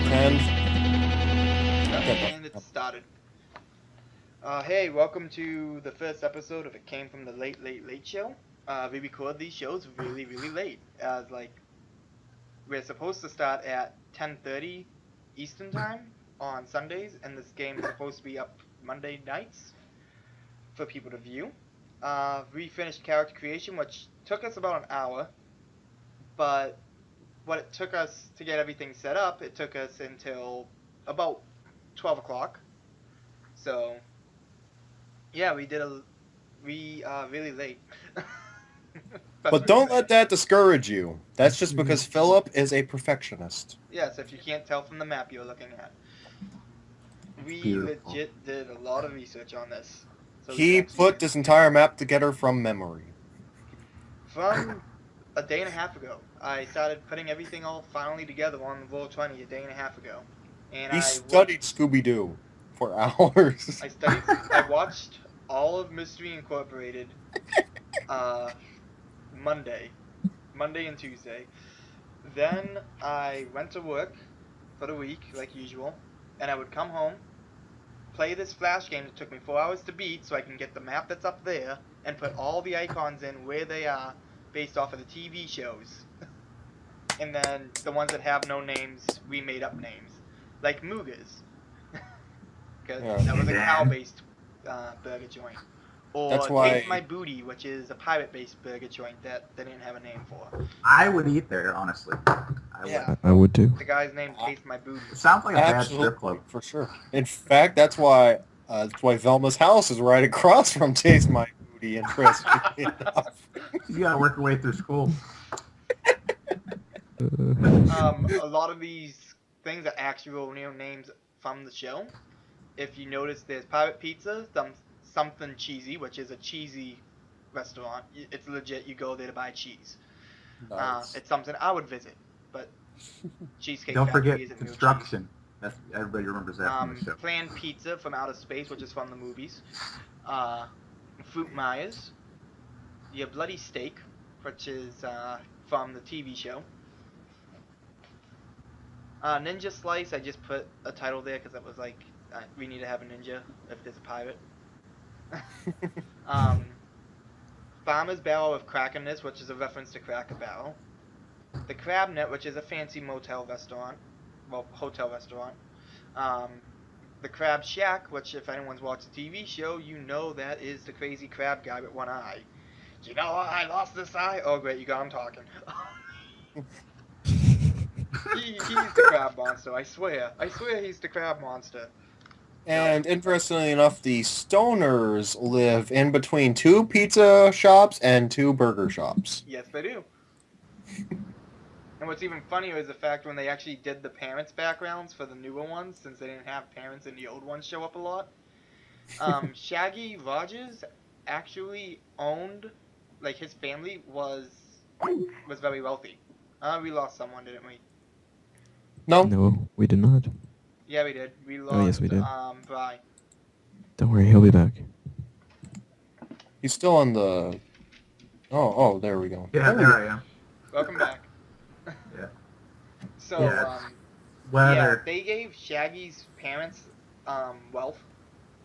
And it started. Hey, welcome to the first episode of It Came From the Late Late Late Show. We record these shows really, really late. We're supposed to start at 10:30 Eastern Time on Sundays, and this game is supposed to be up Monday nights for people to view. We finished character creation, which took us about an hour, but what it took us to get everything set up, it took us until about 12 o'clock. So, yeah, we really late. But don't let that discourage you. That's just because Philip is a perfectionist. Yes, if you can't tell from the map you're looking at. We Beautiful. legit did a lot of research on this. So He put this entire map together from memory. From a day and a half ago. I started putting everything all finally together on Roll20 a day and a half ago. And He studied Scooby-Doo for hours. I watched all of Mystery Incorporated Monday and Tuesday. Then I went to work for the week, like usual, and I would come home, play this Flash game that took me 4 hours to beat so I can get the map that's up there and put all the icons in where they are based off of the TV shows. And then the ones that have no names, we made up names. Like Moogas. Because that was a cow-based burger joint. Or That's why... Taste My Booty, which is a pirate-based burger joint that they didn't have a name for. I would eat there, honestly. I would too. The guy's name Taste My Booty. It sounds like a bad Absolutely, strip club. for sure. In fact, that's why Velma's house is right across from Taste My Booty and Chris. You gotta work your way through school. A lot of these things are actual names from the show. If you notice, there's Pirate Pizza, Something Cheesy, which is a cheesy restaurant. It's legit. You go there to buy cheese. Nice. It's something I would visit, but Cheesecake Don't Factory forget isn't real construction. That's everybody remembers that from the cheese. show. Planned Pizza from Outer Space, which is from the movies. Fruit Myers. Your Bloody Steak, which is from the TV show. Ninja Slice, I just put a title there because it was like, we need to have a ninja if there's a pirate. Farmer's Barrel of Crackerness, which is a reference to Cracker Barrel. The Crab Net, which is a fancy motel restaurant. Well, hotel restaurant. The Crab Shack, which if anyone's watched the TV show, you know that is the crazy crab guy with one eye. You know, I lost this eye. Oh, great, you got him talking. He's the crab monster, I swear. I swear he's the crab monster. And interestingly enough, the Stoners live in between 2 pizza shops and 2 burger shops. Yes, they do. And what's even funnier is the fact when they actually did the parents' backgrounds for the newer ones, since they didn't have parents in the old ones show up a lot. Shaggy Rogers actually owned, like his family was very wealthy. We lost someone, didn't we? No, we did not. Yeah, we did. We lost, Oh, yes, we did. Bri. Don't worry, he'll be back. He's still on the... Oh, there we go. Yeah, there I am. Welcome back. Yeah. So, Yeah. yeah, they gave Shaggy's parents, wealth.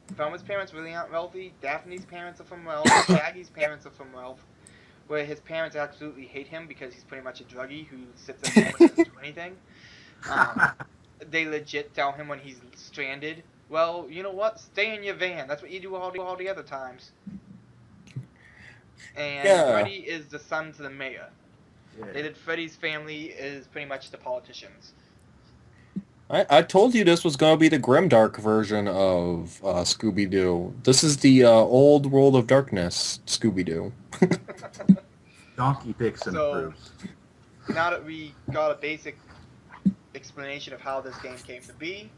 Velma's parents really aren't wealthy. Daphne's parents are from wealth. Shaggy's parents are from wealth. Where his parents absolutely hate him because he's pretty much a druggie who sits at home and doesn't do anything. They legit tell him when he's stranded Well, you know what? Stay in your van. That's what you do all the other times. And Yeah. Freddy is the son to the mayor. They Yeah. did Freddy's family is pretty much the politicians. I told you this was going to be the grimdark version of Scooby-Doo. This is the old World of Darkness Scooby-Doo. Donkey Dixon So approves. now that we got a basic explanation of how this game came to be,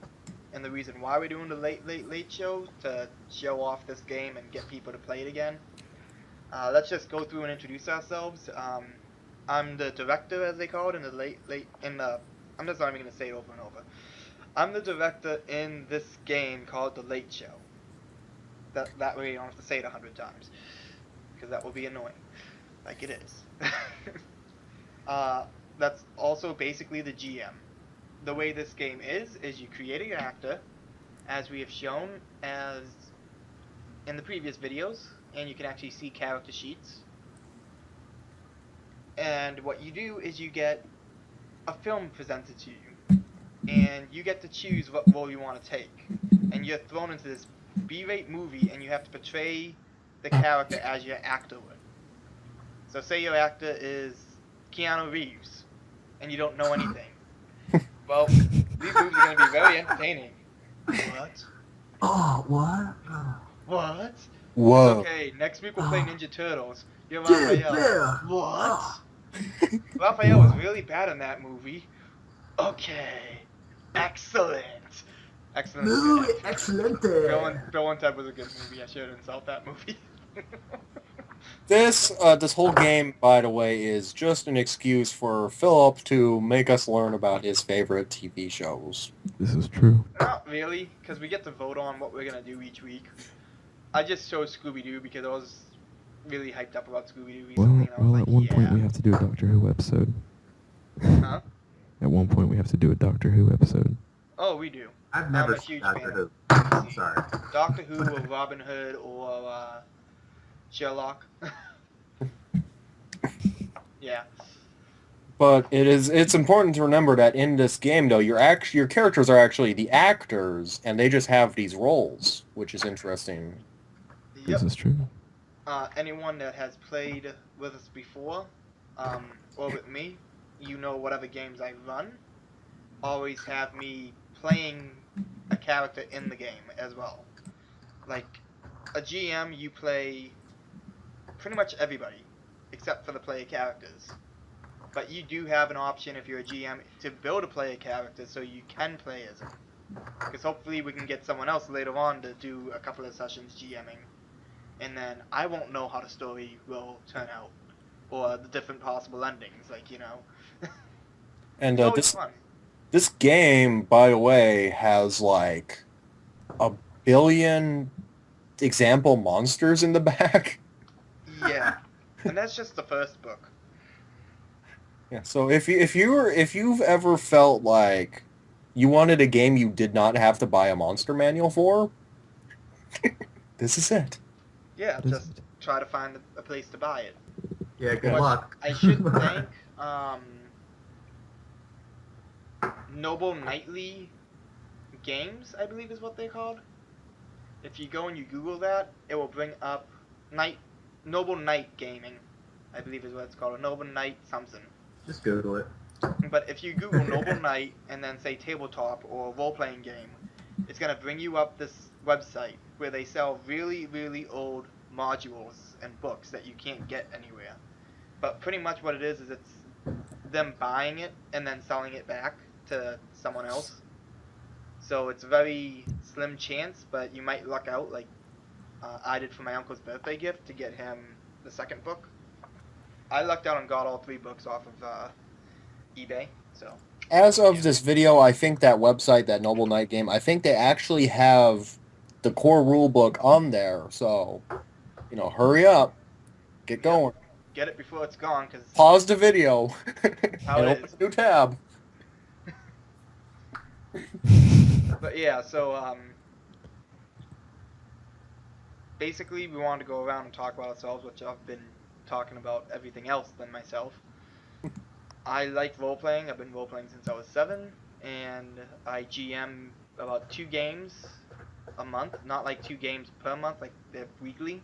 and the reason why we're doing the late show to show off this game and get people to play it again, let's just go through and introduce ourselves. I'm the director, as they call it, in the I'm just not even gonna say it over and over. I'm the director in this game called The Late Show. That way you don't have to say it 100 times, because that will be annoying, like it is. That's also basically the GM. The way this game is you create an actor, as we have shown as in the previous videos, and you can actually see character sheets. And what you do is you get a film presented to you, and you get to choose what role you want to take. And you're thrown into this B-rate movie, and you have to portray the character as your actor would. So say your actor is Keanu Reeves, and you don't know anything. Well, these movies are going to be very entertaining. What? Oh, what? Oh. What? Whoa. It's okay, next week we'll play Ninja Turtles. You're Dude, Raphael. yeah. What? Oh. Raphael was really bad in that movie. Okay. Excellent. Excellent. Muy excelente. Bill and Ted was a good movie. I shouldn't insult that movie. This whole game, by the way, is just an excuse for Philip to make us learn about his favorite TV shows. This is true. Not really, because we get to vote on what we're going to do each week. I just chose Scooby-Doo because I was really hyped up about Scooby-Doo recently. Well, at one point we have to do a Doctor Who episode. Huh? At one point we have to do a Doctor Who episode. Oh, we do. I've never I'm a seen huge Doctor fan. Who. I'm sorry. Doctor Who or Robin Hood or Sherlock. Yeah. But it's important to remember that in this game, though, your characters are actually the actors, and they just have these roles, which is interesting. Yep. This is true. Anyone that has played with us before, or with me, you know whatever games I run, always have me playing a character in the game as well. Like, a GM, you play pretty much everybody, except for the player characters. But you do have an option if you're a GM to build a player character so you can play as him. Because hopefully we can get someone else later on to do a couple of sessions GMing. And then I won't know how the story will turn out. Or the different possible endings, like, you know. And It's always fun. this game, by the way, has like 1 billion example monsters in the back. Yeah. And that's just the first book. Yeah, so if you've ever felt like you wanted a game you did not have to buy a monster manual for, this is it. Yeah, just try to find a place to buy it. Yeah, good Which luck. I should thank Noble Knightly Games, I believe is what they're called. If you go and you Google that, it will bring up Noble Knight Gaming, I believe is what it's called, a Noble Knight something. Just Google it. But if you Google Noble Knight and then say tabletop or role-playing game, it's going to bring you up this website where they sell really, really old modules and books that you can't get anywhere. But pretty much what it is it's them buying it and then selling it back to someone else. So it's a very slim chance, but you might luck out like I did for my uncle's birthday gift to get him the second book. I lucked out and got all 3 books off of eBay. So As of this video, I think that website, that Noble Knight game, I think they actually have the core rule book on there. So, you know, hurry up, get going. Get it before it's gone, cause Pause the video how and it open is. a new tab. But yeah, so basically we wanted to go around and talk about ourselves, which I've been talking about everything else than myself. I like role-playing. I've been role-playing since I was 7, and I GM about 2 games a month, not like 2 games per month, like they're weekly,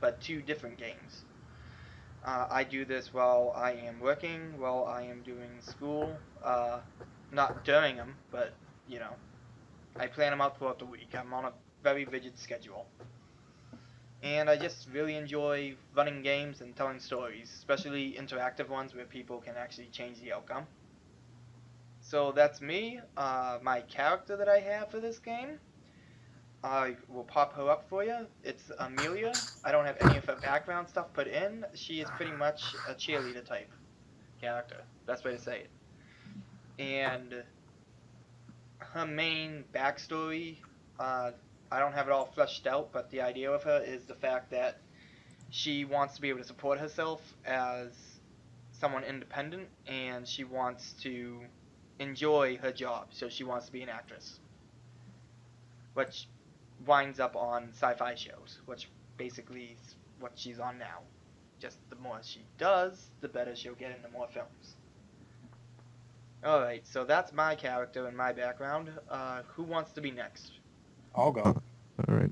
but 2 different games. I do this while I am working, while I am doing school, not during them, but, you know, I plan them out throughout the week. I'm on a very rigid schedule. And I just really enjoy running games and telling stories, especially interactive ones where people can actually change the outcome. So that's me. My character that I have for this game, I will pop her up for you. It's Amelia. I don't have any of her background stuff put in. She is pretty much a cheerleader type character. Best way to say it. And her main backstory, I don't have it all fleshed out, but the idea of her is the fact that she wants to be able to support herself as someone independent, and she wants to enjoy her job, so she wants to be an actress, which winds up on sci-fi shows, which basically is what she's on now. Just the more she does, the better she'll get into more films. Alright, so that's my character and my background. Who wants to be next? I'll go. Alright.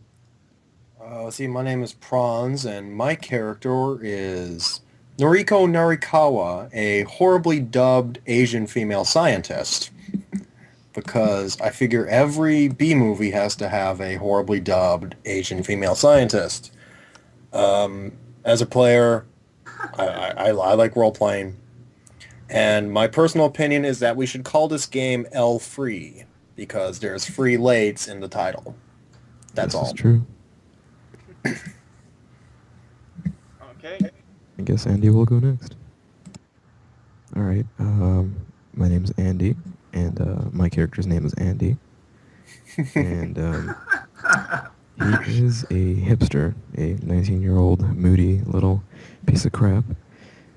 See, my name is Prawns, and my character is Noriko Narikawa, a horribly dubbed Asian female scientist. Because I figure every B movie has to have a horribly dubbed Asian female scientist. As a player, I like role-playing. And my personal opinion is that we should call this game L-Free, because there's free lates in the title. That's all. This is true. Okay. I guess Andy will go next. Alright, my name's Andy, and my character's name is Andy. And he is a hipster, a 19-year-old moody little piece of crap.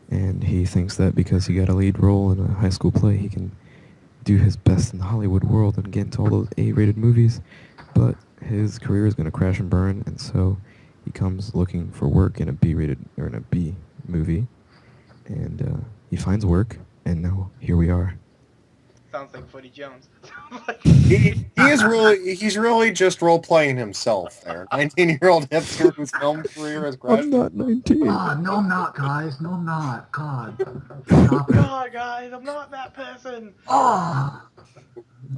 And he thinks that because he got a lead role in a high school play, he can do his best in the Hollywood world and get into all those A-rated movies. But his career is going to crash and burn, and so he comes looking for work in a B-rated, or in a B movie. And he finds work, and now here we are. Sounds like Footy Jones. He's really just role-playing himself there. 19-year-old hipster whose film career has crashed. I'm not 19. Ah, no, I'm not, guys. No, I'm not. God. Stop it. God, guys, I'm not that person. Ah.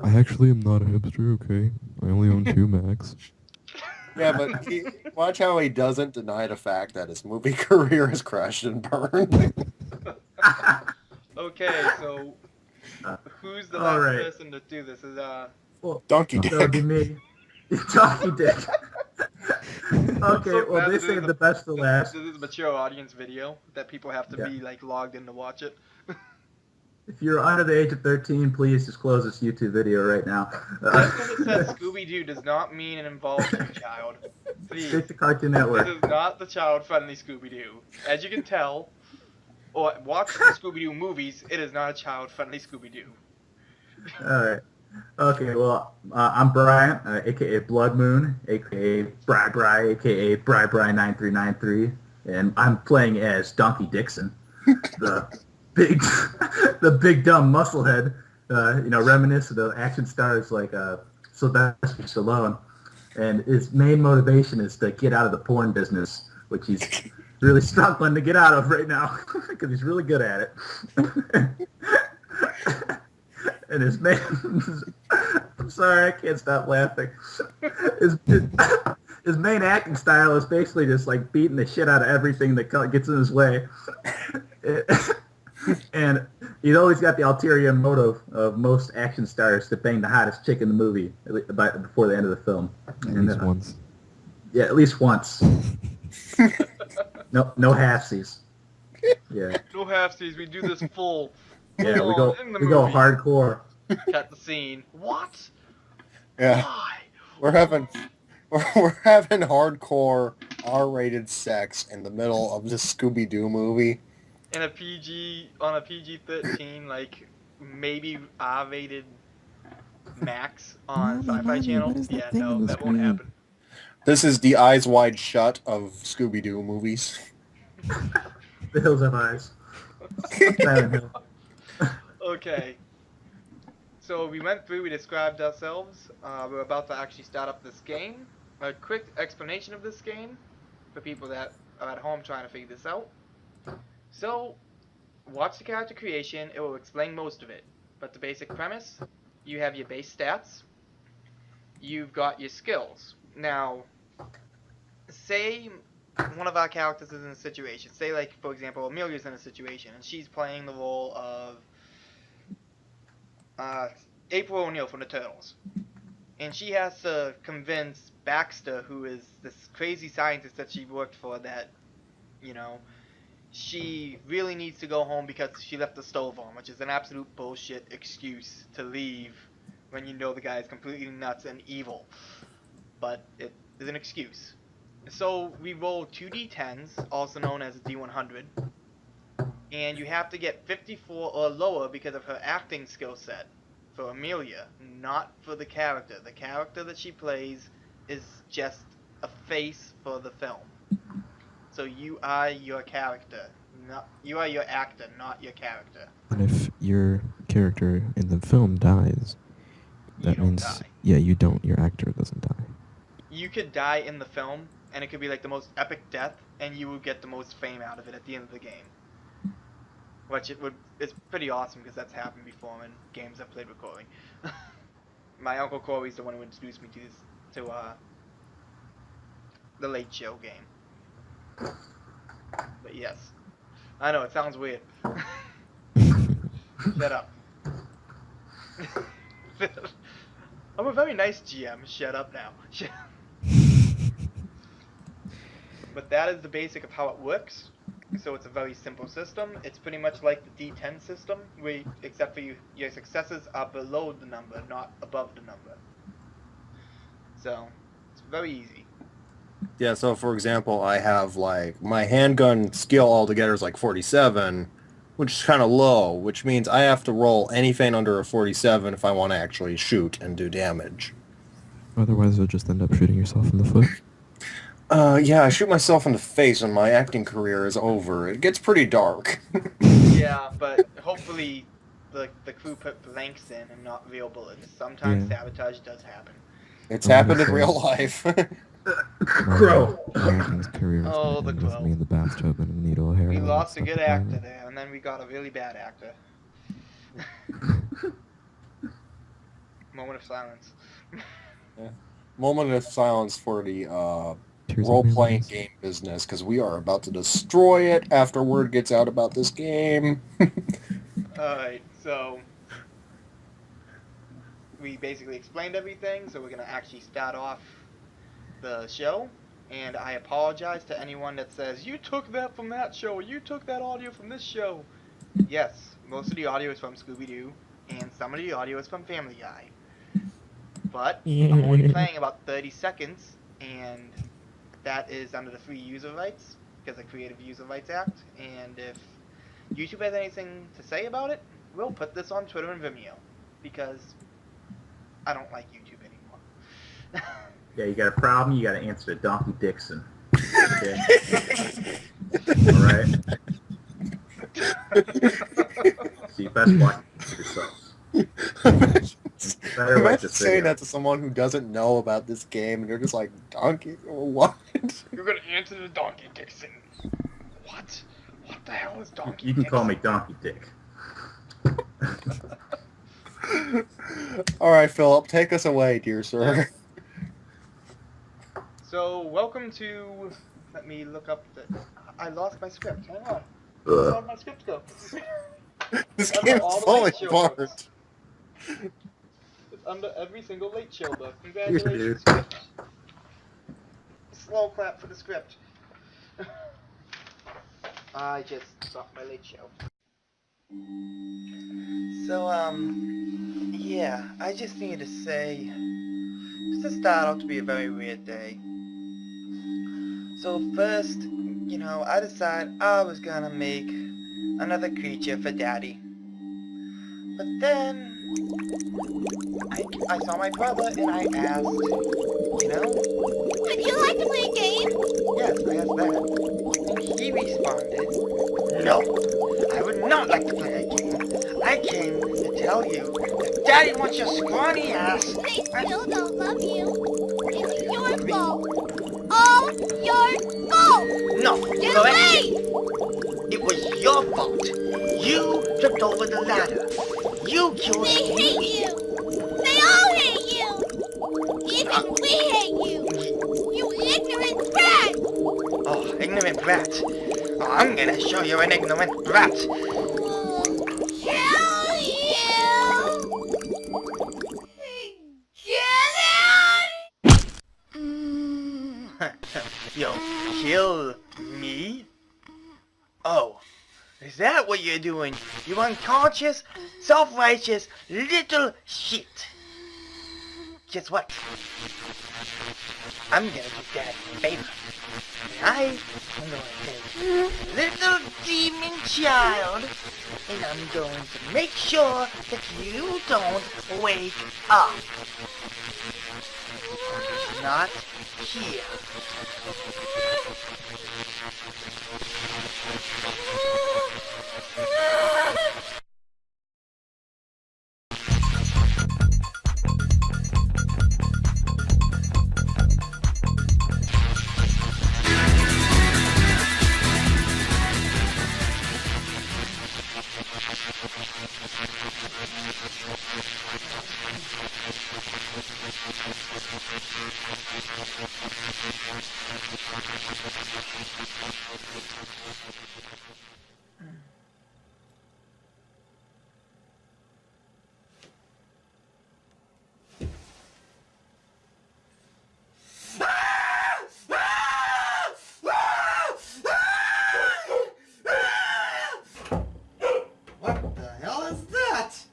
I actually am not a hipster, okay? I only own 2 Macs. Yeah, but watch how he doesn't deny the fact that his movie career has crashed and burned. Okay, so who's the All last right. person to do this? Is Well, Donkey that would be Dick. me. Donkey Dick. Okay, so well, glad they this saved is the best to last. This is a mature audience video that people have to Yeah. be like logged in to watch it. If you're under the age of 13, please disclose this YouTube video right now. Just because it says Scooby-Doo does not mean it involves a child. Please, Stick to Cartoon this Network. is not the child-friendly Scooby-Doo. As you can tell, or watch the Scooby-Doo movies, it is not a child-friendly Scooby-Doo. Alright. Okay, well, I'm Brian, a.k.a. Blood Moon, a.k.a. Bri Bri, a.k.a. Bri Bri 9393, and I'm playing as Donkey Dixon, the big dumb musclehead, reminiscent of action stars like Sylvester Stallone, and his main motivation is to get out of the porn business, which he's really struggling to get out of right now because he's really good at it. And his main, I'm sorry, I can't stop laughing. His main acting style is basically just like beating the shit out of everything that gets in his way. And he's always got the ulterior motive of most action stars to bang the hottest chick in the movie before the end of the film. At least once. Yeah, at least once. No halfsies. Yeah. No halfsies, we do this full. Yeah, we full go in the we go movie. hardcore. Cut the scene. What? Yeah, Why? we're having hardcore R-rated sex in the middle of this Scooby-Doo movie. On a PG-13, like maybe R-rated max on Mommy, Sci-Fi Mommy, Channel. what is that Yeah, thing no, on the that won't screen? happen. This is the Eyes Wide Shut of Scooby-Doo movies. The Hills Have Eyes. Silent Hill. Okay. So we went through, we described ourselves. We're about to actually start up this game. A quick explanation of this game for people that are at home trying to figure this out. So, watch the character creation, it will explain most of it. But the basic premise, you have your base stats, you've got your skills. Now, say one of our characters is in a situation. Say, like, for example, Amelia's in a situation, and she's playing the role of April O'Neil from the Turtles. And she has to convince Baxter, who is this crazy scientist that she worked for, that, you know, she really needs to go home because she left the stove on, which is an absolute bullshit excuse to leave when you know the guy is completely nuts and evil. But it is an excuse. So we roll 2d10s, also known as a d100, and you have to get 54 or lower because of her acting skill set for Amelia, not for the character. The character that she plays is just a face for the film. So you are your character, you are your actor, not your character. And if your character in the film dies, that means die. Yeah, you don't. Your actor doesn't die. You could die in the film, and it could be like the most epic death, and you will get the most fame out of it at the end of the game. Which it's pretty awesome because that's happened before in games I've played with Corey. My Uncle Corey's the one who introduced me to the Late Show game. But yes, I know it sounds weird. Shut up. I'm a very nice GM. Shut up now. But that is the basic of how it works. So it's a very simple system. It's pretty much like the D10 system, except for your successes are below the number, not above the number. So it's very easy. Yeah, so for example, I have like my handgun skill altogether is like 47, which is kind of low, which means I have to roll anything under a 47 if I want to actually shoot and do damage. Otherwise, you'll just end up shooting yourself in the foot. Yeah, I shoot myself in the face and my acting career is over. It gets pretty dark. Yeah, but hopefully the crew put blanks in and not real bullets. Sometimes sabotage does happen. It's happened in real life. Crow. American's career Oh, the with crow. me in the bathtub and a needle of hair. We lost a good actor there, and then we got a really bad actor. Moment of silence. Yeah. Moment of silence for the Tears of role-playing Manliness. game business, because we are about to destroy it after word gets out about this game. Alright, so we basically explained everything, so we're going to actually start off the show. And I apologize to anyone that says, you took that from that show, you took that audio from this show. Yes, most of the audio is from Scooby-Doo, and some of the audio is from Family Guy. But I'm only playing about 30 seconds, and that is under the free user rights, because of the Creative User Rights Act. And if YouTube has anything to say about it, we'll put this on Twitter and Vimeo, because I don't like YouTube anymore. Yeah, you got a problem, you got to answer to Donkey Dixon. Okay? Alright? So you best watch it yourselves. Better watch Imagine this saying video. that to someone who doesn't know about this game, and you're just like, Donkey, what? You're gonna answer to Donkey Dixon. What? What the hell is Donkey You can call me Dixon? Donkey Dick. Alright, Philip, take us away, dear sir. So, welcome to... Let me look up the... I lost my script. Hang on. Where did my script go? This Under game all is the falling late show apart. books. It's under every single Late Show book. Dude. Congratulations, script. Slow clap for the script. I just stopped my Late Show. So, yeah, I just need to say, this started out to be a very weird day. So first, you know, I decided I was gonna make another creature for Daddy. But then, I saw my brother and I asked, you know, Would you like to play a game? yes, I asked that. And he responded, no, I would not like to play a game. I I came to tell you that Daddy wants your scrawny ass. They still don't love you. It's your fault. All your fault. No, Get correction. away! It was your fault. You tripped over the ladder. You killed They hate you. They all hate you. Even we hate you. You ignorant brat. Oh, ignorant brat. Oh, I'm gonna show you an ignorant brat. Kill you. Get out. Yo, kill me? Oh, is that what you're doing? You unconscious, self-righteous little shit. Guess what? I'm gonna do Daddy a favor. And I'm gonna take little demon child, and I'm going to make sure that you don't wake up. Not here. What the hell is that?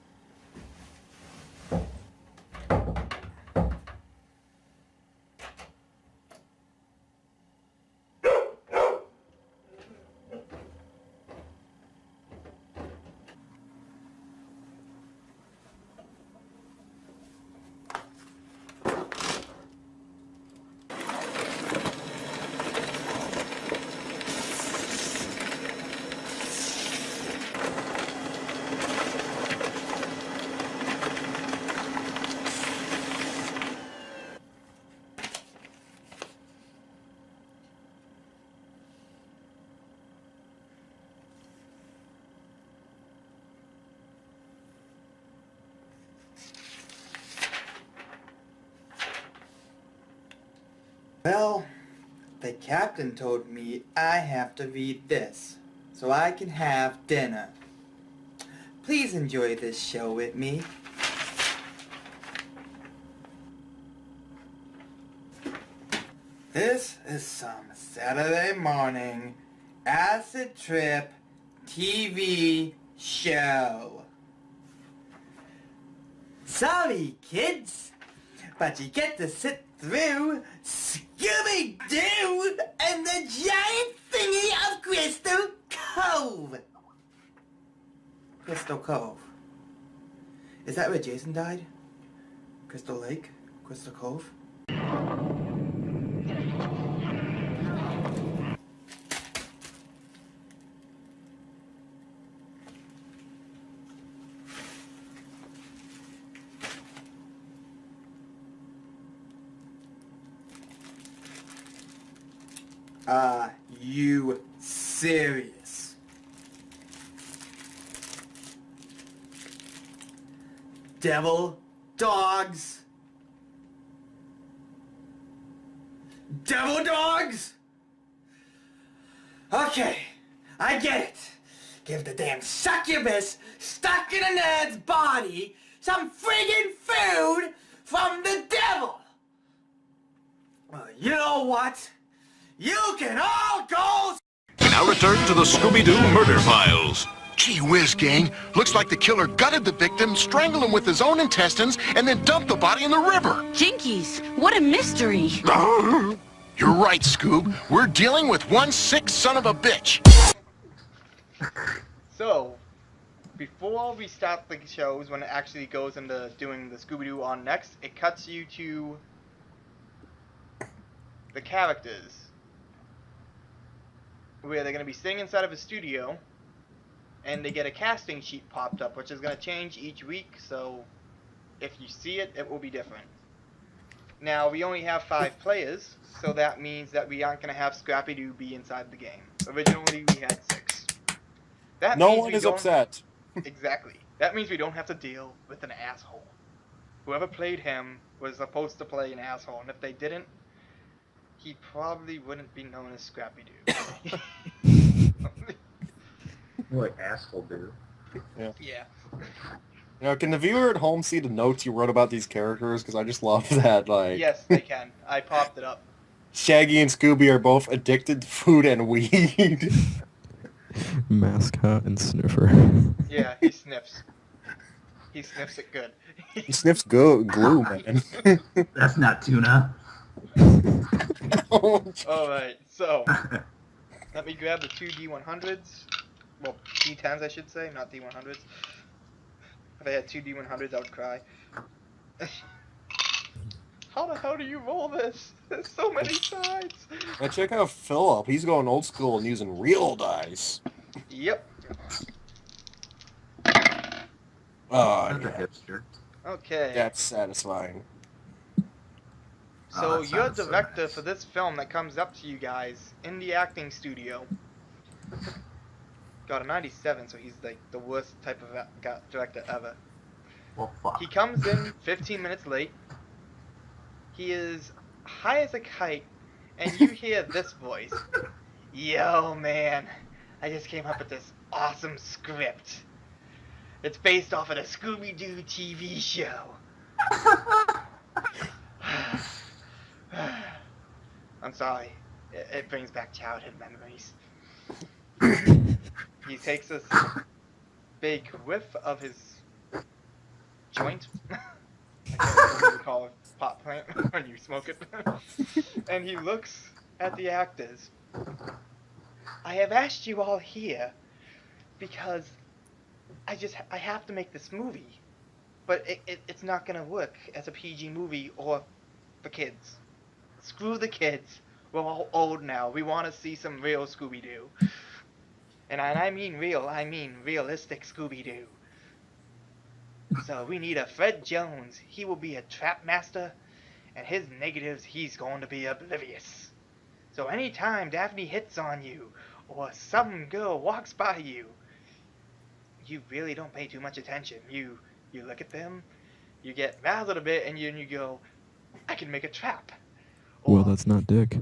Well, the captain told me I have to read this so I can have dinner. Please enjoy this show with me. This is some Saturday morning acid trip TV show. Sorry, kids, but you get to sit through Scooby-Doo and the giant thingy of Crystal Cove. Crystal Cove. Is that where Jason died? Crystal Lake? Crystal Cove? Are you serious? Devil dogs? Devil dogs? Okay, I get it. Give the damn succubus stuck in a nerd's body some friggin' food from the devil. Well, you know what? You can all go. Now return to the Scooby-Doo murder files. Gee whiz, gang. Looks like the killer gutted the victim, strangled him with his own intestines, and then dumped the body in the river. Jinkies, what a mystery. You're right, Scoob. We're dealing with one sick son of a bitch. So, before we start the shows, when it actually goes into doing the Scooby-Doo on next, it cuts you to the characters, where they're going to be sitting inside of a studio, and they get a casting sheet popped up, which is going to change each week, so if you see it, it will be different. Now, we only have 5 players, so that means that we aren't going to have Scrappy-Doo be inside the game. Originally, we had 6. That No means one we is don't... upset. Exactly. That means we don't have to deal with an asshole. Whoever played him was supposed to play an asshole, and if they didn't, he probably wouldn't be known as Scrappy-Doo. More like asshole dude. Yeah. Can the viewer at home see the notes you wrote about these characters? Because I just love that, like... Yes, they can. I popped it up. Shaggy and Scooby are both addicted to food and weed. Mascot and sniffer. Yeah, he sniffs. He sniffs it good. He sniffs glue, man. That's not tuna. Alright, so let me grab the 2 D100s. Well, D10s I should say, not D100s. If I had 2 D100s, I would cry. How the hell do you roll this? There's so many sides. Now check out Philip. He's going old school and using real dice. Yep. Oh, That's a yeah. hipster. Okay. That's satisfying. So that you're sounds so director nice. for this film that comes up to you guys in the acting studio. Got a 97, so he's like the worst type of director ever. Well, fuck. He comes in 15 minutes late. He is high as a kite, and you hear this voice. Yo, man, I just came up with this awesome script. It's based off of the Scooby-Doo TV show. I'm sorry. It brings back childhood memories. He takes this big whiff of his joint. I can't remember what you call a pot plant when you smoke it. And he looks at the actors. I have asked you all here because I have to make this movie. But it's not gonna work as a PG movie or for kids. Screw the kids. We're all old now. We want to see some real Scooby-Doo. And I mean real, I mean realistic Scooby-Doo. So we need a Fred Jones. He will be a trap master, and his negatives, he's going to be oblivious. So anytime Daphne hits on you, or some girl walks by you, you really don't pay too much attention. You look at them, you get razzled a bit, and you go, I can make a trap. Or Well, that's not Dick.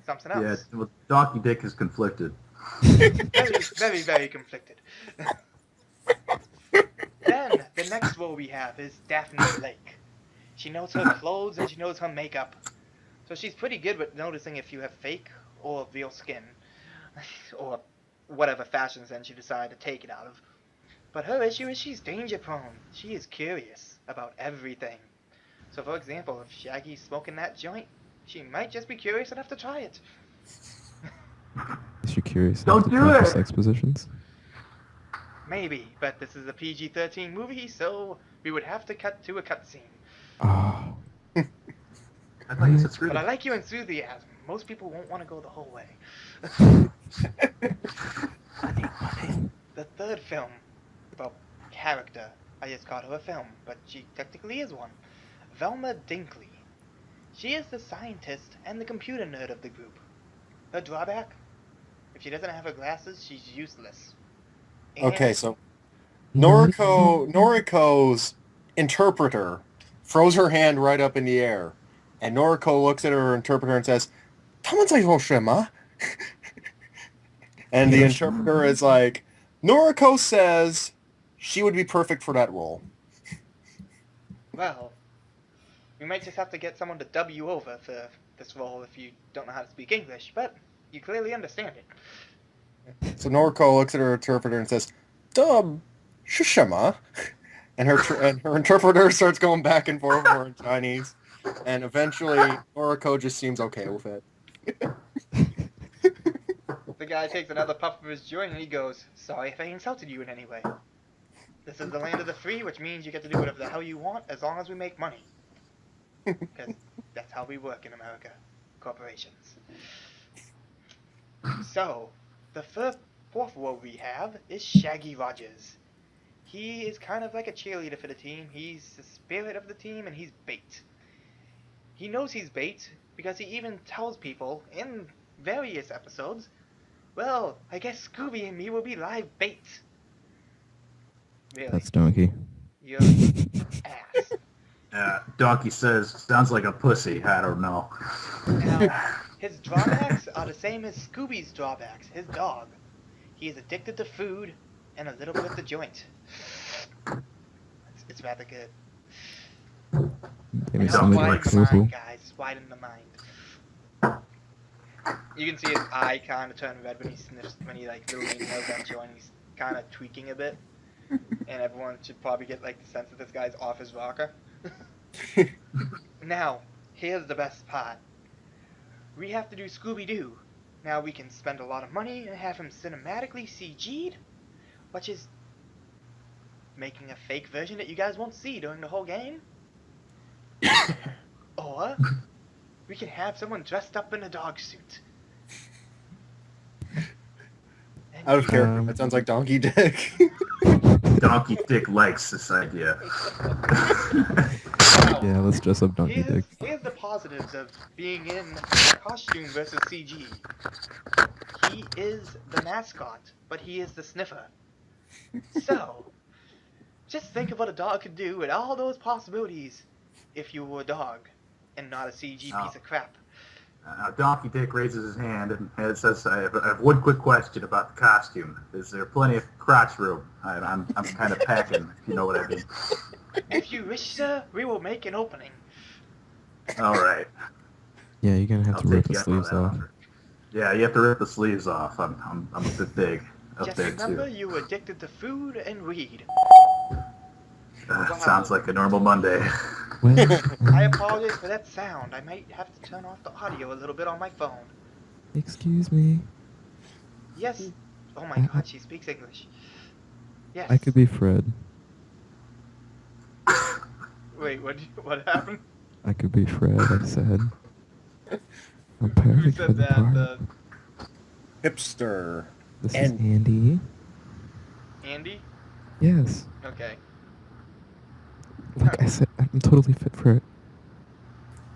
something Yeah, else. well, Donkey Dick is conflicted. Very, very, very conflicted. Then, the next role we have is Daphne Blake. She knows her clothes and she knows her makeup. So she's pretty good with noticing if you have fake or real skin. Or whatever fashion sense you decide to take it out of. But her issue is she's danger prone. She is curious about everything. So for example, if Shaggy's smoking that joint, she might just be curious enough to try it. Is she curious Don't enough to do practice it! sex positions? Maybe, but this is a PG-13 movie, so we would have to cut to a cutscene. Oh. I thought you said screw But I it. like your enthusiasm. Most people won't want to go the whole way. The third film, well, character, I just called her a film, but she technically is one. Velma Dinkley. She is the scientist and the computer nerd of the group. Her drawback? If she doesn't have her glasses, she's useless. And Okay, so Noriko's interpreter throws her hand right up in the air, and Noriko looks at her interpreter and says, "Tamanzai And the interpreter is like, Noriko says she would be perfect for that role. well, we might just have to get someone to dub you over for this role if you don't know how to speak English, but you clearly understand it. So Noriko looks at her interpreter and says, "Dub, shushama," and her interpreter starts going back and forth with her in Chinese, and eventually Noriko just seems okay with it. The guy takes another puff of his joint and he goes, sorry if I insulted you in any way. This is the land of the free, which means you get to do whatever the hell you want as long as we make money. Because that's how we work in America. Corporations. So, the fourth role we have is Shaggy Rogers. He is kind of like a cheerleader for the team. He's the spirit of the team, and he's bait. He knows he's bait because he even tells people in various episodes, well, I guess Scooby and me will be live bait. Really? That's Donkey. You're an ass. Donkey says, sounds like a pussy. I don't know. Now, his drawbacks are the same as Scooby's drawbacks, his dog. He is addicted to food and a little bit of the joint. It's rather good. Maybe It's somebody widen like the Purple. mind, guys. It's widen the mind. You can see his eye kind of turn red when he sniffs, when he like little inhales that joint. He's kind of tweaking a bit, and everyone should probably get like the sense that this guy's off his rocker. Now, here's the best part. We have to do Scooby-Doo. Now we can spend a lot of money and have him cinematically CG'd, which is making a fake version that you guys won't see during the whole game. Or we can have someone dressed up in a dog suit. Out of character. That sounds like Donkey Dick. Donkey Dick likes this idea. Yeah, let's dress up Donkey Dick. Here's the positives of being in costume versus CG. He is the mascot, but he is the sniffer. So, just think of what a dog could do and all those possibilities if you were a dog and not a CG piece of crap. Donkey Dick raises his hand and says, I have one quick question about the costume. Is there plenty of crotch room? I'm kind of packing, if you know what I mean. If you wish, sir, we will make an opening. All right. Yeah, you're gonna have to rip the you up on sleeves that off. offer. Yeah, you have to rip the sleeves off. I'm a bit big up Just there remember, too. you are addicted to food and weed. Sounds like a normal Monday. Well, I apologize for that sound. I might have to turn off the audio a little bit on my phone. excuse me. Yes. Oh my god, she speaks English. Yes. I could be Fred. Wait, what happened? I could be Fred, I said. I'm Who perfect for said the that? part. Hipster. This is and- Andy. Andy? Yes. Okay. Like I said, I'm totally fit for it.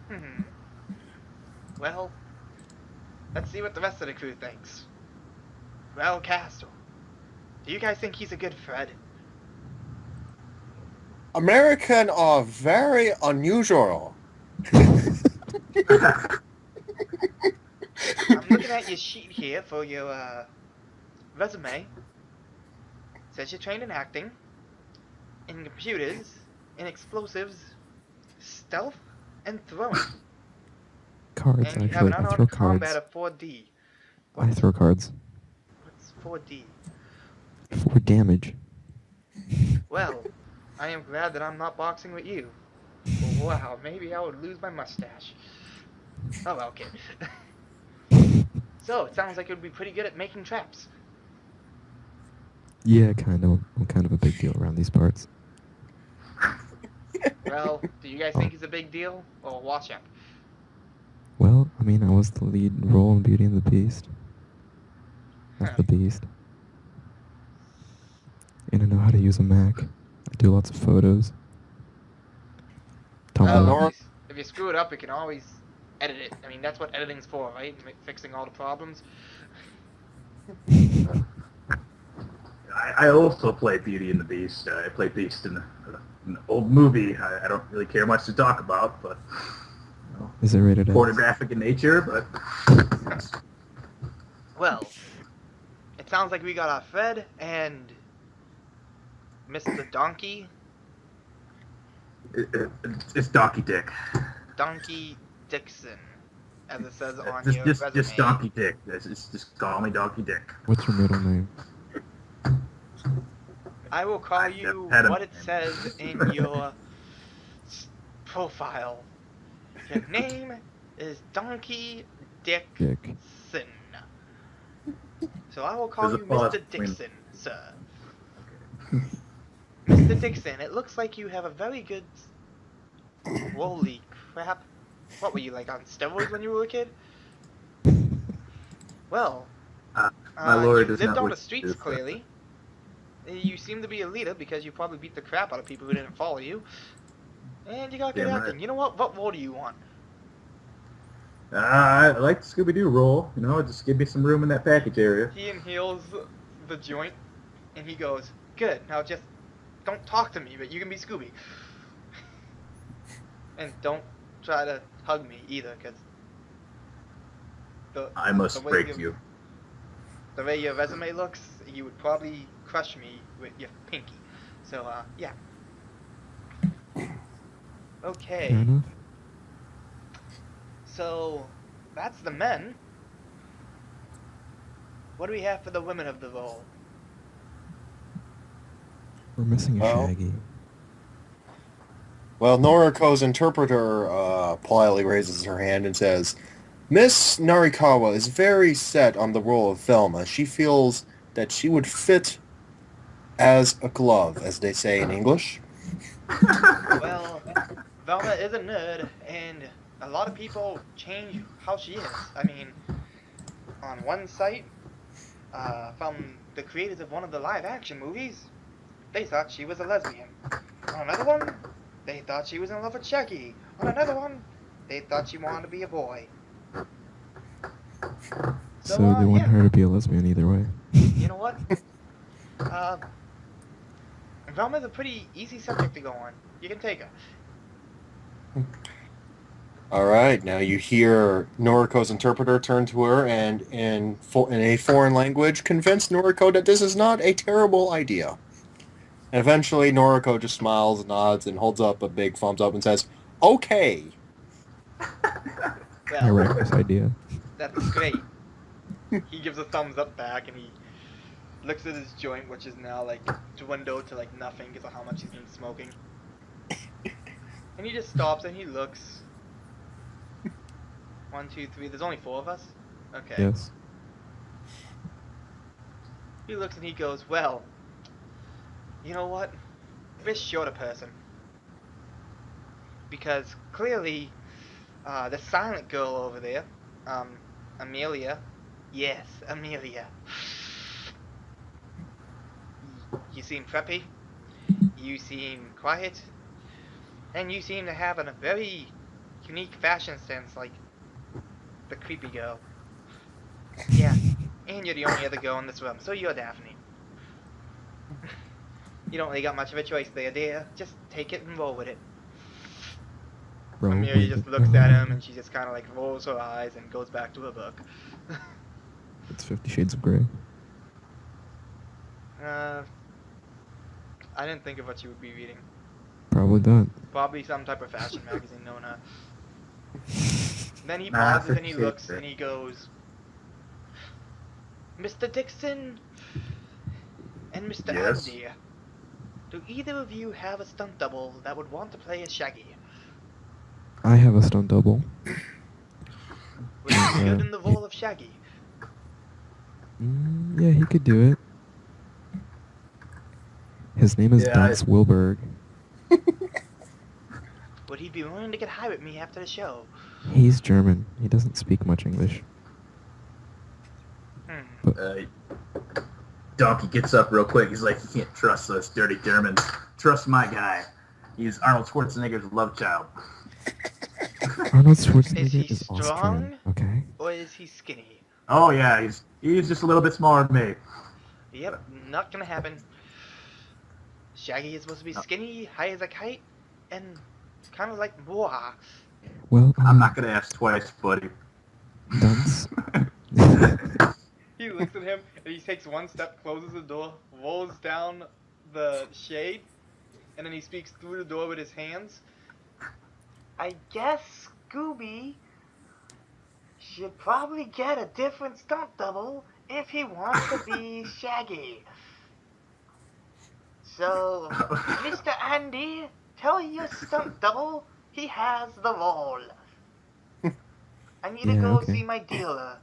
Hmm. Well, let's see what the rest of the crew thinks. Well, Castle, do you guys think he's a good Fred? American are very unusual. I'm looking at your sheet here for your resume. It says you're trained in acting, in computers, in explosives, stealth, and throwing. Cards, And you have actually. an I throw unarmed cards. combat of 4D. I throw cards. What's 4D? For damage. Well, I am glad that I'm not boxing with you. Wow, maybe I would lose my mustache. Oh well, kid. So, it sounds like you would be pretty good at making traps. Yeah, kind of. I'm kind of a big deal around these parts. Well, do you guys think he's a big deal? Or wash up? Well, I mean, I was the lead role in Beauty and the Beast. That's the Beast. And I know how to use a Mac. I do lots of photos. Tumblr. Nor- If you screw it up, you can always edit it. I mean, that's what editing's for, right? Fixing all the problems. I also play Beauty and the Beast. I play Beast in an old movie. I don't really care much to talk about, but Is it rated X? pornographic in nature. But Well, it sounds like we got our Fred and Mr. Donkey. It's Donkey Dick. Donkey Dixon, as it says on Just, your just, resume. just Donkey Dick. Just call me Donkey Dick. What's your middle name? I will call I you had him. what it says in your profile. Your name is Donkey Dick. Dixon. So I will call There's a you pause Mr. between- Dixon, sir. Mr. Dixon, it looks like you have a very good... Holy crap. What were you, like, on steroids when you were a kid? Well, My lord You does lived not on wish the to streets, do so. clearly. You seem to be a leader because you probably beat the crap out of people who didn't follow you. And you got good Damn acting. right. You know what? What role do you want? I like the Scooby-Doo role. You know, just give me some room in that package area. He inhales the joint, and he goes, "Good. Now just don't talk to me, but you can be Scooby. And don't try to hug me either, because I the must way break you. the way your resume looks, you would probably crush me with your pinky. So, yeah. Fair Okay. enough. So, that's the men. What do we have for the women of the role? We're missing a Well, Shaggy. Well, Noriko's interpreter politely raises her hand and says, Miss Narikawa is very set on the role of Velma. She feels that she would fit as a glove, as they say in English. Well, Velma is a nerd, and a lot of people change how she is. I mean, on one site, from the creators of one of the live-action movies, they thought she was a lesbian. On another one, they thought she was in love with Shaggy. On another one, they thought she wanted to be a boy. So they want yeah. her to be a lesbian either way. You know what? Velma's a pretty easy subject to go on. You can take her. All right, now you hear Noriko's interpreter turn to her and, in a foreign language, convince Noriko that this is not a terrible idea. And eventually, Noriko just smiles, nods, and holds up a big thumbs up and says, "Okay." I Well, like this idea. that's great. He gives a thumbs up back, and he looks at his joint, which is now like dwindled to like nothing because of how much he's been smoking. And he just stops and he looks. 1, 2, 3. There's only 4 of us? Okay. Yes. He looks and he goes, well, you know what? We're short a person. Because clearly, the silent girl over there, Amelia. Yes, Amelia. You seem preppy. You seem quiet. And you seem to have a very unique fashion sense, like the creepy girl. Yeah, and you're the only other girl in this room, so you're Daphne. You don't really got much of a choice there, dear. Just take it and roll with it. Amelia just looks at him, and she just kind of like rolls her eyes and goes back to her book. It's 50 Shades of Grey. I didn't think of what she would be reading. Probably not. Probably some type of fashion magazine known her. Then he pauses and he looks and he goes, Mr. Dixon and Mr. Yes? Andy, do either of you have a stunt double that would want to play as Shaggy? I have a stunt double. Would he be good in the role of Shaggy? Yeah, he could do it. His name is Dunce Wilberg. Would he be willing to get high with me after the show? He's German. He doesn't speak much English. Donkey gets up real quick. He's like, you can't trust those dirty Germans. Trust my guy. He's Arnold Schwarzenegger's love child. Arnold Is Schwarzenegger he is strong, Austrian, okay? or is he skinny? Oh yeah, he's just a little bit smaller than me. Yep, not gonna happen. Shaggy is supposed to be skinny, high as a kite, and kind of like moi. Well, I'm not gonna ask twice, buddy. Dunce. He looks at him and he takes one step, closes the door, rolls down the shade, and then he speaks through the door with his hands. I guess Scooby should probably get a different stunt double if he wants to be Shaggy. So, Mr. Andy, tell your stunt double he has the role. I need to go see my dealer.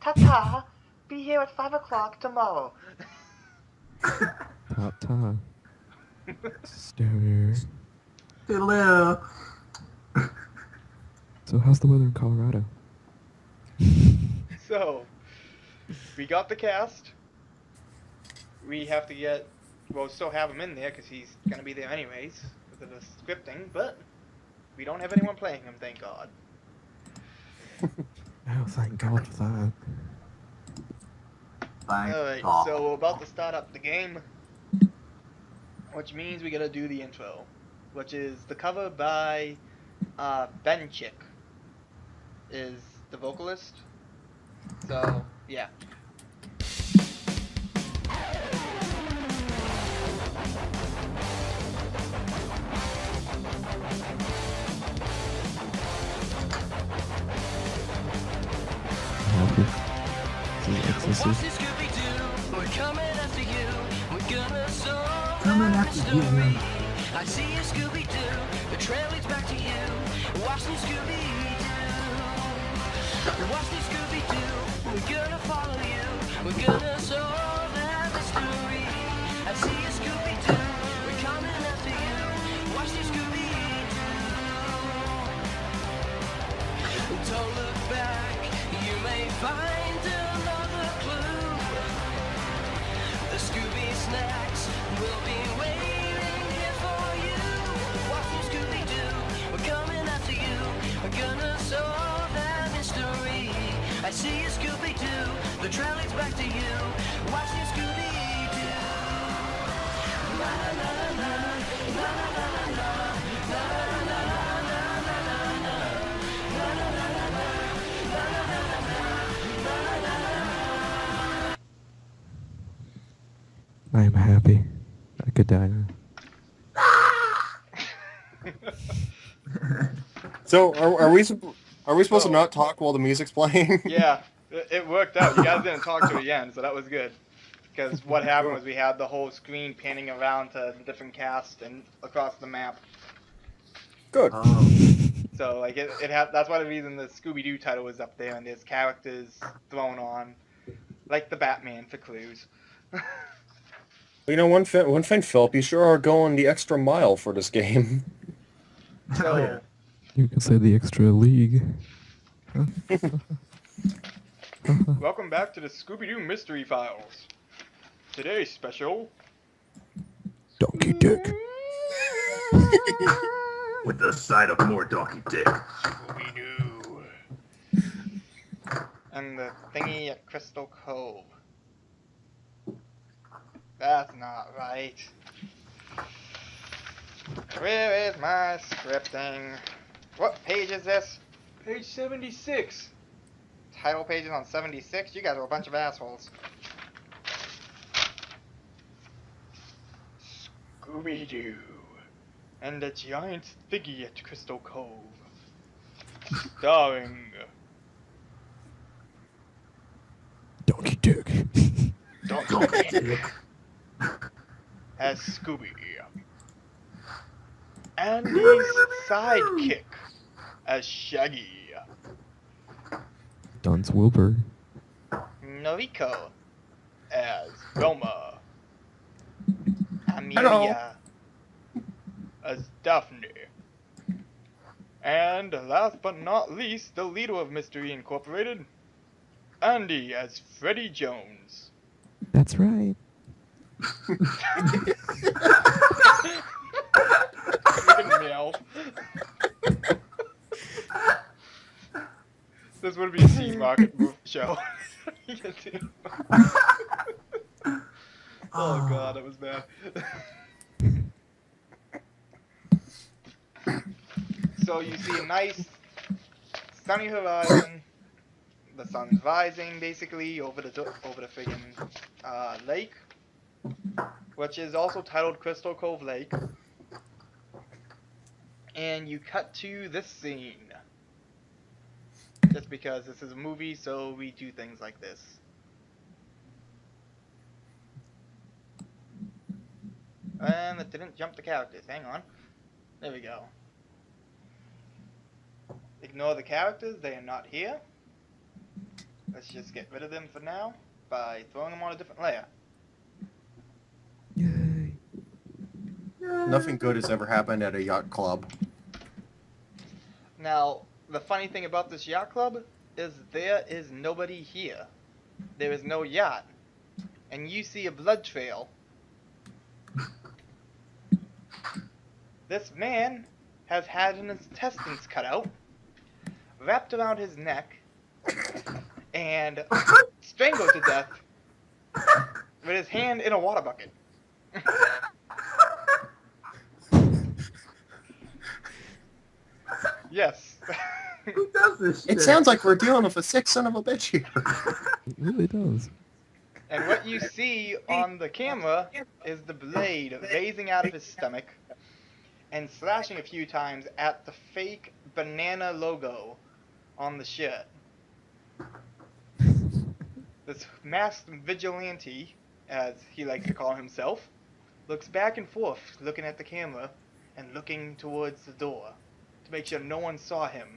Ta-ta! Be here at 5 o'clock tomorrow. Ta-ta. Stoner. Hello. So how's the weather in Colorado? So, we got the cast. We have to get, well, still have him in there because he's going to be there anyways because of the scripting, but we don't have anyone playing him, thank God. Oh, thank God for that. Alright, God. so we're about to start up the game, which means we gotta do the intro, which is the cover by Ben Chick is the vocalist. So, yeah. Happy. This is Coming after you. I see you, Scooby-Doo. The trail leads back to you. Watch me, Scooby-Doo. Watch me, Scooby-Doo. We're gonna follow you. We're gonna solve that mystery. I see you, Scooby-Doo. We're coming after you. Watch me, Scooby-Doo. Don't look back. You may find another clue. The Scooby snacks will be waiting here for you. Watch me, Scooby-Doo. We're coming after you. We're gonna solve that mystery. I see you, Scooby-Doo. The trail leads back to you. Watch me, Scooby-Doo. La la la la la la la la la la la la la la. I am happy. I could die now. So are we supposed to not talk while the music's playing? Yeah, it worked out. You guys didn't talk to the end, so that was good. Because what happened was we had the whole screen panning around to the different cast and across the map. Good. So like it had, that's why the reason the Scooby-Doo title was up there and there's characters thrown on, like the Batman for clues. You know, one thing, Philip, you sure are going the extra mile for this game. So, yeah. You can say the extra league. welcome back to the Scooby-Doo Mystery Files. Today's special, Donkey Dick. With the side of more donkey dick. Scooby-Doo. And the thingy at Crystal Cove. That's not right. Where is my scripting? What page is this? Page 76. Title page is on 76? You guys are a bunch of assholes. Scooby-Doo. And the giant thingy at Crystal Cove. Starring Donkey Dick. Donkey Dick as Scooby. Andy's sidekick as Shaggy. Duns Wilbur. Noriko as Velma. Amelia as Daphne. And last but not least, the leader of Mystery Incorporated, Andy as Freddie Jones. That's right. You can meow. This would be a C market show. Oh god, that was bad. So you see a nice sunny horizon. The sun's rising basically over the friggin' lake, which is also titled Crystal Cove Lake. And you cut to this scene. Just because this is a movie, so we do things like this. And it didn't jump the characters. Hang on. There we go. Ignore the characters. They are not here. Let's just get rid of them for now by throwing them on a different layer. Yay. Nothing good has ever happened at a yacht club. Now, the funny thing about this yacht club is there is nobody here. there is no yacht, and you see a blood trail. This man has had his intestines cut out, wrapped around his neck, and strangled to death with his hand in a water bucket. Yes. Who does this shit? It sounds like we're dealing with a sick son of a bitch here. It really does. And what you see on the camera is the blade raising out of his stomach and slashing a few times at the fake banana logo on the shirt. This masked vigilante, as he likes to call himself, looks back and forth, looking at the camera and looking towards the door to make sure no one saw him.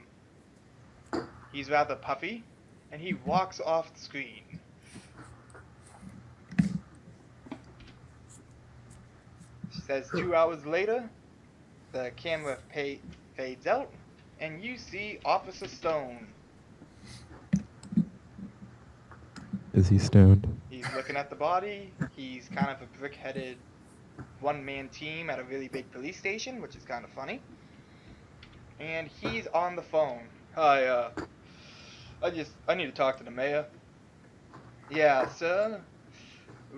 He's rather puffy, and he walks off the screen. She says 2 hours later, the camera fades out, and you see Officer Stone. Is he stoned? He's looking at the body. He's kind of a brick-headed one-man team at a really big police station, which is kind of funny. And he's on the phone. Hi, I need to talk to the mayor. Yeah, sir.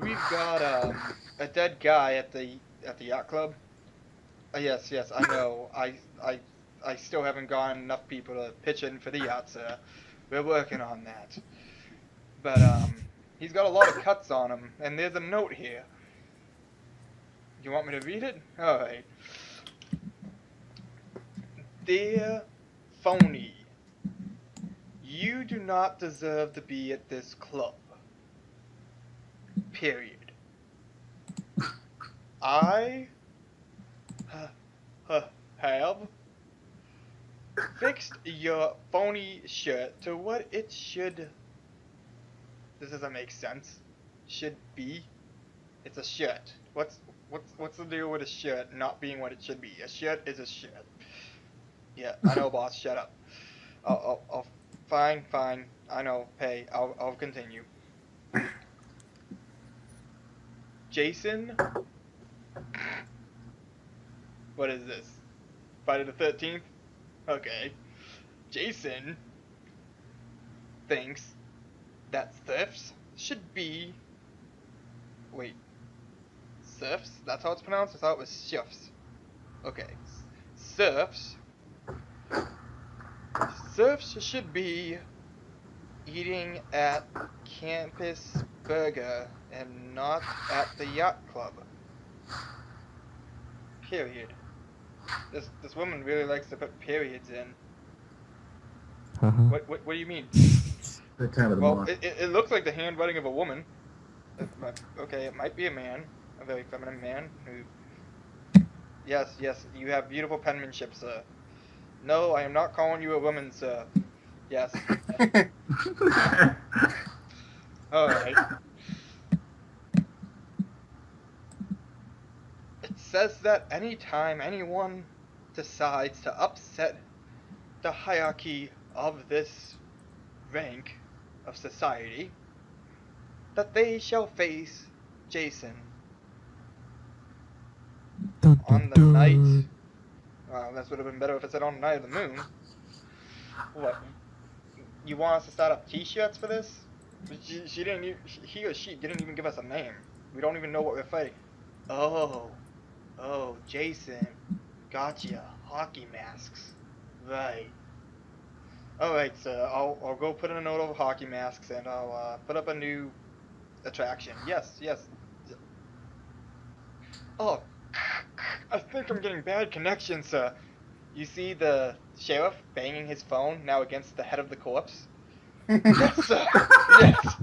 We've got a dead guy at the yacht club. Yes, I know. I still haven't gotten enough people to pitch in for the yacht, sir. We're working on that. But he's got a lot of cuts on him, and there's a note here. You want me to read it? All right. Dear Phony, you do not deserve to be at this club. Period. I have fixed your phony shirt to what it should. This doesn't make sense. Should be. It's a shirt. What's the deal with a shirt not being what it should be? A shirt is a shirt. Yeah, I know, boss. Shut up. I'll. Fine. I know. Hey, I'll continue. Jason. What is this? Friday the 13th? Okay. Jason thinks that thefts should be. Wait. Surfs? That's how it's pronounced? I thought it was shifts. Okay. Surfs. Surfs should be eating at Campus Burger and not at the yacht club. Period. This woman really likes to put periods in. What do you mean? The time of the Well, month. it looks like the handwriting of a woman. Okay, it might be a man, a very feminine man who. Yes, you have beautiful penmanship, sir. No, I am not calling you a woman, sir. Yes. Alright. It says that anytime anyone decides to upset the hierarchy of this rank of society, that they shall face Jason. Dun, On dun, the dun. night. Wow, this would have been better if it said on the night of the moon. What? You want us to start up T-shirts for this? She didn't. He or she didn't even give us a name. We don't even know what we're fighting. Oh, Jason. Gotcha. Hockey masks. Right. Alright, sir. I'll go put in a note of hockey masks, and I'll put up a new attraction. Yes. Oh, I think I'm getting bad connection, sir. You see the sheriff banging his phone now against the head of the corpse? Yes, sir. Yes.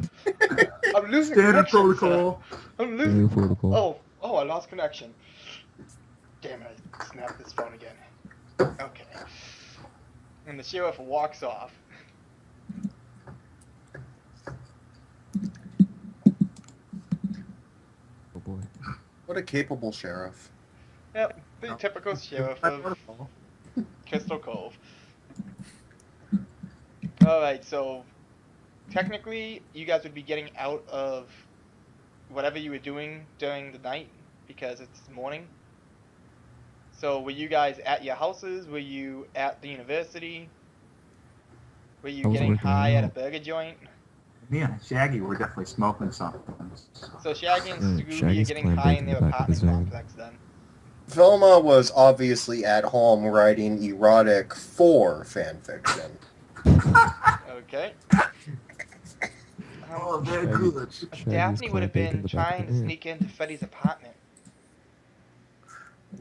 I'm losing Standard connection, protocol. sir. I'm losing. Standard protocol. Oh, I lost connection. Damn it! I snapped this phone again. Okay. And the sheriff walks off. Oh boy. What a capable sheriff. Yep, the typical sheriff of Crystal Cove. Alright, so technically, you guys would be getting out of whatever you were doing during the night because it's morning. So were you guys at your houses? Were you at the university? Were you I was getting working high at a out. burger joint? Me and Shaggy were definitely smoking something. So Shaggy and Scooby are Shaggy's getting playing high break in in their the back of his apartment van. complex then. Velma was obviously at home writing erotic 4 fanfiction. Okay. Oh, very Shaggy- good. Shaggy's Daphne would have playing been bake in the back trying of to the van. sneak into Freddy's apartment.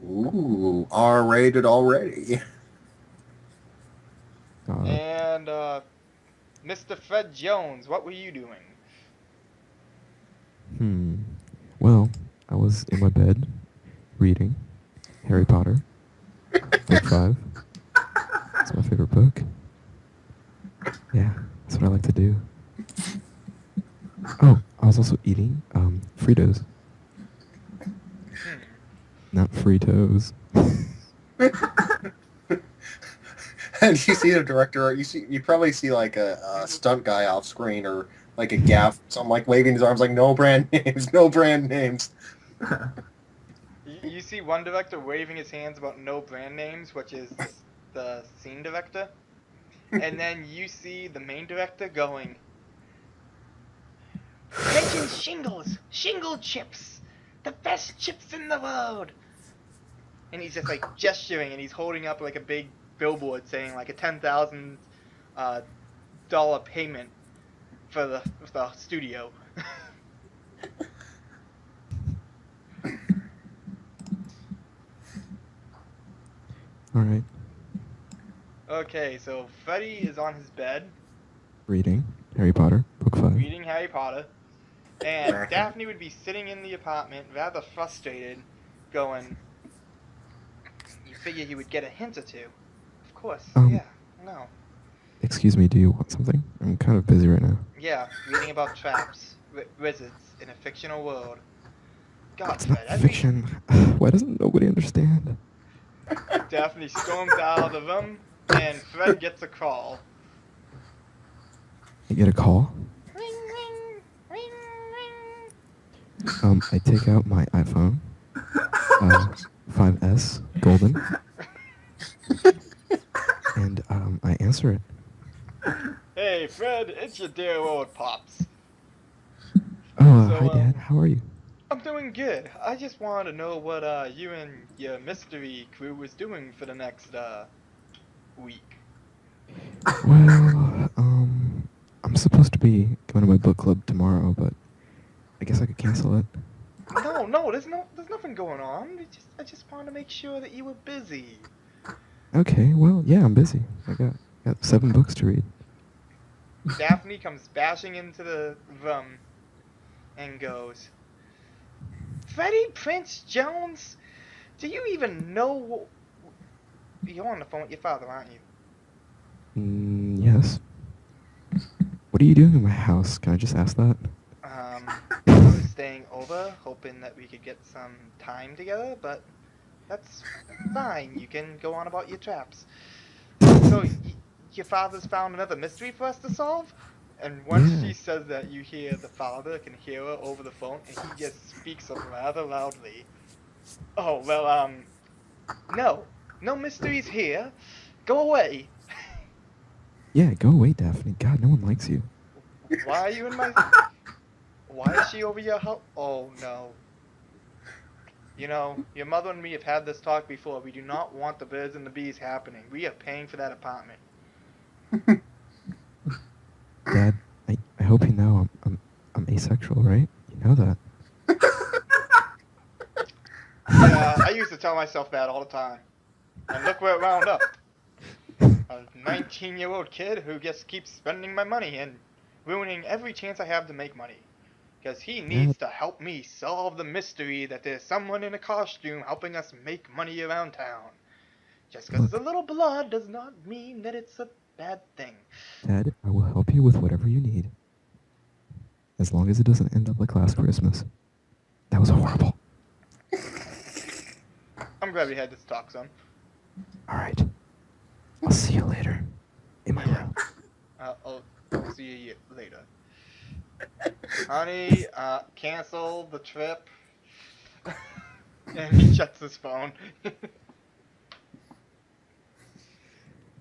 Ooh, R-rated already. And, Mr. Fred Jones, what were you doing? Well, I was in my bed reading Harry Potter, book 5. It's my favorite book. Yeah, that's what I like to do. Oh, I was also eating Fritos. Not Fritos. And you see the director, you probably see like a stunt guy off screen or like a gaff, something like waving his arms like no brand names, no brand names. You see one director waving his hands about no brand names, which is the scene director. And then you see the main director going, mention shingles, shingle chips, the best chips in the world. And he's just like gesturing and he's holding up like a big billboard saying like a $10,000 dollar payment for the studio. Alright. Okay, so Freddy is on his bed Reading Harry Potter, book 5. reading Harry Potter, and Daphne would be sitting in the apartment rather frustrated, going, you figure he would get a hint or two. Of course, yeah, no. Excuse me, do you want something? I'm kind of busy right now. Yeah, reading about traps, wizards in a fictional world. God, It's Fred, not fiction. Why doesn't nobody understand? Daphne storms out of the room, and Fred gets a call. I get a call. Ring, ring, ring, ring. I take out my iPhone, 5S, golden, and I answer it. Hey, Fred, it's your dear old pops. Oh, So, hi Dad, how are you? I'm doing good. I just wanted to know what you and your mystery crew was doing for the next week. Well, I'm supposed to be going to my book club tomorrow, but I guess I could cancel it. No, there's nothing going on. I just wanted to make sure that you were busy. Okay, well, yeah, I'm busy. I got 7 books to read. Daphne comes bashing into the room and goes, Freddie Prince Jones, do you even know you're on the phone with your father, aren't you? Yes. What are you doing in my house? Can I just ask that? I was staying over, hoping that we could get some time together, but that's fine. You can go on about your traps. So, your father's found another mystery for us to solve? And once Yeah. she says that, you hear the father can hear her over the phone, and he just speaks up rather loudly. Oh, well, no mysteries here. Go away. Yeah, go away, Daphne. God, no one likes you. Why are you in my... Why is she over your house? Oh, no. You know, your mother and me have had this talk before. We do not want the birds and the bees happening. We are paying for that apartment. Dad, I hope you know I'm asexual, right? You know that. Yeah, I used to tell myself that all the time. And look where it wound up. A 19-year-old kid who just keeps spending my money and ruining every chance I have to make money. Because he needs to help me solve the mystery that there's someone in a costume helping us make money around town. Just because it's a little blood does not mean that it's a bad thing. Dad, I will help you with whatever you need. As long as it doesn't end up like last Christmas. That was horrible. I'm glad we had this talk, son. Alright. I'll see you later. In my room. See you later. Honey, cancel the trip. And he shuts his phone.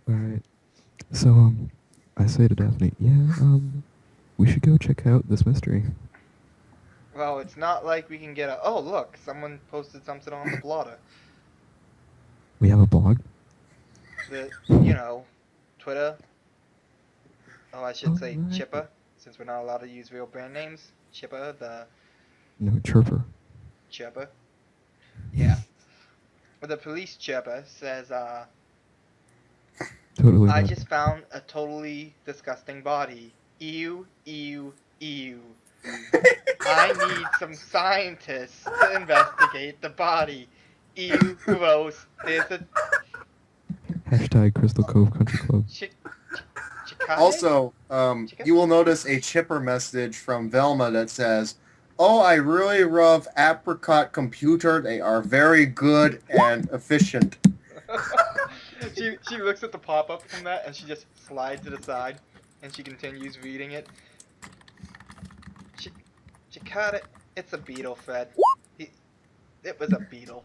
Alright. So, I say to Daphne, yeah, we should go check out this mystery. Well, it's not like we can get a. Oh, look, someone posted something on the blotter. We have a blog? Twitter. Oh, I should say Alright. Chipper, since we're not allowed to use real brand names. Chipper, the No, Chirper. Chipper. Yeah. But the police chipper says, Totally I not. just found a totally disgusting body. Ew, ew, ew. I need some scientists to investigate the body. Ew, gross. There's a Hashtag Crystal Cove Country Club. chicane? Also, you will notice a chipper message from Velma that says, "Oh, I really love Apricot Computer. They are very good and efficient." She looks at the pop-up from that and she just slides it aside and she continues reading it. She caught it. It's a beetle, Fred. It was a beetle.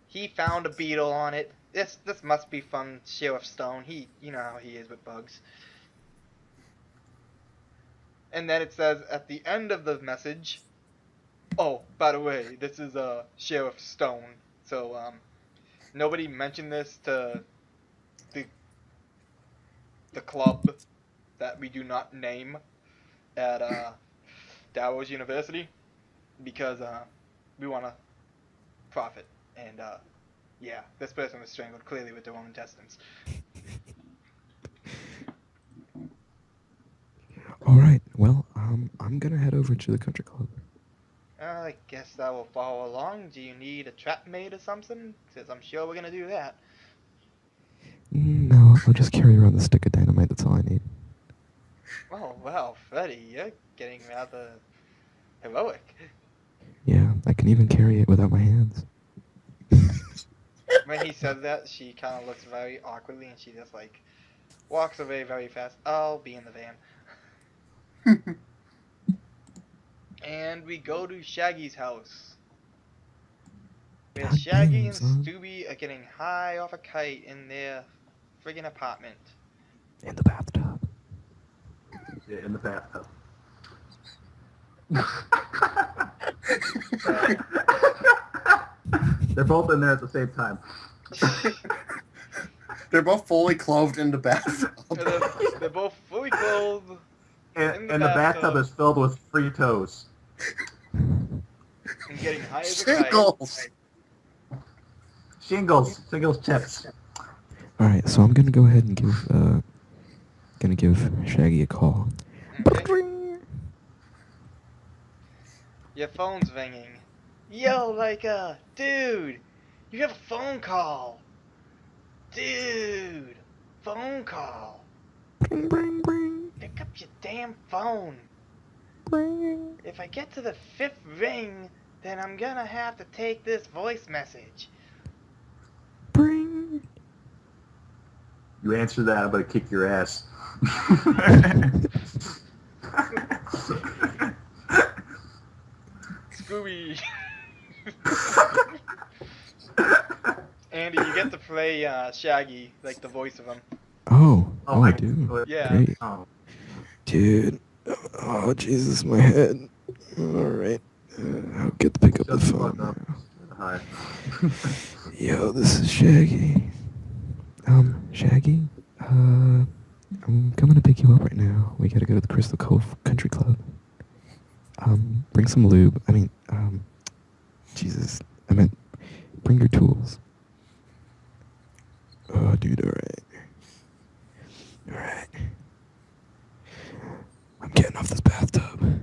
He found a beetle on it. This must be from Sheriff Stone. You know how he is with bugs. And then it says at the end of the message, oh, by the way, this is Sheriff Stone. So nobody mentioned this to the club that we do not name at Dowers University because we want to profit. And yeah, this person was strangled clearly with their own intestines. Alright, well, I'm gonna head over to the country club. I guess I will follow along. Do you need a trap made or something? Because I'm sure we're going to do that. No, I'll just carry around the stick of dynamite, that's all I need. Oh, wow, Freddy, you're getting rather heroic. Yeah, I can even carry it without my hands. When he said that, she kind of looks very awkwardly and she just, like, walks away very fast. I'll be in the van. And we go to Shaggy's house. Where God Shaggy damn, and son. Scooby are getting high off a kite in their friggin' apartment. In the bathtub. Yeah, in the bathtub. They're both in there at the same time. They're both fully clothed in the bathtub. They're both fully clothed. And the bathtub is filled with Fritos. And getting high as a kite. Shingles chips. Alright, so I'm gonna go ahead and give Shaggy a call. Okay. Your phone's ringing. Yo, dude, you have a phone call. Dude, phone call. Bring, bring, bring. Pick up your damn phone. Bring. If I get to the 5th ring, then I'm gonna have to take this voice message. Bring. You answer that, I'm gonna kick your ass. Scooby. Andy, you get to play Shaggy, like the voice of him. Oh, Oh, I I do. Yeah. Great. Oh. Dude. Oh, Jesus, my head. Alright. I'll get to pick up the Shut the phone. fuck up. now. Hi. Yo, this is Shaggy. Shaggy? I'm coming to pick you up right now. We gotta go to the Crystal Cove Country Club. Bring some lube. Jesus. I meant, bring your tools. Oh, dude, alright. Alright. I'm getting off this bathtub.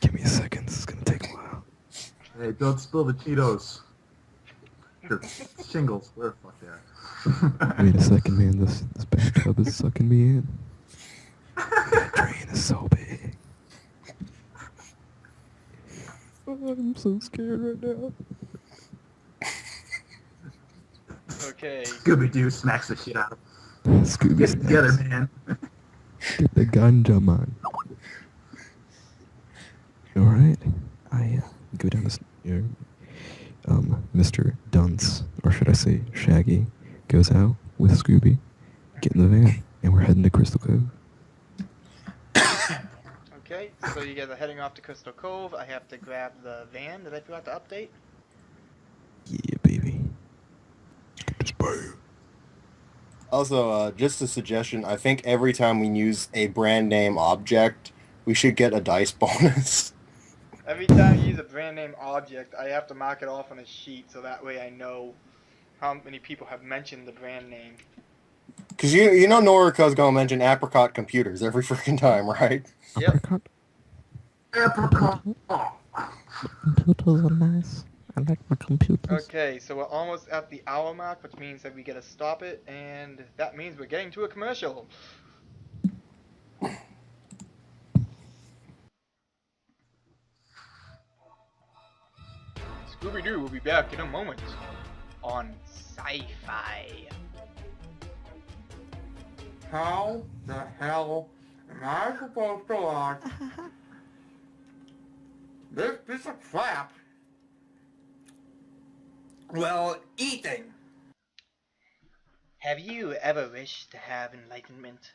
Give me a second. This is gonna take a while. Hey, don't spill the Cheetos. Or shingles, where the fuck they are. Wait a second, man. This bathtub is sucking me in. That drain is so big. Oh, I'm so scared right now. Okay. Scooby-Doo smacks the shit out of him. Scooby Get it together, snacks. man. Get the ganja, man. Alright. I go down this... Mr. Dunce, or should I say Shaggy, goes out with Scooby, get in the van, and we're heading to Crystal Cove. Okay, so you guys are heading off to Crystal Cove. I have to grab the van that I forgot to update. Yeah, baby. Just bam. Also, just a suggestion. I think every time we use a brand name object, we should get a dice bonus. Every time you use a brand name object, I have to mark it off on a sheet so that way I know how many people have mentioned the brand name. Because you know Noriko's going to mention apricot computers every freaking time, right? Yep. Apricot. Apricot. Computers are nice. I like my computers. Okay, so we're almost at the hour mark, which means that we gotta stop it, and that means we're getting to a commercial. Scooby-Doo will be back in a moment on Sci-Fi. How the hell am I supposed to watch this piece of crap while eating? Have you ever wished to have enlightenment?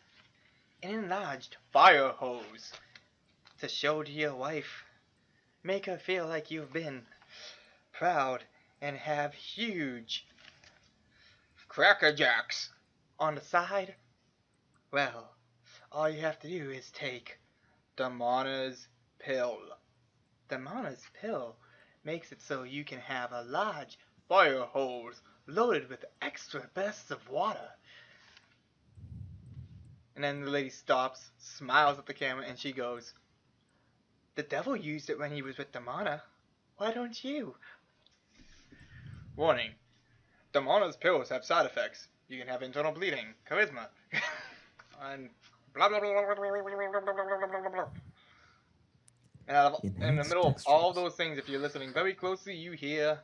An enlarged fire hose to show to your wife. Make her feel like you've been proud and have huge Cracker Jacks on the side? Well, all you have to do is take Damana's pill. Damana's pill makes it so you can have a large fire hose loaded with extra bursts of water. And then the lady stops, smiles at the camera, and she goes, "The devil used it when he was with Damana. Why don't you?" Warning. Damana's pills have side effects. You can have internal bleeding, charisma, and blah blah blah blah blah blah blah blah blah. And in the middle of all those things, if you're listening very closely, you hear,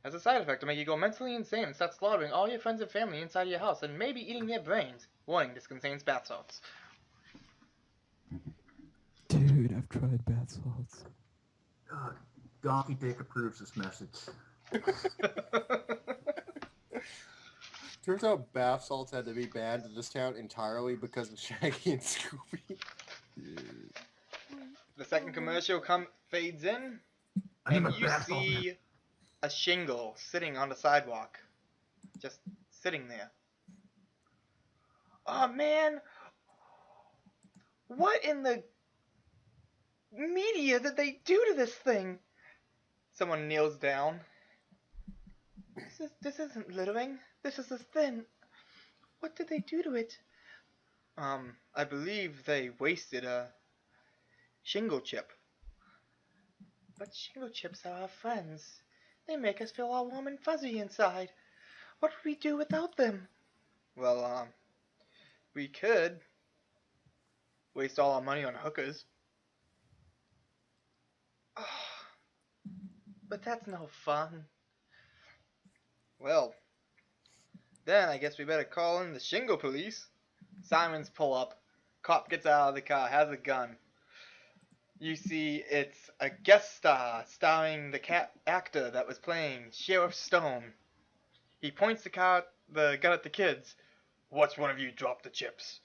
as a side effect to make you go mentally insane and start slaughtering all your friends and family inside your house and maybe eating their brains. Warning, this contains bath salts. Dude, I've tried bath salts. Donkey Dick approves this message. Turns out bath salts had to be banned in this town entirely because of Shaggy and Scooby. The second commercial fades in, and you see a shingle sitting on the sidewalk. Just sitting there. Oh man! What in the media did they do to this thing? Someone kneels down. This isn't littering. This is a thin. What did they do to it? I believe they wasted a shingle chip. But shingle chips are our friends. They make us feel all warm and fuzzy inside. What would we do without them? Well, we could waste all our money on hookers. But that's no fun. Well, then I guess we better call in the shingle police. Sirens pull up. Cop gets out of the car, has a gun. You see it's a guest star starring the actor that was playing Sheriff Stone. He points the gun at the kids. Watch one of you drop the chips.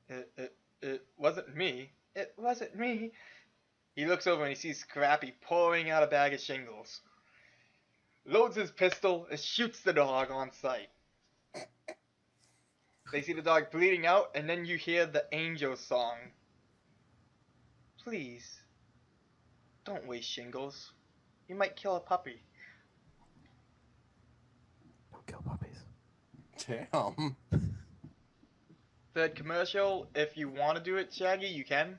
It wasn't me. It wasn't me. He looks over and he sees Scrappy pouring out a bag of shingles. Loads his pistol and shoots the dog on sight. They see the dog bleeding out, and then you hear the Angel song. Please, don't waste shingles. You might kill a puppy. Don't kill puppies. Damn. Third commercial, if you want to do it, Shaggy, you can.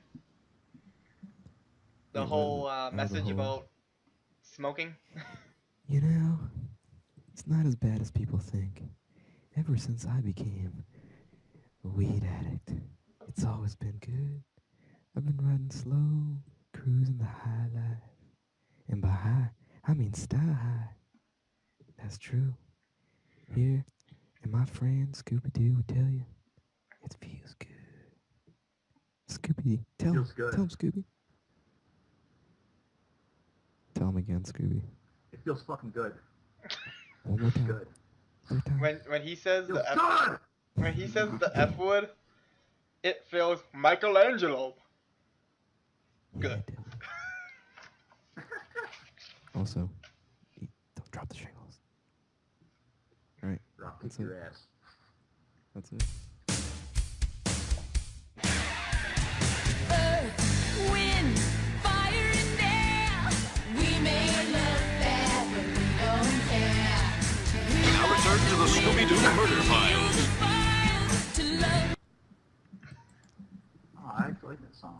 The whole message about smoking. You know, it's not as bad as people think. Ever since I became a weed addict, it's always been good. I've been riding slow, cruising the high life. And by high, I mean sky high. That's true. Here, and my friend Scooby-Doo would tell you, it feels good. Scooby, tell him, Feels good. tell him, Scooby. Tell him again, Scooby. It feels fucking good. One more time. Good. Third time. When he says Feels the F, good. when he says the F word, it feels Michelangelo. Good. Yeah, dude. Also, don't drop the shingles. All right. Drop That's kick it. your ass. That's it. Earth, wind, fire, and air. We may look bad, but we don't care. Now return to the Scooby-Doo Murder Files. Oh, I actually like that song.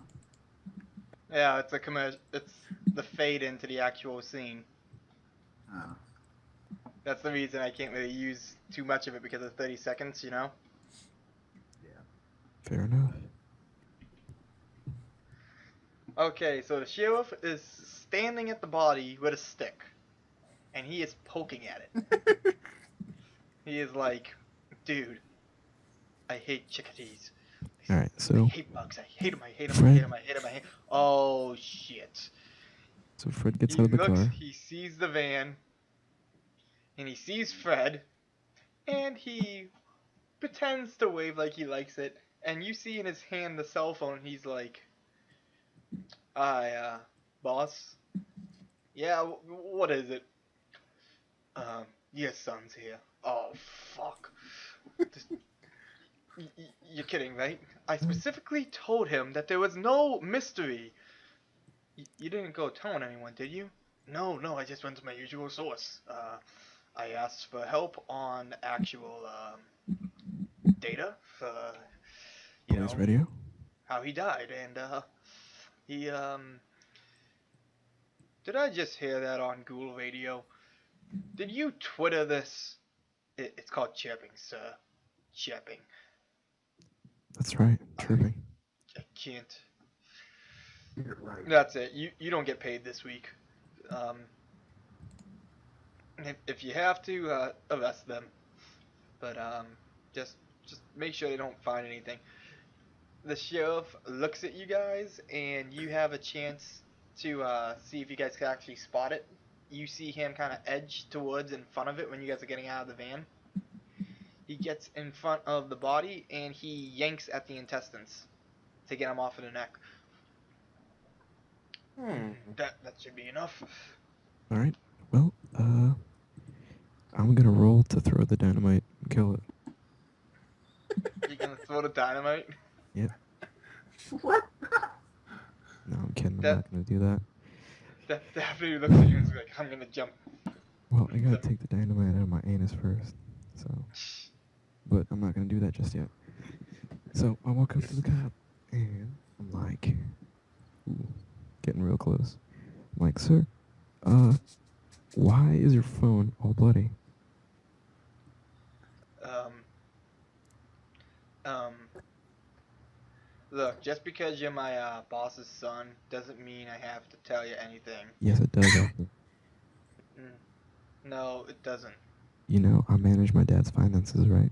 Yeah, it's a commercial. It's the fade into the actual scene. Oh. That's the reason I can't really use too much of it because of 30 seconds, you know? Yeah. Fair enough. Okay, so the sheriff is standing at the body with a stick. And he is poking at it. He is like, dude, I hate chickadees. All right, I so hate bugs. I hate them. I hate them. I hate them. I hate them. I hate. Oh shit! Fred gets He out of the looks. car. He sees the van, and he sees Fred, and he pretends to wave like he likes it. And you see in his hand the cell phone. He's like, boss. Yeah, what is it? Your son's here. Oh fuck. This- You're kidding, right? I specifically told him that there was no mystery. You didn't go telling anyone, did you? No, I just went to my usual source. I asked for help on actual data for, Police radio. how he died, and he Did I just hear that on Google Radio? Did you Twitter this? It's called chirping, sir. Chirping. That's right. Chirping. I can't. You're right. That's it. You don't get paid this week. If you have to, arrest them. But just make sure they don't find anything. The sheriff looks at you guys, and you have a chance to see if you guys can actually spot it. You see him kind of edge towards in front of it when you guys are getting out of the van. He gets in front of the body, and he yanks at the intestines to get him off of the neck. That should be enough. All right. Well, I'm gonna roll to throw the dynamite and kill it. You're gonna throw the dynamite? Yep. What? No, I'm kidding. I'm not gonna do that. After he looks at you and is like, I'm gonna jump. Well, I gotta take the dynamite out of my anus first. So, but I'm not gonna do that just yet. So I walk up to the cop and I'm like, ooh, getting real close. I'm like, sir, why is your phone all bloody? Look, just because you're my boss's son doesn't mean I have to tell you anything. Yes, it does. Actually. No, it doesn't. You know, I manage my dad's finances, right?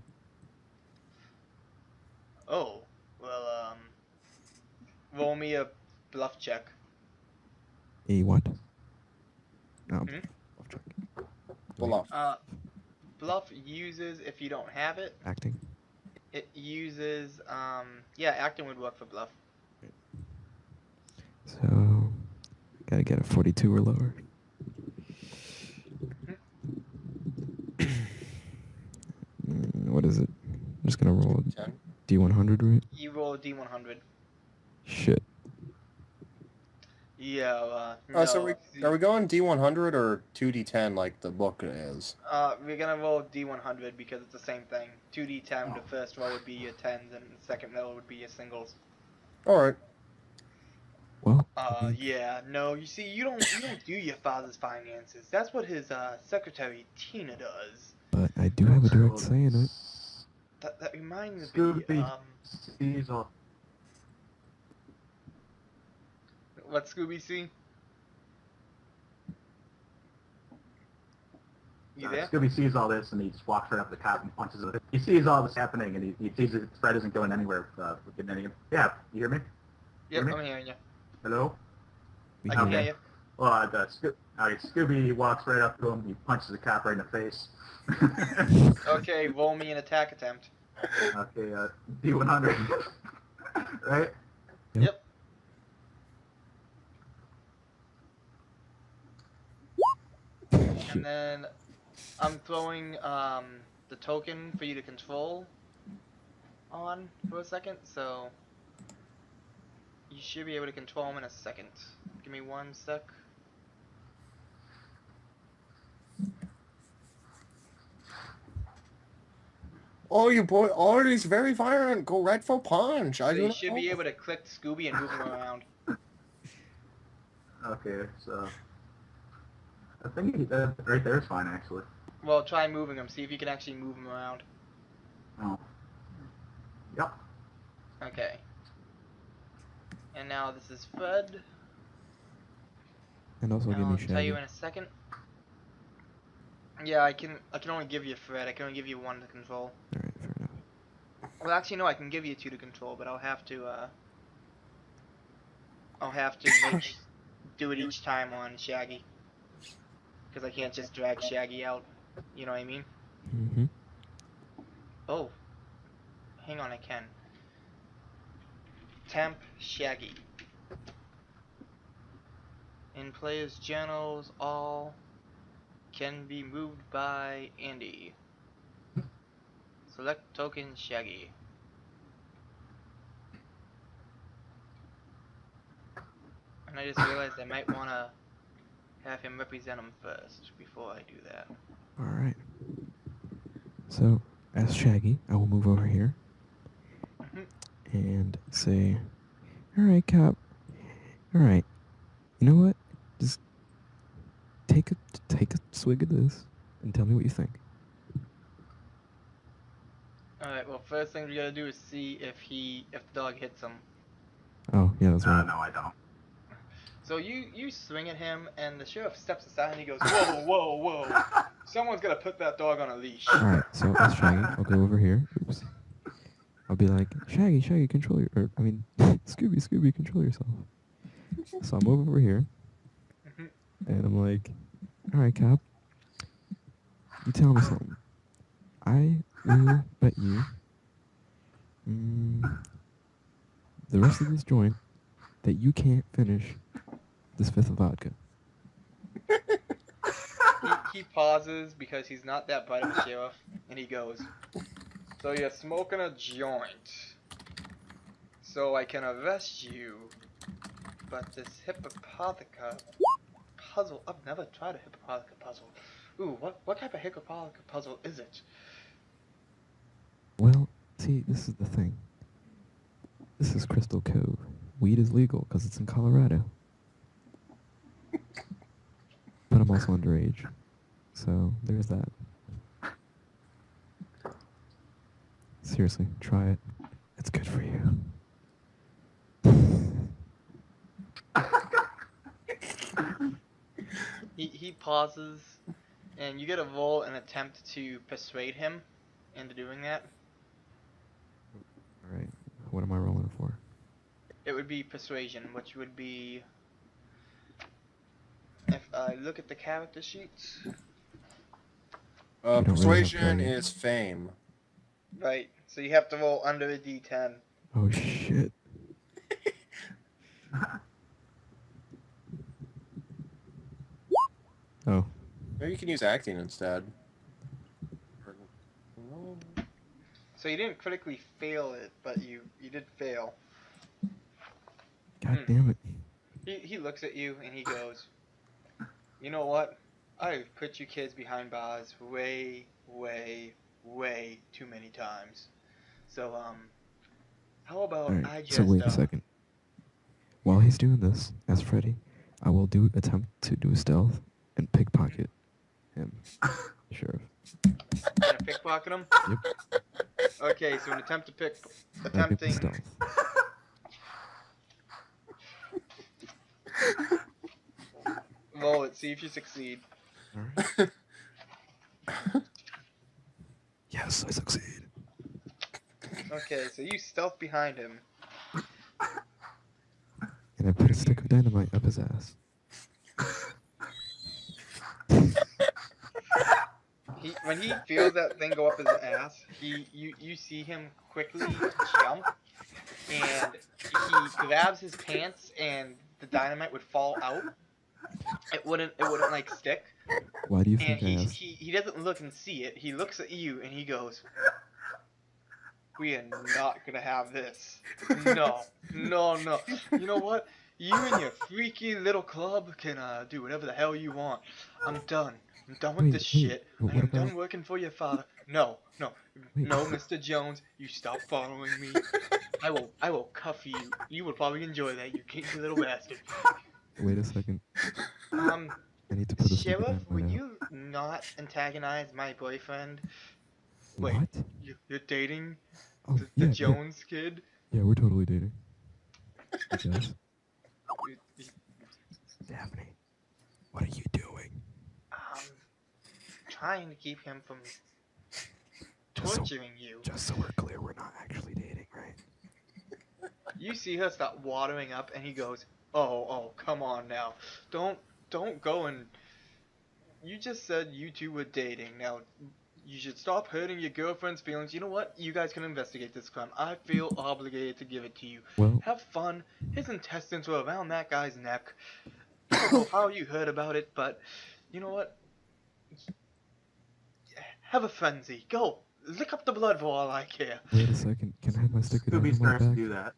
Oh, well, roll me a bluff check. A what? No, Hmm? bluff check. Bluff. Bluff uses, if you don't have it, Acting. it uses, yeah, acting would work for bluff. So, gotta get a 42 or lower. What is it? I'm just gonna roll a 10. D100, right? You roll a D100. Shit. Yeah, Oh, so no. are we going D100 or 2D10 like the book is? We're gonna roll D100 because it's the same thing. 2D10, the first roll would be your tens, and the second roll would be your singles. Alright. Well, Yeah, no, you see, you don't do your father's finances. That's what his, secretary, Tina, does. but I do have a direct say in it. That reminds me, Scooby. Diesel. what Scooby see? You there? Scooby sees all this and he just walks right up to the cop and punches it. He sees all this happening and he sees that Fred isn't going anywhere. Yeah, you hear me? Yep, Hear me? I'm hearing you. Hello? I can hear you. Well, Scooby walks right up to him. He punches the cop right in the face. Okay, roll me an attack attempt. Okay, D100. Right? Yep. And then I'm throwing the token for you to control on for a second, so you should be able to control him in a second. Give me 1 sec. Oh, you boy, oh, he's very violent. Go right for punch. So you should be able to click Scooby and move him around. Okay, so I think that right there is fine, actually. Well, try moving him. See if you can actually move him around. Oh. Yep. Okay. And now this is Fred. And also And give me I'll Shaggy. tell you in a second. Yeah, I can only give you Fred. I can only give you 1 to control. Alright, fair enough. Well, actually, no, I can give you 2 to control, but I'll have to do it each time on Shaggy. Because I can't just drag Shaggy out. You know what I mean? Mm-hmm. Oh. Hang on, I can. Temp Shaggy. In players' journals, all can be moved by Andy. Select token Shaggy. And I just realized I might want to have him represent him first before I do that. Alright. So, as Shaggy, I will move over here and say, alright, Cap. Alright. You know what? Just take a swig of this and tell me what you think. Alright, well, first thing we gotta do is see if the dog hits him. Oh, yeah, that's right. No, I don't. So you swing at him, and the sheriff steps aside and he goes, whoa, whoa, whoa. Someone's gotta put that dog on a leash. Alright, so as Shaggy, I'll go over here. Oops. I'll be like, Shaggy, control Scooby, control yourself. So I'm over here, and I'm like, alright, Cap, you tell me something. I will bet you the rest of this joint that you can't finish this 5th of vodka. He pauses because he's not that bright of a sheriff, and he goes, so you're smoking a joint, so I can arrest you, but this Hippopotica puzzle, I've never tried a Hippopotica puzzle. Ooh, what type of Hippopotica puzzle is it? Well, see, this is the thing. This is Crystal Cove. Weed is legal because it's in Colorado. But I'm also underage. So, there's that. Seriously, try it. It's good for you. He pauses, and you get a roll and attempt to persuade him into doing that. Alright, what am I rolling for? It would be persuasion, which would be, if I look at the character sheets. Persuasion is fame. Right, so you have to roll under a d10. Oh shit. Oh. Maybe you can use acting instead. So you didn't critically fail it, but you did fail. God damn it. He looks at you and he goes, you know what? I've put you kids behind bars way, way, way too many times. So, how about Alright, I just, so wait a second. While he's doing this, as Freddy, I will attempt to do a stealth and pickpocket him, the sheriff. Gonna pickpocket him? Yep. Okay, so an attempt to Attempting stealth. Roll it, see if you succeed. Alright. Yes, I succeed. Okay, so you stealth behind him. And I put a stick of dynamite up his ass. When he feels that thing go up his ass, you see him quickly jump, and he grabs his pants, and the dynamite would fall out. It wouldn't like stick. Why do you And think I asked? he doesn't look and see it. He looks at you and he goes, "We are not gonna have this. No, no, no. You know what? You and your freaky little club can do whatever the hell you want. I'm done. I'm done with this shit. but I what am done about- working for your father. No, no, Wait. no, Mr. Jones. You stop following me. I will cuff you. You will probably enjoy that, you kinky little bastard." Wait a second. Um, I need to put a stick of Sheriff, dynamite would out. you not antagonize my boyfriend? Wait, What? you're dating Oh, the yeah, Jones kid? Yeah, we're totally dating. I guess. Daphne, what are you doing? Trying to keep him from Just so- torturing you. Just so we're clear, we're not actually dating, right? You see her start watering up, and he goes, "Oh, come on now. Don't go and... You just said you two were dating. Now, you should stop hurting your girlfriend's feelings. You know what? You guys can investigate this crime. I feel obligated to give it to you. Well, Have fun. His intestines were around that guy's neck. I don't know how you heard about it, but you know what? Have a frenzy. Go. Lick up the blood for all I care." wait a second. Can I have my stick of Scooby dynamite starts to back? do that.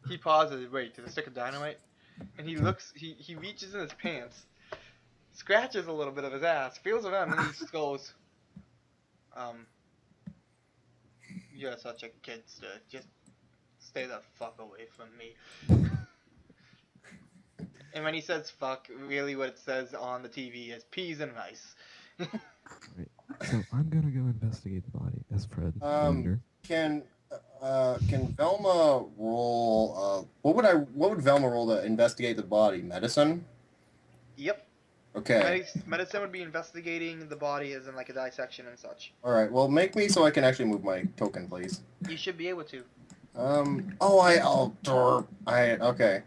He pauses. Wait, to the stick of dynamite? And he looks, he reaches in his pants, scratches a little bit of his ass, feels around, and he just goes, "You're such a kidster. Just stay the fuck away from me." And when he says fuck, really what it says on the TV is peas and rice. Right. So I'm gonna go investigate the body as Fred. Wonder. Can Velma roll? What would Velma roll to investigate the body? Medicine. Yep. Okay. Medicine would be investigating the body as in like a dissection and such. All right. Well, make me so I can actually move my token, please. You should be able to. Okay.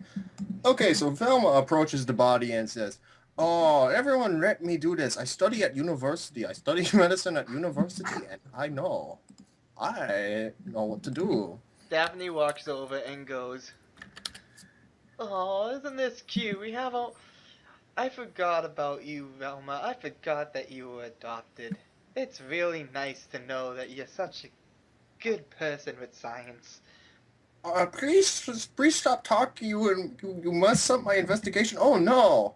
Okay, so Velma approaches the body and says, "Oh, everyone let me do this. I study at university. I study medicine at university, and I know what to do." Daphne walks over and goes, "Oh, isn't this cute? We have a... I forgot about you, Velma. I forgot that you were adopted. It's really nice to know that you're such a good person with science." Please stop talking. You messed up my investigation. Oh no!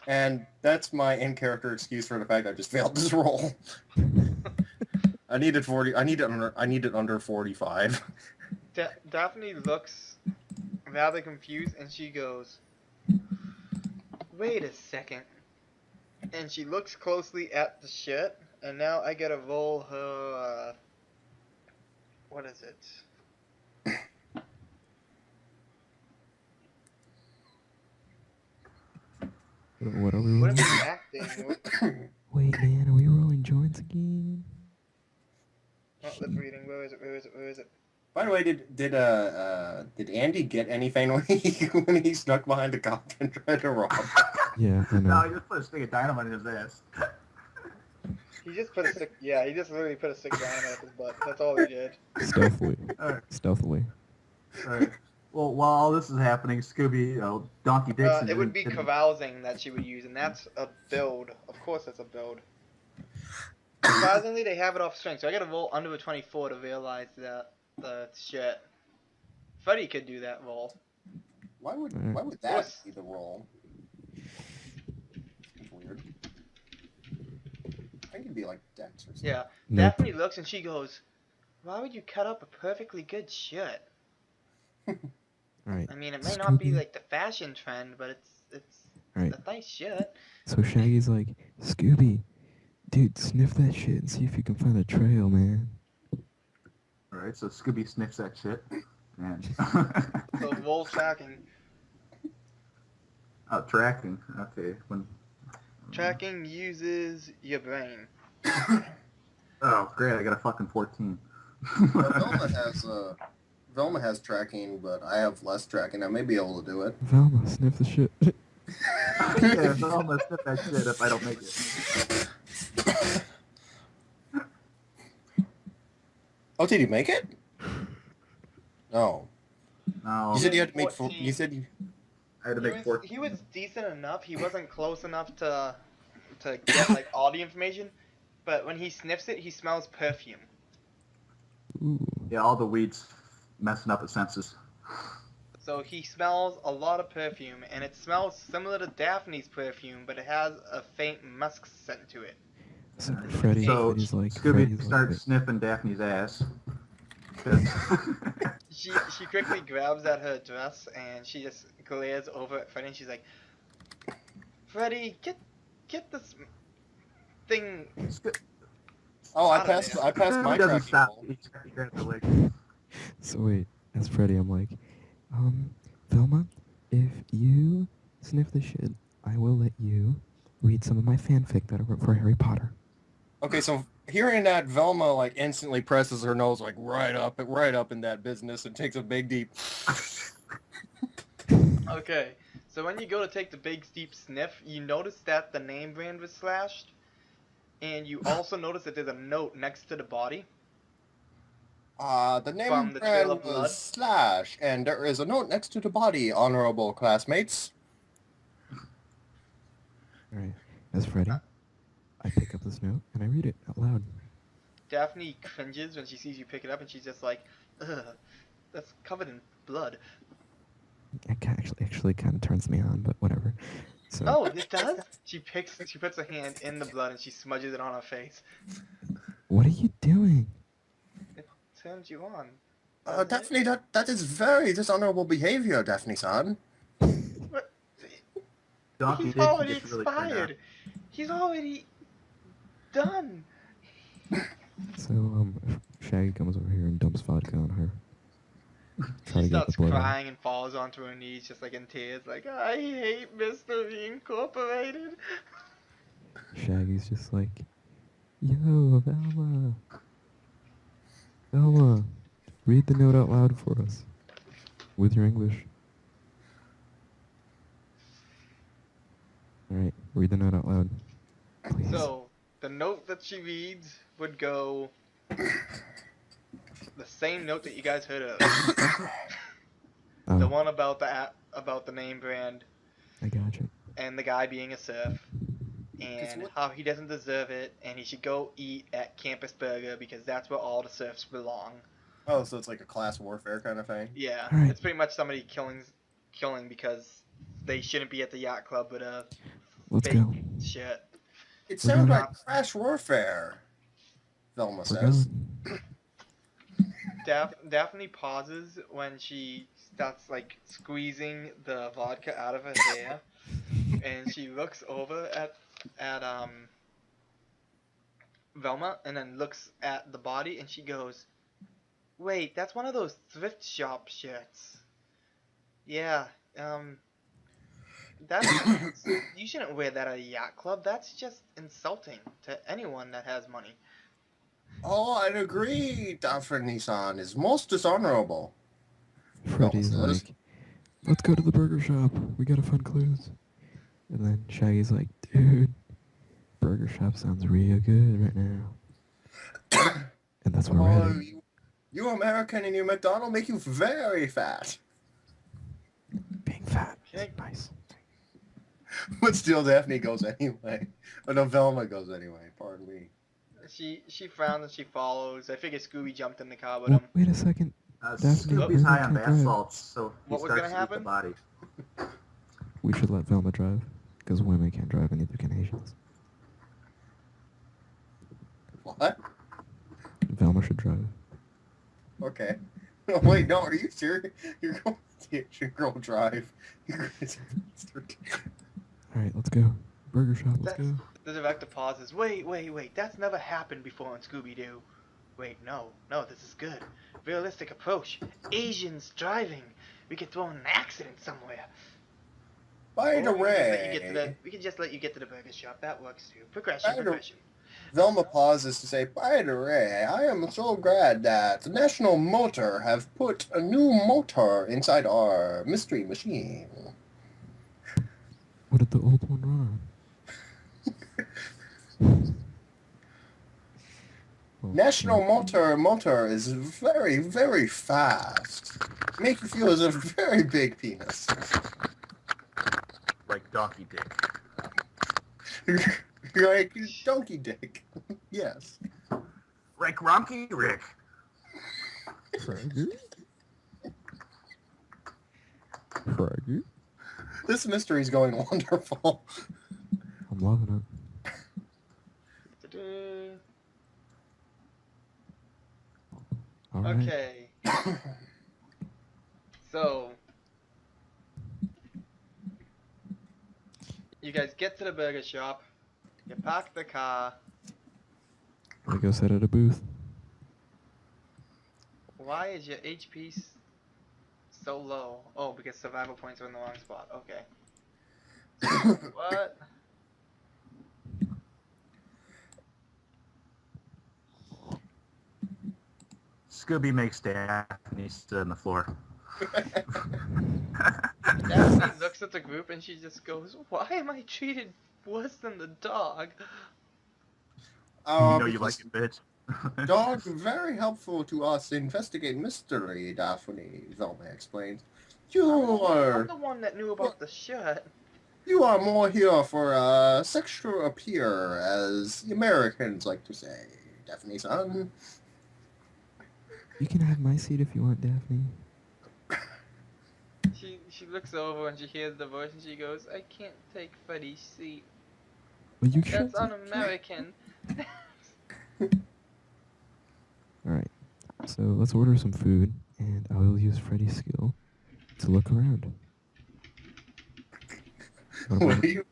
And that's my in-character excuse for the fact I just failed this roll. I needed 40. I needed under 45. Daphne looks rather confused, and she goes, "Wait a second." And she looks closely at the shit, and now I gotta roll her, what is it? What are we What rolling? am I acting? Wait, man, are we rolling joints again? Not lip reading. Where is it? By the way, did Andy get anything when he snuck behind the cop and tried to rob? Yeah, I No, know. he just put a stick of dynamite in his ass. He just put a stick. Yeah, he just literally put a stick dynamite up his butt. That's all he did. Stealthily. Alright. Stealthily. Alright. Well, while all this is happening, Scooby, Donkey Dixon... It would be carousing that she would use, and that's a build. Of course, that's a build. Surprisingly, they have it off strength, so I gotta roll under a 24 to realize that the shit. Freddy could do that roll. Why would that be the roll? It's weird. I think it'd be like Dex or something. Yeah. Nope. Daphne looks and she goes, "Why would you cut up a perfectly good shirt? Alright. I mean, it may not be Scooby. like the fashion trend, but it's Alright. a nice shirt." So Shaggy's like, Scooby, dude, sniff that shit and see if you can find a trail, man. Alright, so Scooby sniffs that shit. And... So roll tracking. Oh, tracking. Okay. Tracking uses your brain. Oh, great! I got a fucking 14. Well, Velma has tracking, but I have less tracking. I may be able to do it. Velma, sniff the shit. Yeah, so I'm gonna sniff that shit if I don't make it. Oh, did you make it? No. No, You said you had to make. 14. You said you. I had to make 14. He was decent enough. He wasn't close enough to get like all the information, but when he sniffs it, he smells perfume. Ooh. Yeah, all the weeds messing up his senses. So he smells a lot of perfume, and it smells similar to Daphne's perfume, but it has a faint musk scent to it. So Freddy, So Freddy's like, Scooby Freddy's starts like, sniffing Daphne's ass. 'Cause- She quickly grabs at her dress, and she just glares over at Freddy, and she's like, "Freddy, get this thing." Oh, I Out of passed. there. I passed He my doesn't tracking stop. roll. He grabs the leg. So wait, as Freddy, I'm like, Velma, if you sniff the shit, I will let you read some of my fanfic that I wrote for Harry Potter. Okay, so hearing that, Velma like instantly presses her nose like right up in that business and takes a big deep. Okay, so when you go to take the big steep sniff, you notice that the name brand was slashed, and you also notice that there's a note next to the body. The name From the trail brand of blood? was Slash, and there is a note next to the body, honorable classmates. Alright, as Freddy, I pick up this note and I read it out loud. Daphne cringes when she sees you pick it up, and she's just like, "Ugh, that's covered in blood." It actually kind of turns me on, but whatever. So, Oh, it does? She puts her hand in the blood and she smudges it on her face. what are you doing? It turns you on. doesn't it? Daphne, that is very dishonorable behavior, Daphne-san. What? Donkey He's Dick already gets really turned on. expired. He's already done. So, Shaggy comes over here and dumps vodka on her. Try She to get the starts blood out. crying and falls onto her knees, just like in tears, like, "I hate Mystery Incorporated." Shaggy's just like, yo, Velma. Velma, read the note out loud for us. With your English. Alright, read the note out loud. Please. So, the note that she reads would go the same note that you guys heard earlier. Oh, The one about the name brand I gotcha. and the guy being a serf, and how he doesn't deserve it, and he should go eat at Campus Burger because that's where all the serfs belong. Oh, so it's like a class warfare kind of thing. Yeah, Alright. it's pretty much somebody killing because they shouldn't be at the yacht club with a Let's fake go. shit. It We're sounds gonna- like class warfare, Velma We're says. going. Daphne pauses when she starts like squeezing the vodka out of her hair, and she looks over at Velma, and then looks at the body, and she goes, "Wait, that's one of those thrift shop shirts." Yeah, that's you shouldn't wear that at a yacht club. That's just insulting to anyone that has money. Oh, I'd agree. Daphne-san is most dishonorable. Freddy's Velma says. like, let's go to the burger shop. We gotta find clues. And then Shaggy's like, dude, burger shop sounds real good right now. And that's where we're Oh, heading. you American and your McDonald make you very fat. Being fat Okay. is nice. But still, Daphne goes anyway. Oh, no, Velma goes anyway. Pardon me. She frowns and she follows. I figure Scooby jumped in the car with Well, him. wait a second. Daphne, Scoopy's high on Velma bath can't drive. salts, so he What was starts gonna to eat the happen? body. We should let Velma drive. Because women can't drive and neither can Asians. What? Velma should drive. Okay. Oh, wait, no, are you serious? You're going to get your girl drive. You're Alright, let's go. Burger shop, let's That's, go. the director pauses. Wait. That's never happened before on Scooby-Doo. Wait, no, this is good. Realistic approach. Asians driving. We could throw in an accident somewhere. By the Or way, we can just let you get to the burger shop. That works too. Progression. Velma pauses to say, by the way, I am so glad that the National Motor have put a new motor inside our mystery machine. What did the old one run on? Well, National right. Motor is very, very fast. Make you feel as a very big penis. Like Donkey Dick. Like donkey dick. Yes. Like Romkey Rick. Froggy? Froggy? This mystery's going wonderful. I'm loving it. Da-da. All right. Okay. So, you guys get to the burger shop. You park the car. I go sit at a booth. Why is your HP so low? Oh, because survival points are in the wrong spot. Okay. What? Scooby makes Daphne sit on the floor. Daphne looks at the group and she just goes, "Why am I treated worse than the dog?" You know you Because like it, bitch. dog very helpful to us investigate mystery, Daphne, Velma explains. I'm You're the one that knew about the shirt. you are more here for sexual appeal, as the Americans like to say, Daphne-san. You can have my seat if you want, Daphne. She looks over and she hears the voice and she goes, "I can't take Freddy's seat. Well, you That's should. un-American." Alright, so let's order some food, and I will use Freddy's skill to look around. What are you?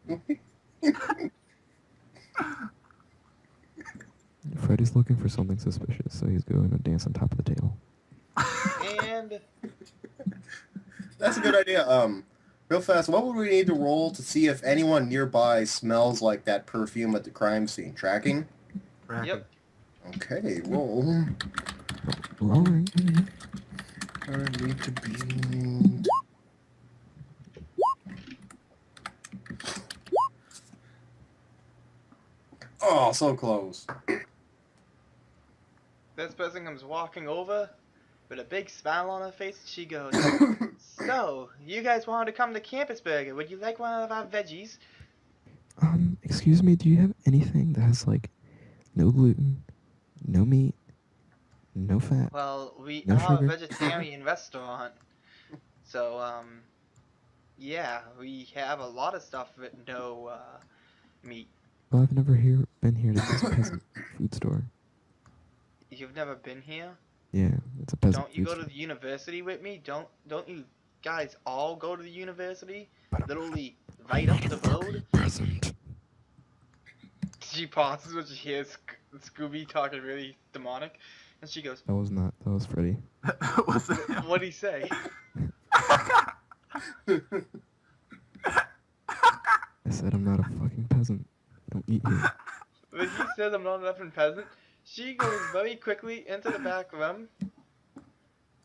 Freddy's looking for something suspicious, so he's going to dance on top of the table. And That's a good idea. Real fast, what would we need to roll to see if anyone nearby smells like that perfume at the crime scene? Tracking? yep. Okay, roll. Alright. I need to be... Oh, so close. This person comes walking over with a big smile on her face and she goes, "So, you guys wanted to come to Campus Burger. Would you like one of our veggies?" Excuse me, do you have anything that has, like, no gluten, no meat, no fat, Well, we no are a sugar? vegetarian restaurant. So, yeah, we have a lot of stuff with no, meat. Well, I've never been here to this peasant food store. You've never been here? Yeah, it's a peasant Don't you food go store. to the university with me? Don't you guys all go to the university? But Literally right up the road? Peasant. She pauses when she hears Scooby talking really demonic, and she goes, That was Freddy. What's it? "What'd he say?" I said I'm not a fucking peasant. I don't eat here. When he says I'm not an effing peasant, she goes very quickly into the back room,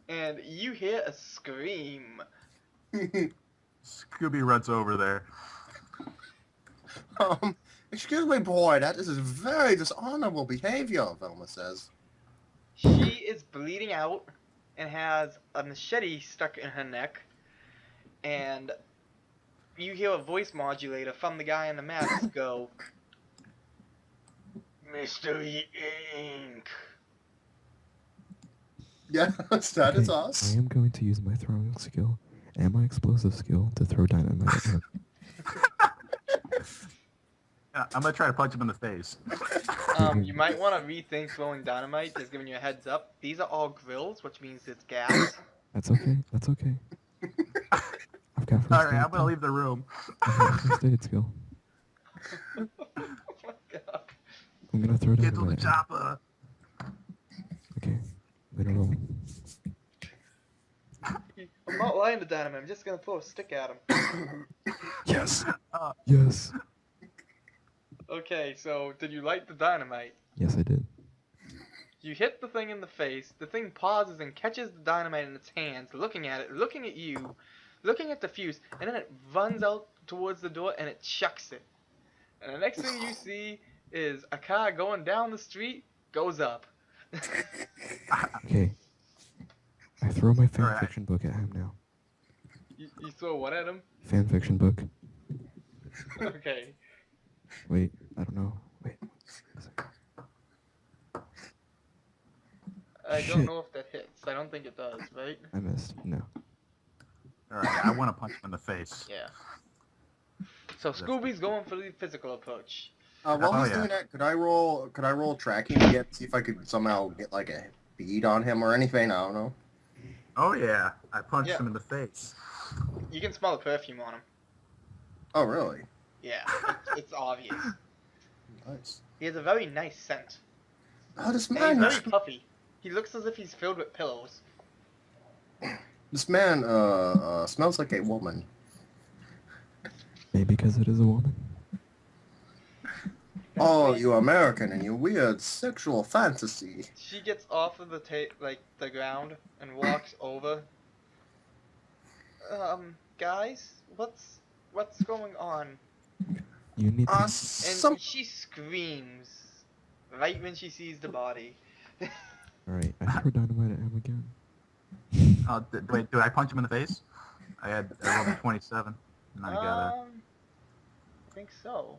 and you hear a scream. Scooby runs over there. Excuse me, boy, that is very dishonorable behavior, Velma says. She is bleeding out and has a machete stuck in her neck, and you hear a voice modulator from the guy in the mask go, "Mystery Inc." Yes, that is Okay, us. I am going to use my throwing skill and my explosive skill to throw dynamite at her. I'm gonna try to punch him in the face. You might want to rethink throwing dynamite, just giving you a heads up. These are all grills, which means it's gas. That's okay. That's okay. I've got first Alright, aid I'm gonna skill. leave the room. I've got first aid skill. Oh my god. I'm gonna throw Get to the dynamite at her. chopper. Okay, I'm gonna roll. I'm not lying to dynamite, I'm just gonna throw a stick at him. Yes. Yes. Okay, so did you light the dynamite? Yes, I did. You hit the thing in the face, the thing pauses and catches the dynamite in its hands, looking at it, looking at you, looking at the fuse, and then it runs out towards the door and it chucks it. And the next thing you see is a car going down the street, goes up. Okay. I throw my fan Alright. fiction book at him now. You throw what at him? Fan fiction book. Okay. Wait, I don't know. Wait. a second. I Shit. don't know if that hits. I don't think it does, right? I missed. No. Alright, I want to punch him in the face. Yeah. So Scooby's going for the physical approach. While Oh, he's yeah. doing that, could I roll tracking to see if I could somehow get like a bead on him or anything? I don't know. Oh yeah, I punched Yeah. him in the face. You can smell the perfume on him. Oh, really? Yeah, it's obvious. Nice. He has a very nice scent. Oh, this And man, he's very puffy. He looks as if he's filled with pillows. this man, smells like a woman. Maybe because it is a woman. Oh, you American and your weird sexual fantasy. She gets off of the the ground and walks over. Guys, what's going on? You need to... And Some. she screams right when she sees the body. Alright, I throw dynamite at him again. Wait, did I punch him in the face? I rolled a 27, and I got a... I think so.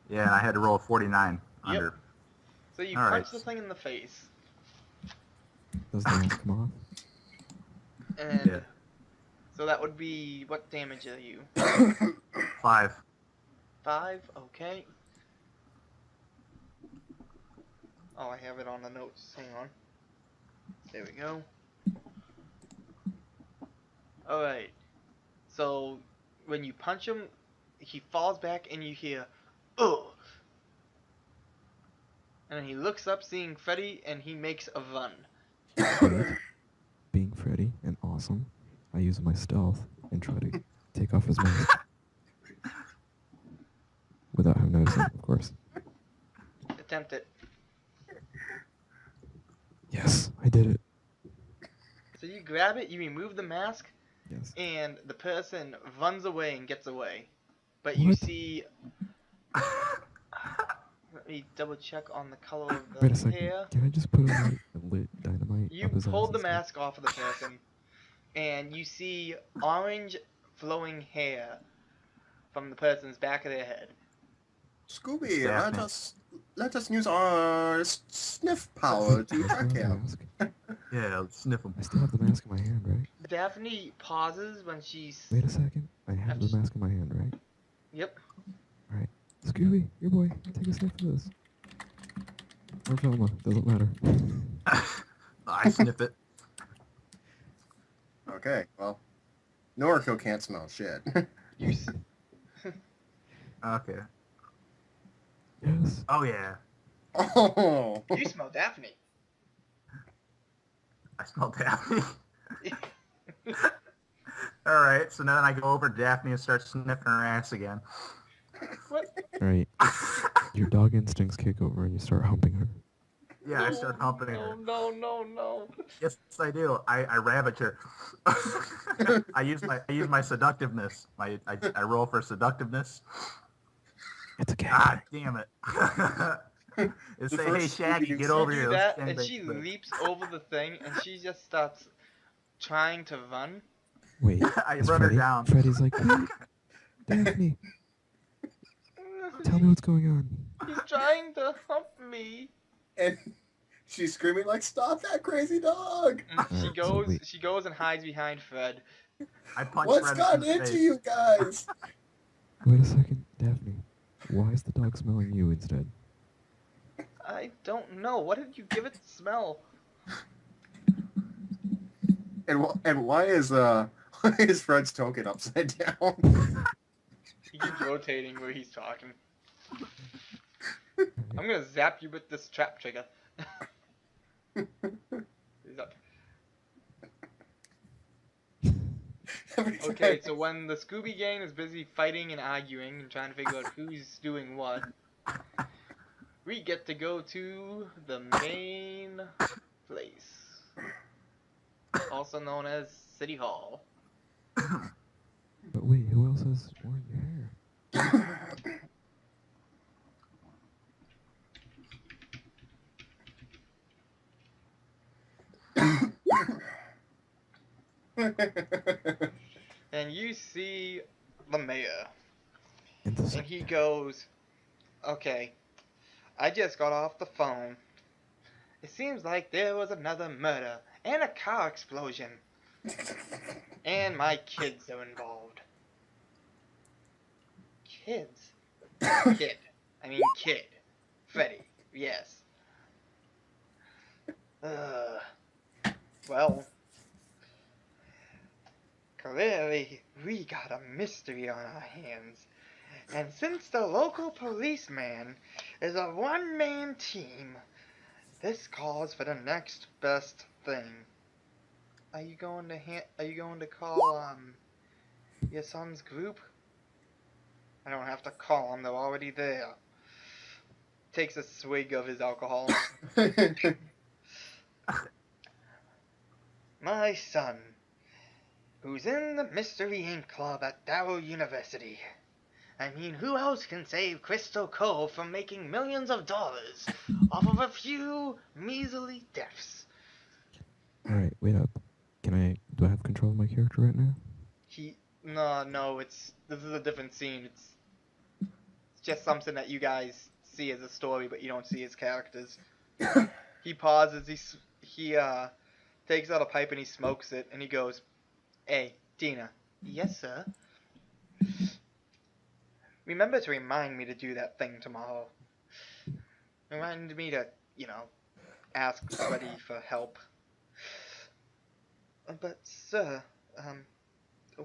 Yeah, and I had to roll a 49 Yep. under. So you All punch right. the thing in the face, Does the mask come off? and Yeah. so that would be, what damage are you? 5. 5? Okay. Oh, I have it on the notes. Hang on. There we go. Alright. So, when you punch him, he falls back and you hear, ugh! And then he looks up seeing Freddy and he makes a run. But, being Freddy and awesome, I use my stealth and try to take off his mask. Without him noticing, of course. Attempt it. Yes, I did it. So you grab it, you remove the mask, Yes. and the person runs away and gets away. But you What? see... Let me double check on the color of the Wait a second. hair. Can I just put a lit dynamite You up his pulled ass the instead? mask off of the person, and you see orange flowing hair from the person's back of their head. Scooby, Daphne. let us use our sniff power to I still track have the him. mask. Yeah, let's sniff him. I still have the mask in my hand, right? Daphne pauses when she's... Wait a second. I have I'm the just- mask in my hand, right? Yep. Alright. Scooby, your boy, take a sniff of this. Or Velma, doesn't matter. I sniff it. Okay, well, Noriko can't smell shit. You s- Okay. Yes. Oh yeah, Oh, you smell Daphne. I smell Daphne. Alright, so then I go over to Daphne and start sniffing her ass again. What? Alright. Your dog instincts kick over and you start humping her. Yeah, I start humping no, her. No. Yes, I do. I ravage her. I use my seductiveness. I roll for seductiveness. It's a cat. God damn it. It say, hey first Shaggy, Scooby-Doo get song over You here. do let's that, and gangbang she together." leaps over the thing, and she just starts trying to run. Wait. I is run her Freddy, down. Freddy's like, "Wait, Daphne, tell me what's going on. He's trying to hump me. and she's screaming like, "Stop that crazy dog! And she Alright, so goes. wait. She goes and hides behind Fred. I punch What's Fred gotten in the into face. you guys?" Wait a second, Daphne. Why is the dog smelling you instead? I don't know. What did you give it to smell? And why is Fred's token upside down? He keeps rotating where he's talking. I'm gonna zap you with this trap trigger. He's up. Every Okay, time- so when the Scooby Gang is busy fighting and arguing and trying to figure out who's doing what, we get to go to the main place, also known as City Hall. But wait, who else has orange hair? And you see the mayor. And the And he goes, okay, I just got off the phone. It seems like there was another murder and a car explosion. And my kids are involved. Kids? Kid. I mean kid. Freddy. Yes. Well, clearly we got a mystery on our hands. And since the local policeman is a one-man team, this calls for the next best thing. Are you going to call your son's group? I don't have to call them, they're already there. Takes a swig of his alcohol. My son, who's in the Mystery Inc. Club at Darrow University. I mean, who else can save Crystal Cove from making millions of dollars off of a few measly deaths? Alright, wait up. Do I have control of my character right now? No, this is a different scene. It's just something that you guys see as a story, but you don't see as characters. He pauses, he takes out a pipe and he smokes it, and he goes, "Hey, Tina." "Yes, sir." "Remember to remind me to do that thing tomorrow. Remind me to, ask Freddy for help." "But, sir,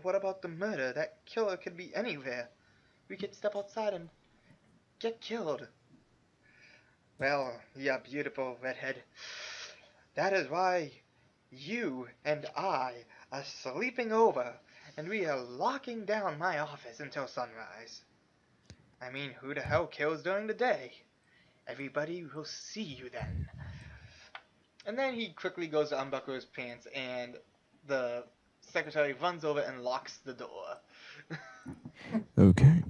what about the murder? That killer could be anywhere. We could step outside and get killed." "Well, you beautiful redhead, that is why you and I are sleeping over, and we are locking down my office until sunrise. I mean, who the hell kills during the day? Everybody will see you then." And then he quickly goes to unbuckle his pants, and the secretary runs over and locks the door. Okay.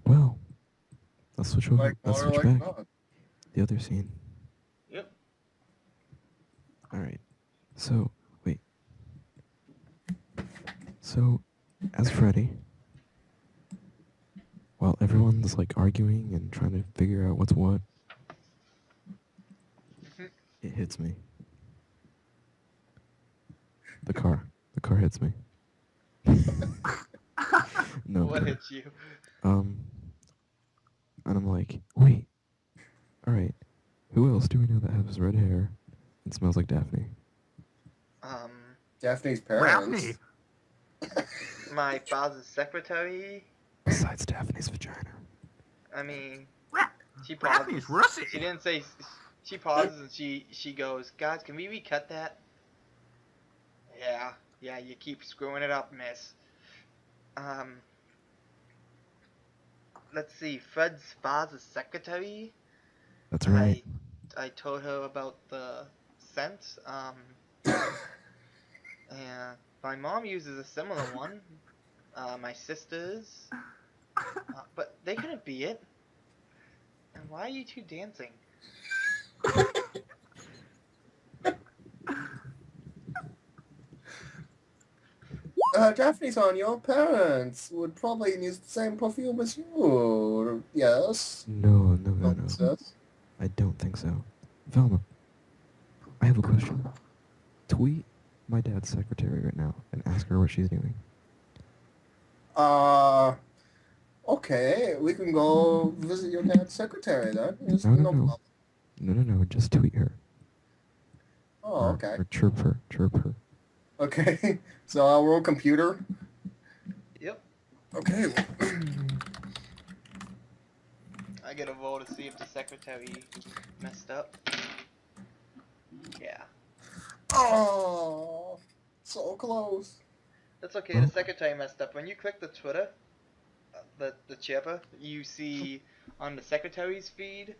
Well, let's switch over. Like Let's water, switch like back. blood. The other scene. Yep. Alright. So, wait. So, as Freddy, while everyone's like arguing and trying to figure out what's what, it hits me. The car hits me. No. What hits you? And I'm like, wait. Alright. Who else do we know that has red hair and smells like Daphne? Daphne's parents. Daphne. My father's secretary. Besides Daphne's vagina. I mean, she Daphne's pauses. Russie. She didn't say. She pauses and she goes, "Guys, can we recut that?" Yeah, you keep screwing it up, miss. Let's see. Fred's father's secretary. That's right. I told her about the scent. And my mom uses a similar one. My sisters. But they couldn't be it. And why are you two dancing? Daphne's on your parents would probably use the same perfume as you. Yes. No. Yes. I don't think so. Velma, I have a question. Tweet my dad's secretary right now and ask her what she's doing. Okay, we can go visit your dad's secretary then. There's No. problem. No, just tweet her. Oh, okay. Or chirp her. Okay, so our own computer. Yep. Okay. I get a roll to see if the secretary messed up. Yeah. Oh, so close. That's okay, the secretary messed up. When you click the Twitter, the chipper, you see on the secretary's feed,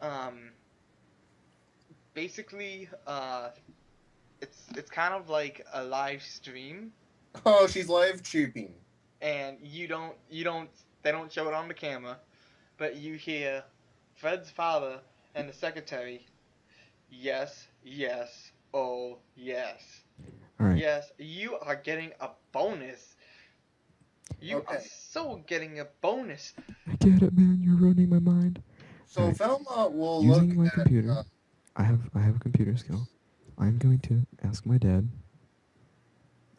Um, basically, it's kind of like a live stream, Oh, she's live cheaping. and they don't show it on the camera, but you hear Fred's father and the secretary, yes, yes, oh yes, All right. yes, you are getting a bonus. You are Okay. so getting a bonus. I get it, man. You're ruining my mind. So Alright. Velma will Using look my at. computer, I have a computer skill. I'm going to ask my dad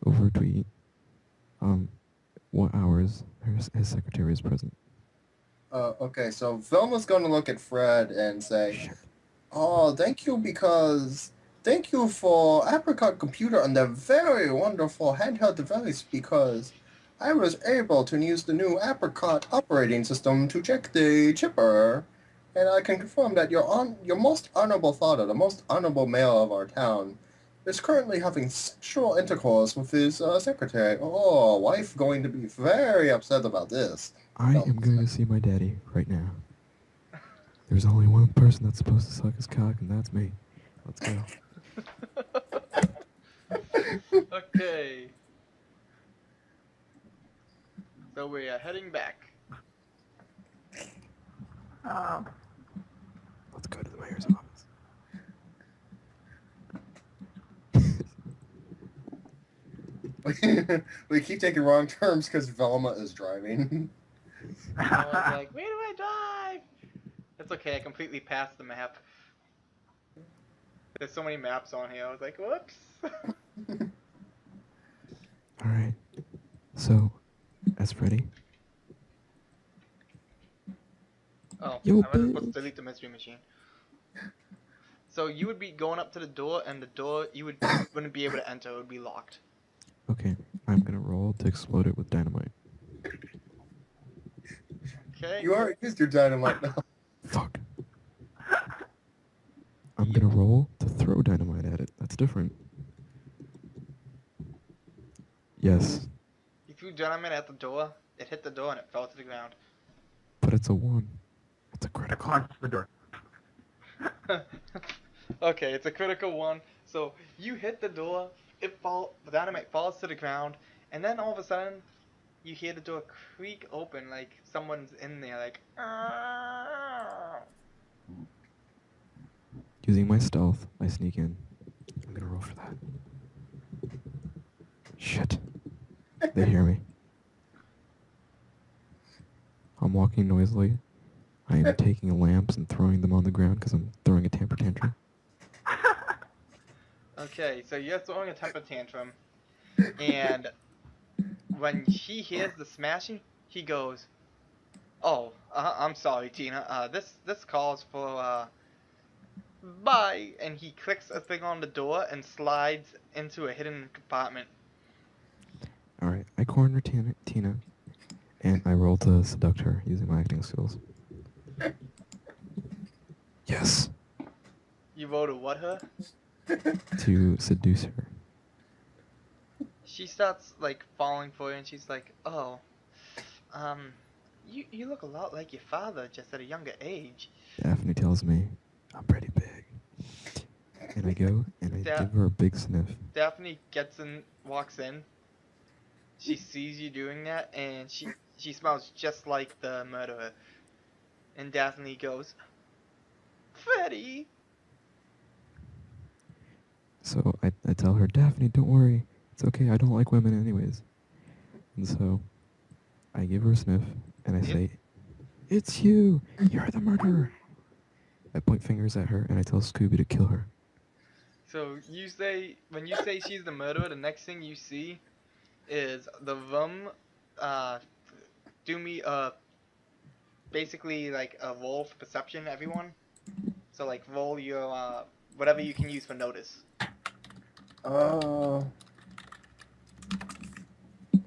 over a tweet what hours his secretary is present. Okay, so Velma's going to look at Fred and say, Shit. "Oh, thank you for Apricot Computer and their very wonderful handheld device because I was able to use the new Apricot operating system to check the chipper, and I can confirm that your most honorable father, the most honorable male of our town, is currently having sexual intercourse with his secretary. Oh, wife going to be very upset about this." I am going to see my daddy right now. There's only one person that's supposed to suck his cock, and that's me. Let's go. Okay. So we are heading back. Let's go to the mayor's office. We keep taking wrong terms because Velma is driving. I was like, where do I drive? It's okay, I completely passed the map. There's so many maps on here, I was like, whoops. Alright. So, as Freddy. Oh, Yo, I wasn't supposed bitch. to delete the mystery machine. So you would be going up to the door, and the door, wouldn't be able to enter, it would be locked. Okay, I'm gonna roll to explode it with dynamite. Okay? You already used your dynamite now. Fuck. I'm gonna roll to throw dynamite at it. That's different. Yes, You threw dynamite at the door, it hit the door, and it fell to the ground. but it's a 1. It's a I critical. punched the door. Okay, it's a critical one. So you hit the door, the dynamite falls to the ground, and then all of a sudden, you hear the door creak open like someone's in there, like. "Arrgh." Using my stealth, I sneak in. I'm gonna roll for that. Shit. They hear me. I'm walking noisily. I am taking lamps and throwing them on the ground because I'm throwing a temper tantrum. Okay, so you're throwing a temper tantrum, and when he hears the smashing, he goes, "Oh, I'm sorry, Tina. This calls for bye." And he clicks a thing on the door and slides into a hidden compartment. Alright, I corner Tina, and I roll to seduct her using my acting skills. Yes! You roll to what her? To seduce her. She starts like falling for you, and she's like, "Oh, you look a lot like your father, just at a younger age." Daphne tells me I'm pretty big. And I go and I give her a big sniff. Daphne walks in. She sees you doing that, and she smells just like the murderer. And Daphne goes, "Freddy." So I tell her, Daphne, don't worry. It's okay, I don't like women anyways. And so I give her a sniff, and I say, it's you! You're the murderer! I point fingers at her, and I tell Scooby to kill her. So when you say she's the murderer, the next thing you see is the room, do me basically like a roll for perception, everyone. So like roll your whatever you can use for notice.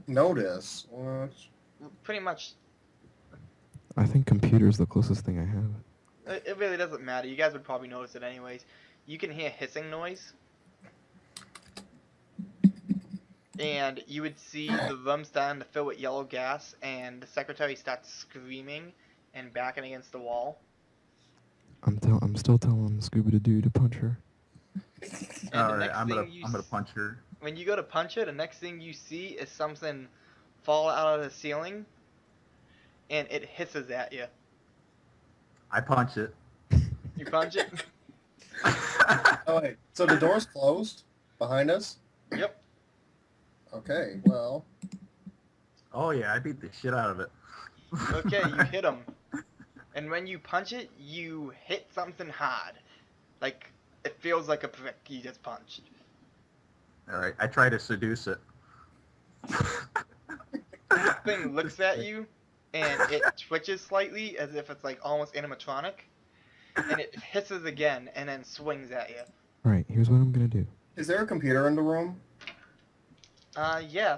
Notice. Pretty much. I think computer's the closest thing I have. It really doesn't matter. You guys would probably notice it anyways. You can hear hissing noise. And you would see the room starting to fill with yellow gas, and the secretary starts screaming and backing against the wall. I'm still telling Scooby-Doo to punch her. And All the right, next I'm thing gonna punch her. when you go to punch her, the next thing you see is something fall out of the ceiling, and it hisses at you. I punch it. You punch it. Oh wait, so the door's closed behind us? Yep. Okay, well. Oh yeah, I beat the shit out of it. Okay, you hit him. And when you punch it, you hit something hard. Like, it feels like a prick you just punched. All right, I try to seduce it. This thing looks at you, and it twitches slightly as if it's like almost animatronic. And it hisses again, and then swings at you. Alright, here's what I'm gonna do. Is there a computer in the room? Yeah.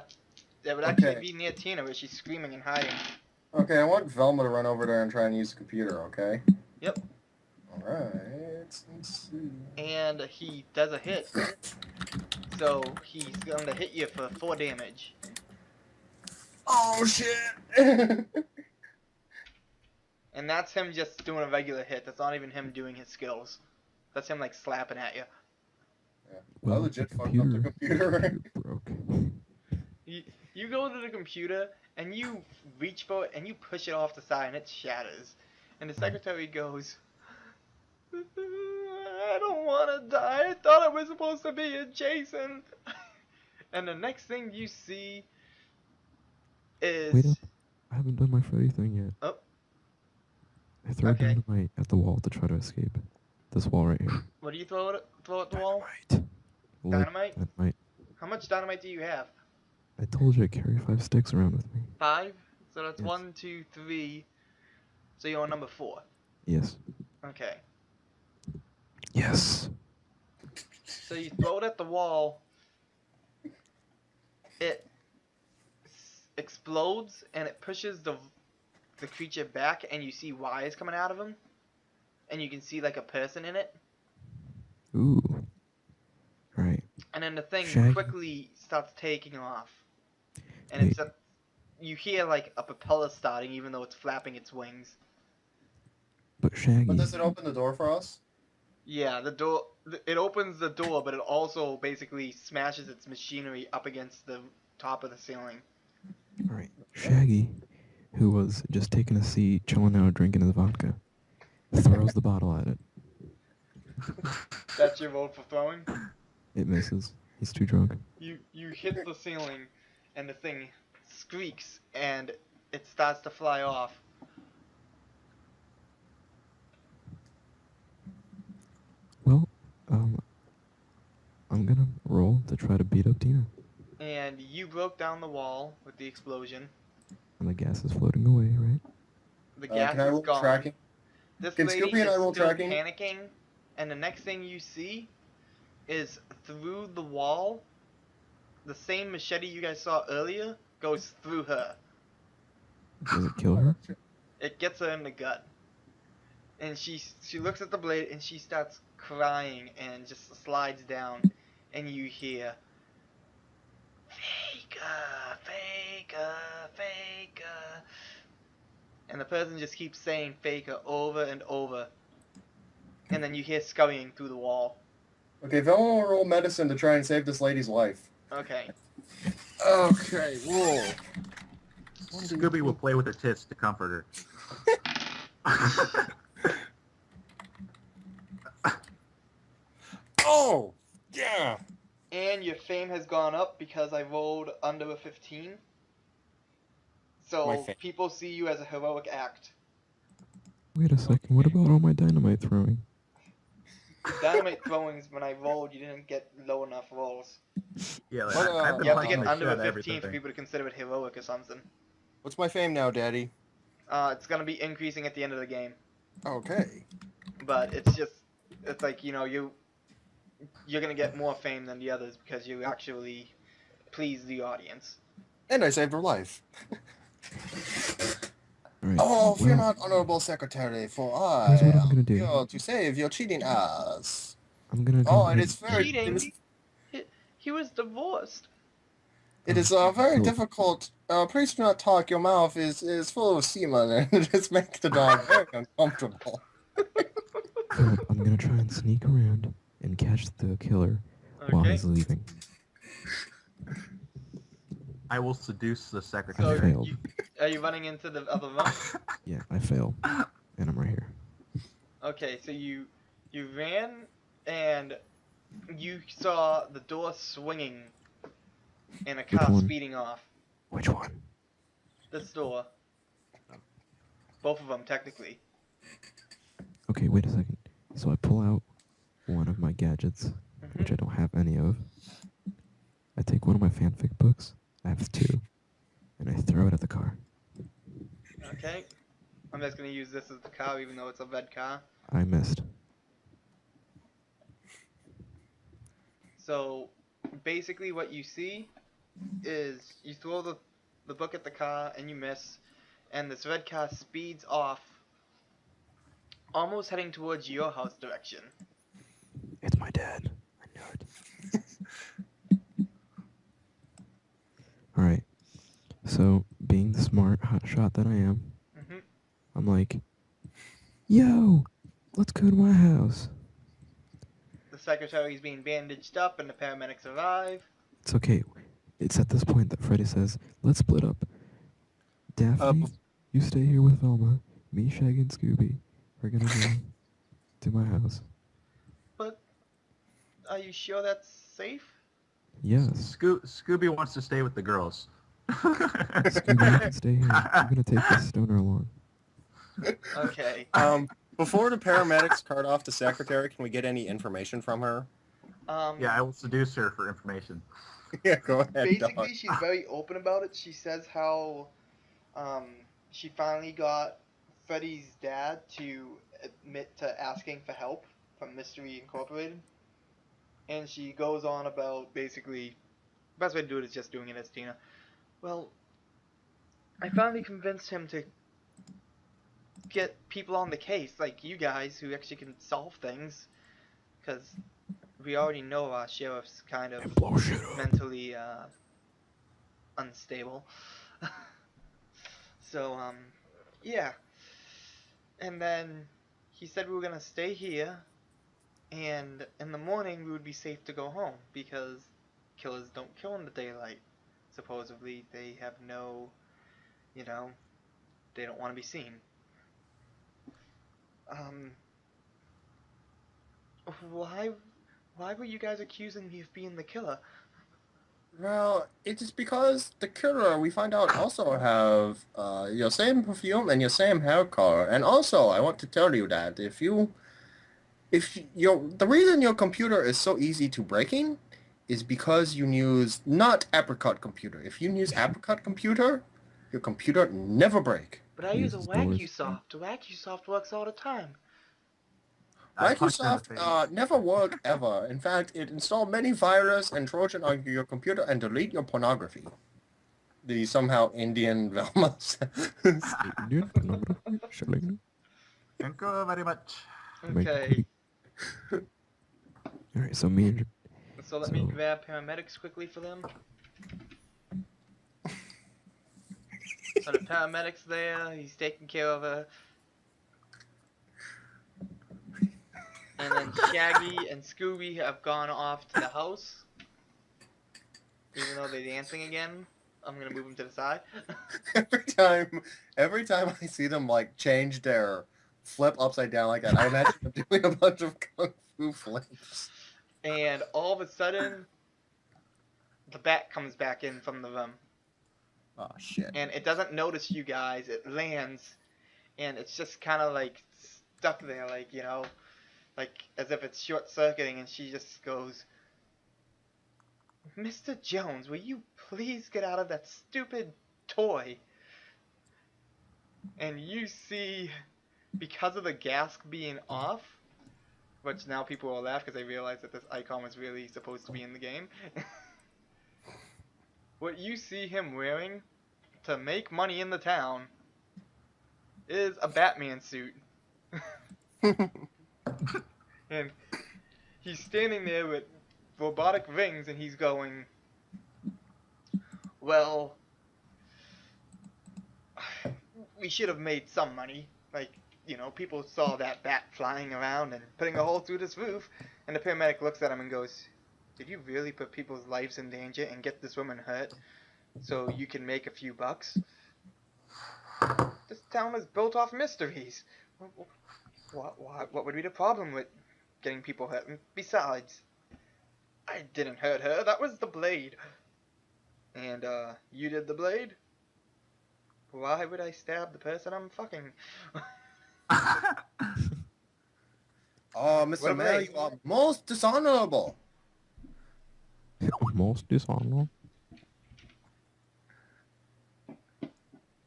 That would actually Okay. be near Tina, where she's screaming and hiding. Okay, I want Velma to run over there and try and use the computer, okay? Yep. Alright, let's see. And he does a hit. So he's going to hit you for 4 damage. Oh shit! And that's him just doing a regular hit. That's not even him doing his skills. That's him like slapping at you. Yeah. Well, I legit the fucked up the computer. broke. You go to the computer and you reach for it and you push it off the side and it shatters. And the secretary goes, I don't want to die. I thought I was supposed to be adjacent. And the next thing you see is... Wait up. I haven't done my Freddy thing yet. Oh. I throw dynamite at the wall to try to escape. This wall right here. What do you throw at the wall? Dynamite. Dynamite? How much dynamite do you have? I told you I carry 5 sticks around with me. 5? So that's Yes. 1, 2, 3. So you're on number 4. Yes. Okay. Yes. So you throw it at the wall. It explodes and it pushes the creature back, and you see wires coming out of him, and you can see like a person in it. Ooh. Right. And then the thing Shaggy. quickly starts taking off, and Wait. it's you hear like a propeller starting, even though it's flapping its wings. But Shaggy. But does it open the door for us? Yeah, the door. It opens the door, but it also basically smashes its machinery up against the top of the ceiling. Alright. Shaggy, who was just taking a seat, chilling out, drinking his vodka, throws the bottle at it. That's your vote for throwing? It misses. He's too drunk. You hit the ceiling, and the thing squeaks, and it starts to fly off. Well, I'm gonna roll to try to beat up Tina. And you broke down the wall with the explosion. And the gas is floating away, right? The gas can I is roll gone. tracking? This Can lady Scoopy and I is roll still tracking? panicking, and the next thing you see is through the wall, the same machete you guys saw earlier goes through her. Does it kill her? It gets her in the gut. And she looks at the blade and she starts crying and just slides down, and you hear Faker, Faker, Faker. And the person just keeps saying Faker over and over. And then you hear scurrying through the wall. Okay, Velma will roll medicine to try and save this lady's life. Okay. Okay, roll. Scooby will play with her tits to comfort her. Oh! Yeah! And your fame has gone up because I rolled under a 15. My So fame. people see you as a heroic act. Wait a second, what about all my dynamite throwing? Dynamite throwings, when I rolled, you didn't get low enough rolls. Yeah, like, What, I've been You have to punching get the under shit a out of 15 for everything. people to consider it heroic or something. What's my fame now, Daddy? It's gonna be increasing at the end of the game. Okay. But it's just, it's like, you know, you're gonna get more fame than the others because you actually please the audience. And I saved her life. Alright. Oh, fear well, not, honorable secretary, for I Here's what I'm am gonna do. here to save your cheating ass. I'm gonna go Oh, ahead- it is very... Cheating? He was divorced. It is very difficult. Please do not talk. Your mouth is full of semen, and it just makes the dog very uncomfortable. So I'm gonna try and sneak around and catch the killer while Okay. he's leaving. I will seduce the I secretary. failed. Are you running into the other room? Yeah, I fail. And I'm right here. Okay, so you ran and you saw the door swinging and a Which car one? speeding off. Which one? This door. Both of them, technically. Okay, wait a second. So I pull out one of my gadgets, which I don't have any of. I take one of my fanfic books. I have 2. And I throw it at the car. Okay. I'm just gonna use this as the car, even though it's a red car. I missed. So, basically what you see is you throw the book at the car and you miss, and this red car speeds off, almost heading towards your house direction. It's my dad. I know it. Alright. So, being the smart hotshot that I am, I'm like, yo, let's go to my house. The secretary's being bandaged up and the paramedics arrive. It's okay. It's at this point that Freddy says, let's split up. Daphne, you stay here with Velma. Me, Shaggy, and Scooby are gonna go to my house. But, are you sure that's safe? Yes. Scooby wants to stay with the girls. Scooby, you can stay here. I'm gonna take this stoner along. Okay. Before the paramedics cart off the secretary, can we get any information from her? Yeah, I will seduce her for information. Yeah, go ahead. Basically, Dog. she's very open about it. She says how she finally got Freddy's dad to admit to asking for help from Mystery Incorporated. And she goes on about basically, best way to do it is just doing it as Tina. Well, I finally convinced him to get people on the case, like you guys, who actually can solve things. Because we already know our sheriff's kind of mentally unstable. So, yeah. And then he said we were gonna stay here, and in the morning we would be safe to go home, because killers don't kill in the daylight. Supposedly, they have no, they don't want to be seen. Why were you guys accusing me of being the killer? Well, it is because the killer, we find out, also have your same perfume and your same hair color. And also, I want to tell you that the reason your computer is so easy to breaking is because you use not apricot computer. If you use apricot computer, your computer never break. But I use a WacuSoft. WacuSoft works all the time. Microsoft never worked ever. In fact, it installed many virus and Trojan on your computer and delete your pornography. The somehow Indian Velma. Indian pornography? Thank you very much. Okay. Alright, so me and... So let me grab paramedics quickly for them. So the paramedic's there, he's taking care of her. And then Shaggy and Scooby have gone off to the house. Even though they're dancing again, I'm gonna move them to the side. every time I see them like change their flip upside down like that, I imagine them doing a bunch of kung fu flips. And all of a sudden, the bat comes back in from the room. Oh shit. And it doesn't notice you guys, it lands, and it's just kind of like stuck there, like, like as if it's short-circuiting, and she just goes, Mr. Jones, will you please get out of that stupid toy? And you see, because of the gas being off, which now people will laugh because they realize that this icon was really supposed to be in the game. What you see him wearing to make money in the town is a Batman suit. And he's standing there with robotic rings and he's going, well, we should have made some money. Like, you know, people saw that bat flying around and putting a hole through this roof, and the paramedic looks at him and goes, "Did you really put people's lives in danger and get this woman hurt so you can make a few bucks? This town is built off mysteries. What would be the problem with getting people hurt? And besides, I didn't hurt her. That was the blade." "And, you did the blade? Why would I stab the person I'm fucking?" Oh, What Mr. a Mayor, blade. you are most dishonorable. Most dishonorable.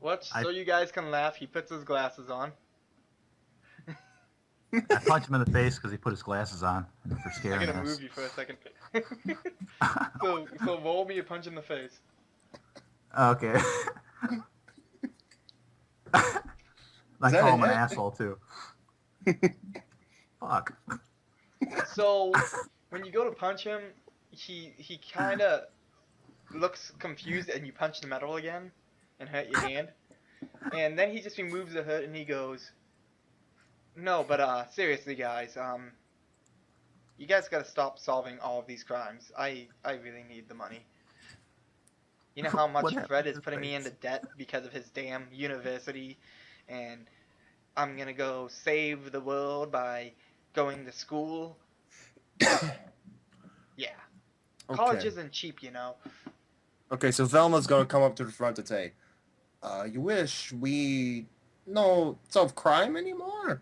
What? So you guys can laugh, he puts his glasses on. I punched him in the face because he put his glasses on for I'm scaring gonna us. move you for a second. so roll me a punch in the face. Okay. I that call a him an hit? asshole too. Fuck. So when you go to punch him, he kind of looks confused, and you punch the metal again and hurt your hand. And then he just removes the hurt and he goes, "No, but seriously, guys, you guys gotta stop solving all of these crimes. I really need the money. You know how much What happened Fred to is his putting me face? into debt because of his damn university, and I'm gonna go save the world by going to school. Yeah. College Okay. isn't cheap, you know." Okay, so Velma's gonna come up to the front and say, you wish we no solve crime anymore?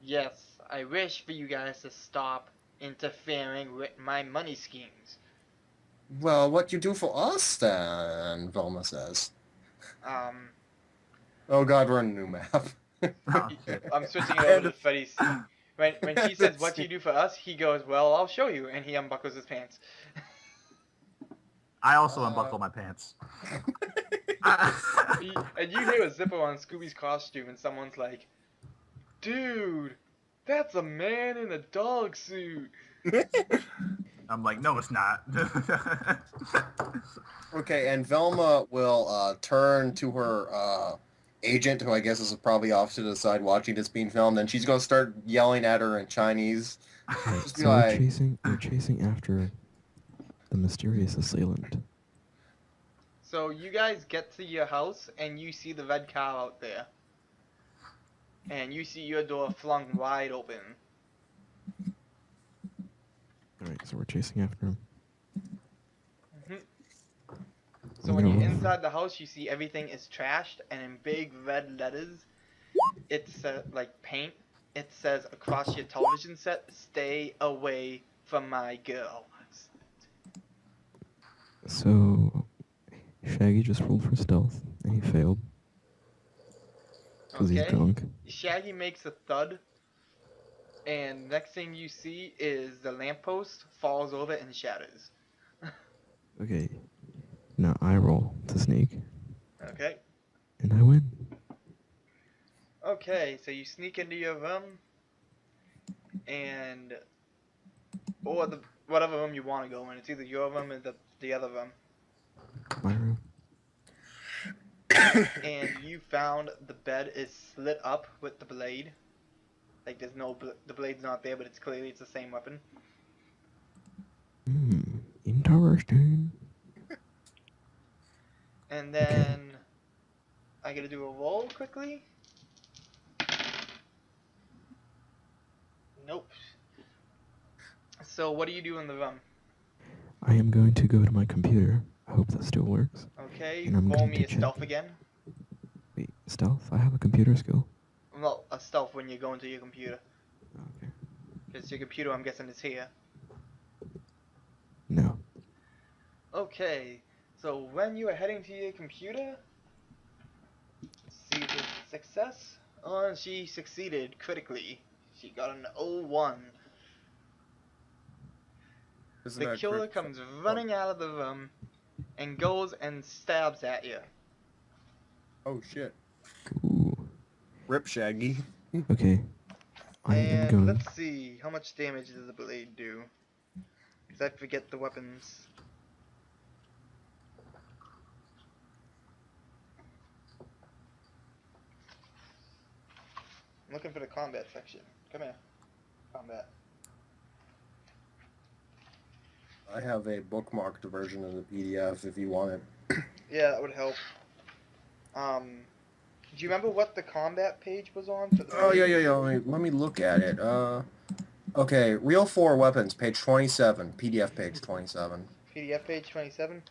"Yes, I wish for you guys to stop interfering with my money schemes. Well, what you do for us then, Velma says. Um, Oh god, we're on a new map. Oh, shit. I'm switching it over to Freddy's. When she says, "What do you do for us?" he goes, "Well, I'll show you," and he unbuckles his pants. I also unbuckle my pants. And you hear a zipper on Scooby's costume, and someone's like, "Dude, that's a man in a dog suit." I'm like, no, it's not. Okay, and Velma will turn to her agent, who I guess is probably off to the side watching this being filmed, and she's gonna start yelling at her in Chinese. Right, Just be so like, we're chasing after the mysterious assailant. So you guys get to your house, and you see the red car out there. And you see your door flung wide open. Alright, so we're chasing after him. So when you're inside the house, you see everything is trashed, and in big red letters, it's like paint. It says across your television set, "Stay away from my girl." So Shaggy just rolled for stealth, and he failed. Because he's drunk. Shaggy makes a thud, and next thing you see is the lamppost falls over and shatters. Okay, now I roll to sneak, Okay. and I win. Okay, so you sneak into your room, and or the whatever room you want to go in. It's either your room or the other room. My room. And you found the bed is slit up with the blade. Like there's no the blade's not there, but it's clearly the same weapon. Interesting. And then I gotta do a roll quickly. Nope. So what do you do in the room? I am going to go to my computer. I hope that still works. Okay, And I'm roll going me to a check. stealth again. Wait, stealth? I have a computer skill. Well, a stealth when you go into your computer. Okay. Because your computer, I'm guessing, is here. No. Okay, so when you are heading to your computer, let's see if it's a success. Oh, and she succeeded critically. She got an 01. Isn't The that killer great? comes running out of the room and goes and stabs at you. Oh shit. Ooh. Rip Shaggy. Okay. I am And going. let's see, how much damage does the blade do? Because I forget the weapons. I'm looking for the combat section. Come here. Combat. I have a bookmarked version of the PDF if you want it. Yeah, that would help. Do you remember what the combat page was on for the Oh, main? yeah. Let me look at it. Okay, Real 4 Weapons, page 27. PDF page 27. PDF page 27?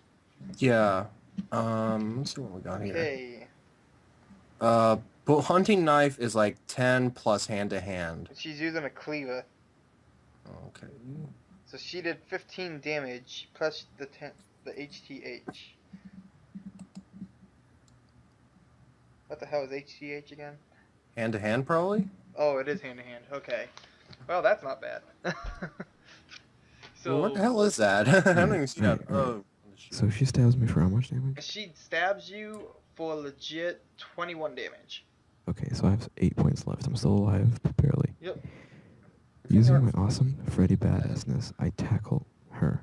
Yeah. Let's see what we got here. Okay. But hunting knife is like 10 plus hand-to-hand. She's using a cleaver. Okay. So she did 15 damage plus the HTH. What the hell is HTH again? Hand-to-hand, probably? Oh, it is hand to hand. Okay. Well, that's not bad. So Well, what the hell is that? I don't even see that. Oh. So she stabs me for how much damage? she stabs you for legit 21 damage. Okay, so I have 8 points left. I'm still alive, but barely. Yep. Using my awesome Freddy badassness, I tackle her.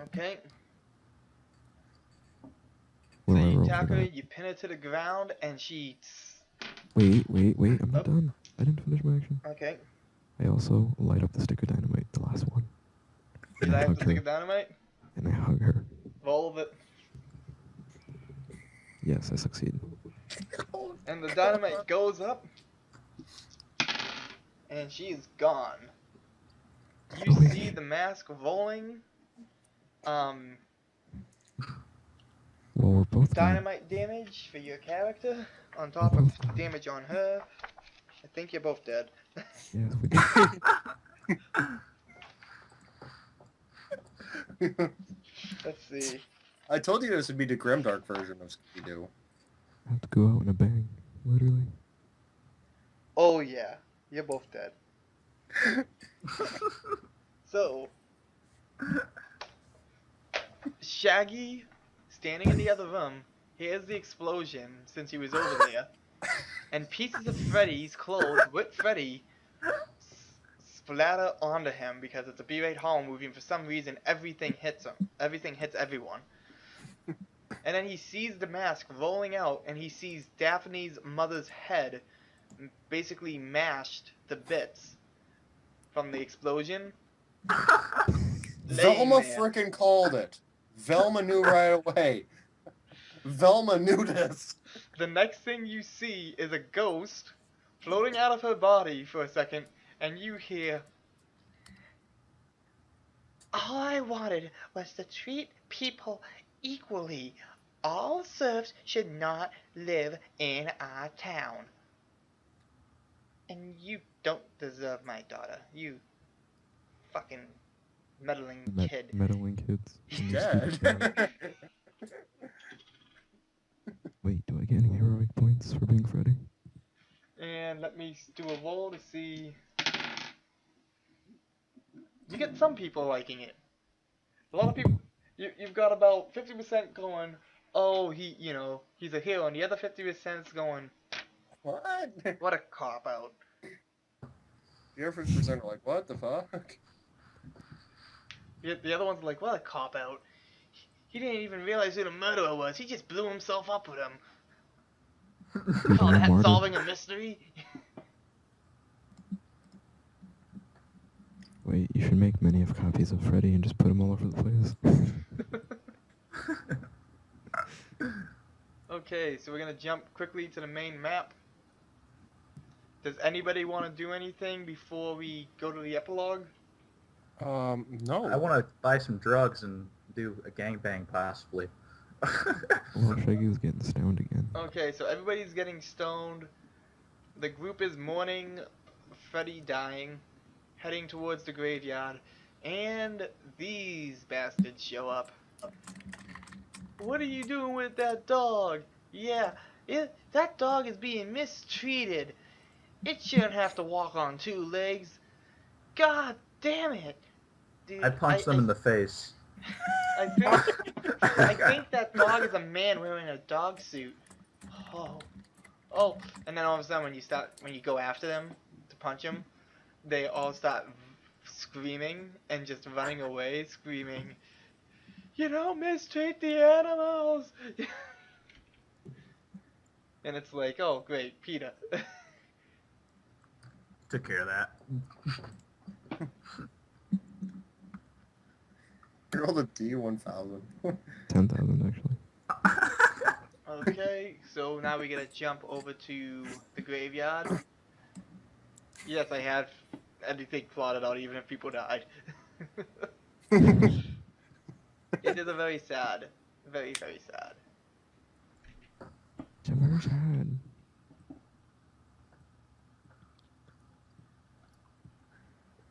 Okay. What So do I you roll for tackle her, that? you pin her to the ground, and she... Wait, I'm not Oh. done. I didn't finish my action. Okay. I also light up the stick of dynamite, the last one. Did And I have hug to stick her. of dynamite? And I hug her. Roll of it. Yes, I succeed. And the dynamite goes up. And she is gone. You see the mask rolling. Well, we're both dead. Dynamite damage for your character. On top of damage on her. I think you're both dead. Yes, we did. Let's see. I told you this would be the grimdark version of Scooby-Doo. I have to go out in a bang, literally. Oh yeah, you're both dead. So, Shaggy, standing in the other room, hears the explosion since he was over there, and pieces of Freddy's clothes with Freddy splatter onto him because it's a B-rate horror movie, and for some reason everything hits him. Everything hits everyone. And then he sees the mask rolling out, and he sees Daphne's mother's head basically mashed to bits from the explosion. Velma there. frickin' called it. Velma knew right away. Velma knew this. The next thing you see is a ghost floating out of her body for a second, and you hear, "All I wanted was to treat people equally. All serfs should not live in our town. And you don't deserve my daughter, you fucking meddling kid." Meddling kids. Dead. Wait, do I get any heroic points for being Freddy? And let me do a roll to see. You get some people liking it. A lot of people. You've got about 50% going, "Oh, he's a hero," and the other 50% is going, What? "What a cop out." The other 50% are like, what the fuck? The other one's like, "What a cop out. He didn't even realize who the murderer was. He just blew himself up with him. Call that Martyr. solving a mystery?" Wait, you should make many of copies of Freddy and just put them all over the place. Okay, so we're gonna jump quickly to the main map. Does anybody want to do anything before we go to the epilogue? No. I want to buy some drugs and do a gangbang possibly. Well, Shaggy's getting stoned again. Okay, so everybody's getting stoned. The group is mourning Freddy dying, heading towards the graveyard, and these bastards show up. "What are you doing with that dog?" "Yeah, that dog is being mistreated. It shouldn't have to walk on 2 legs. God damn it." Dude, I punched them in the face. I think that dog is a man wearing a dog suit. Oh, and then all of a sudden when you go after them to punch them, they all start screaming and just running away, screaming, "You don't mistreat the animals!" And it's like, oh great, Peter. Took care of that. Roll the D1000. 10,000 actually. Okay, so now we gotta jump over to the graveyard. Yes, I have everything plotted out, even if people died. It is a very sad, very, very sad. Very sad.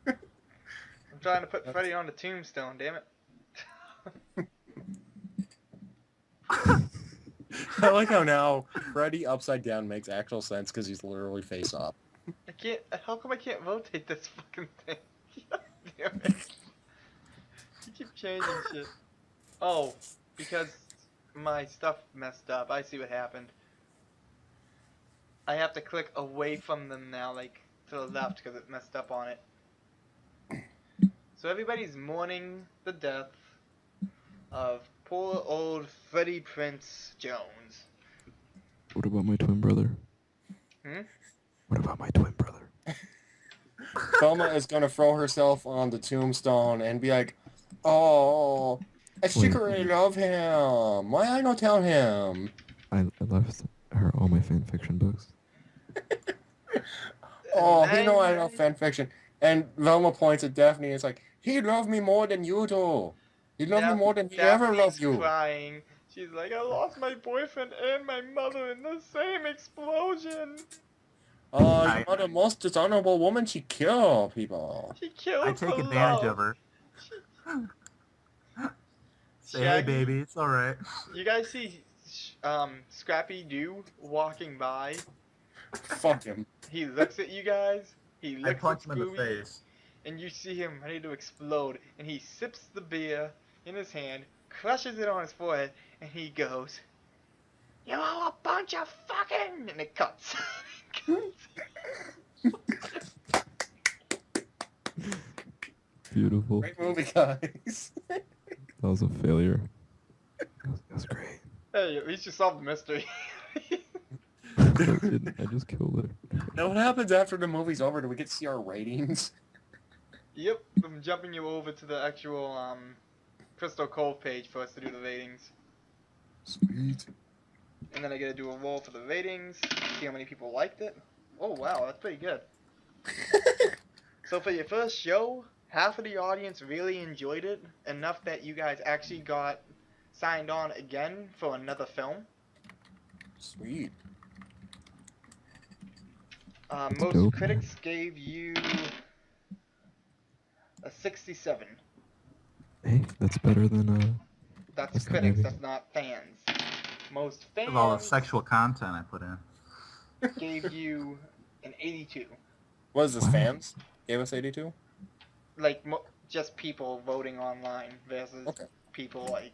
I'm trying to put Freddy on the tombstone, damn it. I like how now Freddy upside down makes actual sense because he's literally face up. I can't. How come I can't rotate this fucking thing? God damn it. You keep changing shit. Oh, because my stuff messed up. I see what happened. I have to click away from them now, like to the left, because it messed up on it. So everybody's mourning the death of poor old Freddie Prince Jones. What about my twin brother? Hmm? What about my twin brother? Thelma is gonna throw herself on the tombstone and be like, "Oh, I secretly love him. Why I not tell him?" I left her all my fan fiction books. Oh, he know I love fan fiction. And Velma points at Daphne and is like, "He loved me more than you do. He loved me more than he ever Daphne's loved you." crying. She's like, I lost my boyfriend and my mother in the same explosion. Oh, you're the most dishonorable woman. She killed people. She killed I take for advantage love. of her. Say, hey, Shaggy, baby, it's all right. You guys see Scrappy Doo walking by? Fuck him. He looks at you guys. He looks I punch at him in Scooby, the face. and you see him ready to explode. And he sips the beer in his hand, crushes it on his forehead, and he goes, "You're all a bunch of fucking," and it cuts. Beautiful. Great movie, guys. That was a failure. That was great. Hey, at least you solved the mystery. I didn't. I just killed her. Now what happens after the movie's over? Do we get to see our ratings? Yep, I'm jumping you over to the actual Crystal Cove page for us to do the ratings. Sweet. And then I gotta do a roll for the ratings, see how many people liked it. Oh wow, that's pretty good. So for your first show, half of the audience really enjoyed it, enough that you guys actually got signed on again for another film. Sweet. Most dope, critics gave you a 67. Hey, that's better than That's That's not critics, maybe. that's not fans. Most Of all the fans sexual content I put in. gave you an 82. What is this, Wow. fans? Gave us 82? Like, just people voting online versus Okay. people, like,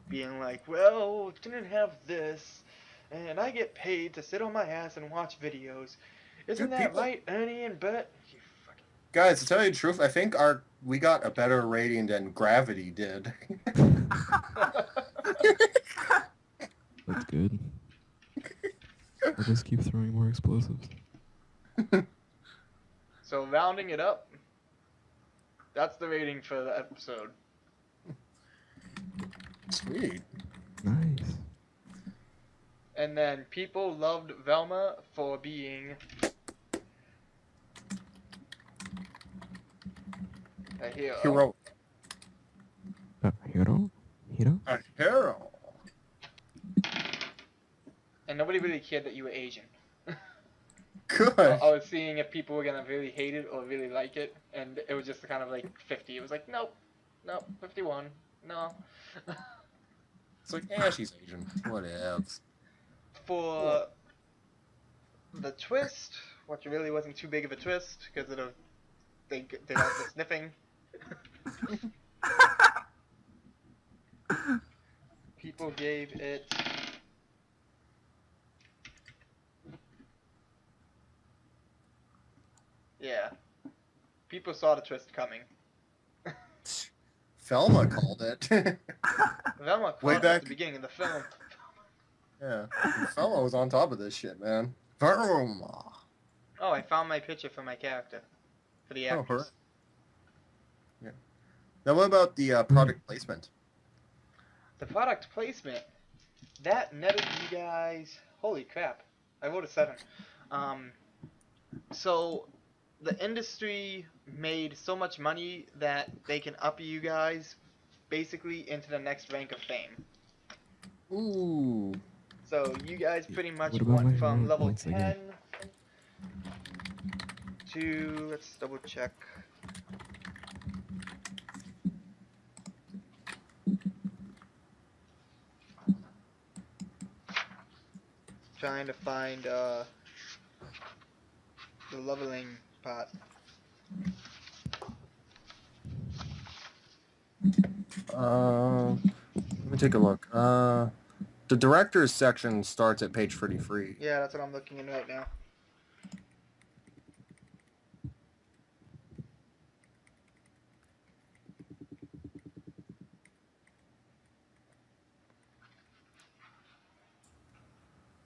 being like, well, didn't have this, and I get paid to sit on my ass and watch videos. Isn't Dude, that people- right, Ernie and Bert? You fucking... Guys, to tell you the truth, I think we got a better rating than Gravity did. that's good. I'll just keep throwing more explosives. So, rounding it up, that's the rating for the episode. Sweet. Nice. And then people loved Velma for being a hero. Hero. Hero? Hero? A hero. And nobody really cared that you were Asian. Good. I was seeing if people were gonna really hate it or really like it, and it was just kind of like 50. It was like, nope, 51, no. It's like, yeah, she's Asian. Whatevs. For the twist, which really wasn't too big of a twist, because they did all the sniffing. People gave it... Yeah. People saw the twist coming. Thelma called it. Velma Way caught it at back- the beginning of the film. Yeah. Thelma was on top of this shit, man. Thelma. Oh, I found my picture for my character. For the Oh, actress. hooray. Yeah. Now, what about the product placement? The product placement. That netted you guys. Holy crap. I wrote a 7. Um, so, the industry made so much money that they can up you guys basically into the next rank of fame. Ooh. So, you guys pretty much What about my went from heroic level points 10 again? to. Let's double check. Trying to find the leveling part. Let me take a look. The director's section starts at page 33. Yeah, that's what I'm looking in right now.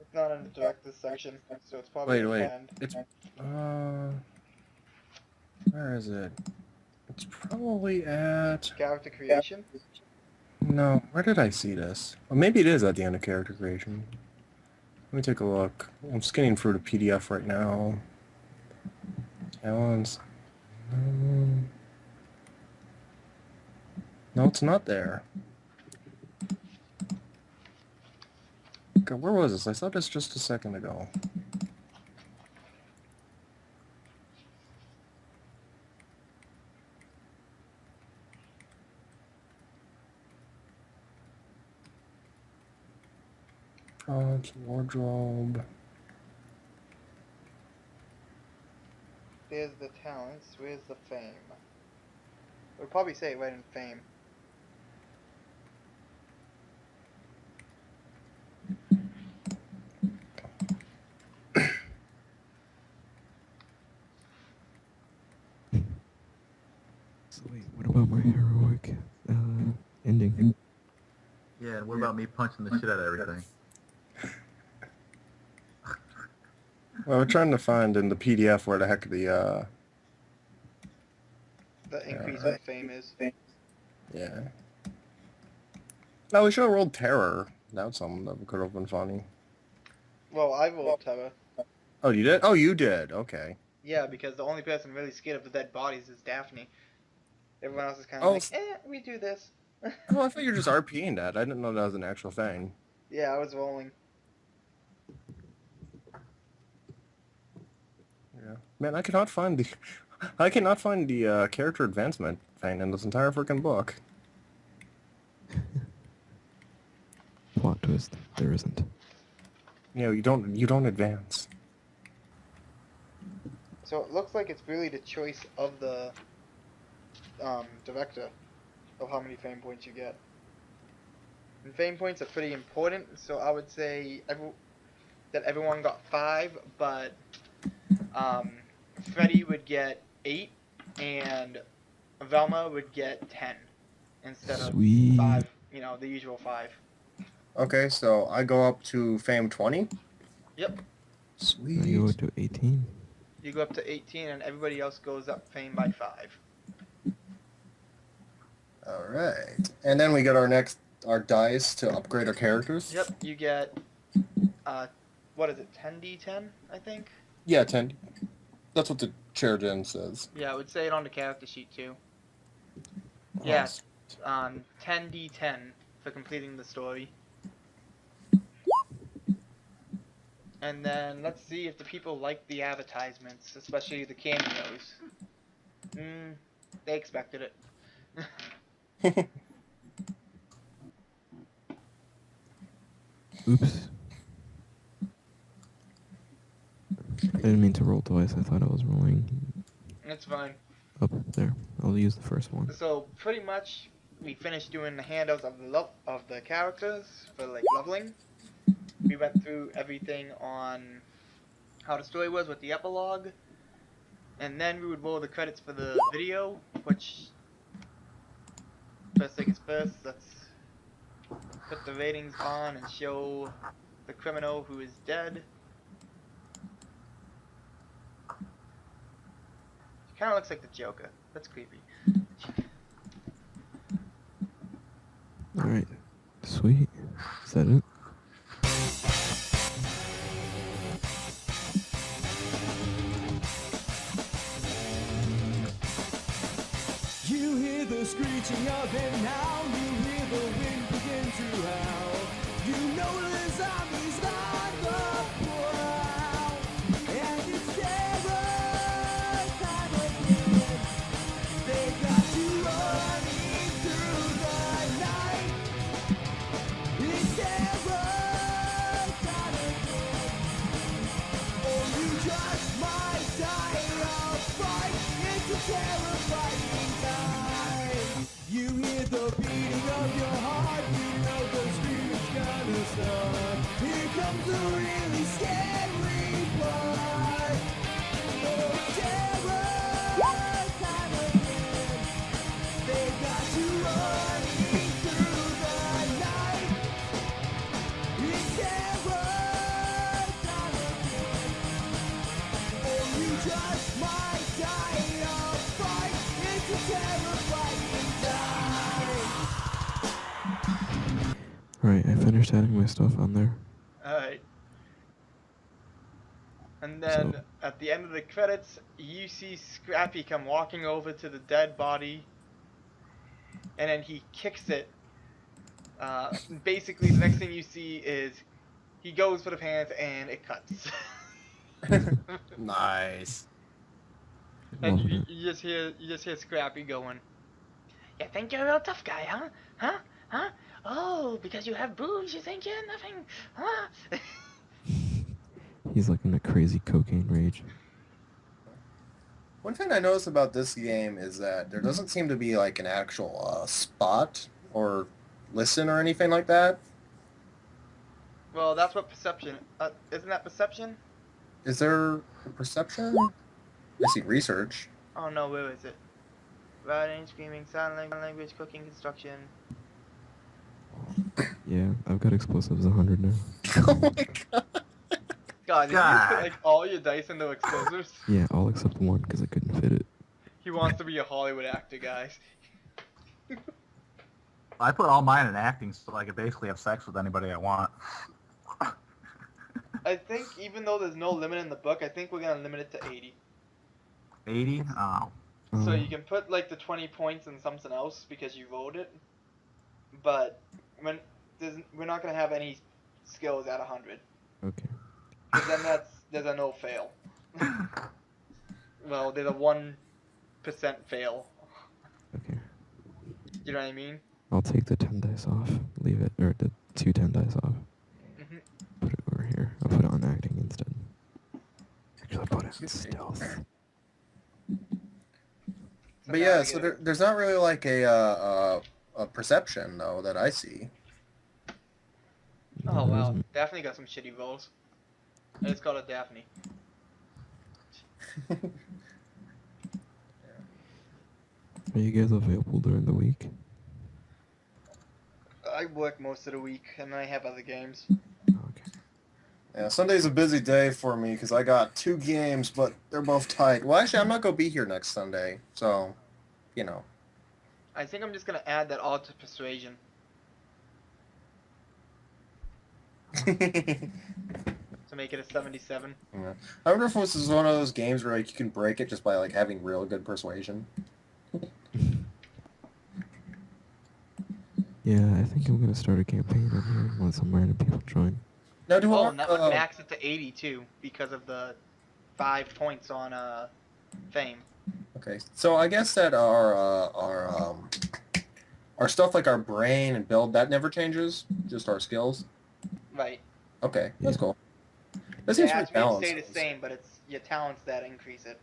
It's not in the director's section, so it's probably Wait, at the end. it's where is it? It's probably at Character creation. no. Where did I see this? Well, maybe it is at the end of character creation. Let me take a look. I'm scanning through the PDF right now. Alan's. No, it's not there. Okay, where was this? I saw this just a second ago. Props, wardrobe. There's the talents. Where's the fame? We'll probably say it right in fame. So wait, what about my heroic ending? Yeah, and what about me punching the shit out of everything? Well, we're trying to find in the PDF where the heck the increase in fame is. yeah. No, we should have rolled terror. That was something that could have been funny. Well, I rolled terror. Oh, you did? Oh, you did. Okay. Yeah, because the only person really scared of the dead bodies is Daphne. Everyone else is kind of Oh, like, we do this. Oh, I thought you were just RPing that. I didn't know that was an actual thing. Yeah, I was rolling. Yeah. Man, I cannot find the character advancement thing in this entire freaking book. Plot twist. There isn't. You know, you don't advance. So it looks like it's really the choice of the director of how many fame points you get. And fame points are pretty important, so I would say that everyone got 5, but Freddy would get 8, and Velma would get 10 instead of 5. You know, the usual 5. Okay, so I go up to fame 20. Yep. Sweet. I go up to 18. You go up to 18, and everybody else goes up fame by 5. All right, and then we get our dice to upgrade our characters. Yep. You get what is it? 10d10, I think. Yeah, 10. That's what the chair gen says. Yeah, I would say it on the character sheet too. Yeah, 10d10 for completing the story. And then let's see if the people like the advertisements, especially the cameos. They expected it. Oops. I didn't mean to roll twice. I thought I was rolling It's fine. up there. I'll use the first one. So pretty much, we finished doing the handouts of the characters for like leveling. We went through everything on how the story was with the epilogue, and then we would roll the credits for the video. Which first thing is first, let's put the ratings on and show the criminal who is dead. Kind of looks like the Joker. That's creepy. Alright. Sweet. Is that it? You hear the screeching of it now. You hear the wind begin to howl. You know the zombies on the prowl. And it's terror time again. They got you running through the night. It's terror time again. Or you just might die of fright. It's a terrifying time. You hear the beating of your heart. You know the scream's gonna start. Here comes the really scary part. Oh, terror time again. They got you running through the night. It's terror time again. Or you just might die of fright. It's a terrifying time. Alright, I finished adding my stuff on there. Alright. And then So- at the end of the credits, you see Scrappy come walking over to the dead body, and then he kicks it. Basically, the next thing you see is he goes for the pants and it cuts. Nice. And Loving you, it. you just hear Scrappy going, "You think you're a real tough guy, huh? Huh? Huh? Oh, because you have boobs, you think you're nothing, huh?" He's like in a crazy cocaine rage. One thing I noticed about this game is that there doesn't seem to be like an actual spot or listen or anything like that. Well, that's what perception. Isn't that perception? Is there a perception? I see research. Oh no, where is it? Writing, screaming, sign language, cooking, construction. Yeah, I've got explosives 100 now. Oh my god. God, did you just put God. like all your dice into explosives? Yeah, all except one because I couldn't fit it. He wants to be a Hollywood actor, guys. I put all mine in acting so I could basically have sex with anybody I want. I think even though there's no limit in the book, I think we're gonna limit it to 80. 80? Oh. So you can put like the 20 points in something else because you wrote it, but we're not gonna have any skills at 100. Okay. Because then there's a no fail. Well, there's a 1% fail. Okay. You know what I mean? I'll take the 10 dice off. Leave it, or the 2 10 dice off. hmm Put it over here. I'll put it on acting instead. Actually, I'll put it on stealth. But yeah, so there's not really like a perception though that I see. Oh No, there wow, isn't. Daphne got some shitty rolls. I just called it Daphne. Are you guys available during the week? I work most of the week, and then I have other games. Okay. Yeah, Sunday's a busy day for me because I got 2 games, but they're both tight. Well, actually, I'm not gonna be here next Sunday, so, you know. I think I'm just gonna add that all to persuasion. To make it a 77. Yeah. I wonder if this is one of those games where like you can break it just by like having real good persuasion. Yeah, I think I'm gonna start a campaign on here and let some random people join. Now, do Oh, our, and that would max it to 80 too, because of the 5 points on fame. okay, so I guess that our stuff like our brain and build that never changes, just our skills. Right. Okay, that's Yeah. cool. That seems pretty Stay balanced. the same, but it's your talents that increase it.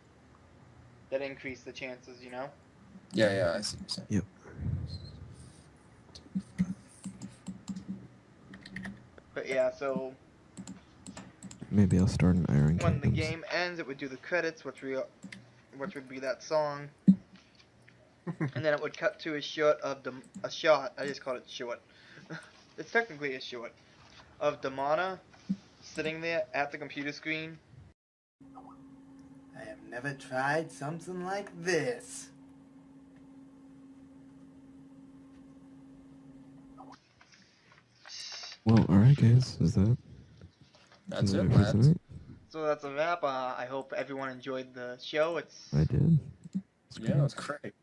That increase the chances, you know? Yeah, yeah, I see what you're saying. Yep. But yeah, so Maybe I'll start an Iron when the Kingdoms. game ends, it would do the credits, which would be that song, and then it would cut to a shot of a shot. I just called it short. It's technically a short of Damana sitting there at the computer screen, I have never tried something like this. Well, alright guys, That's is it, for lads. tonight? So that's a wrap. I hope everyone enjoyed the show. I did. Yeah, it was great.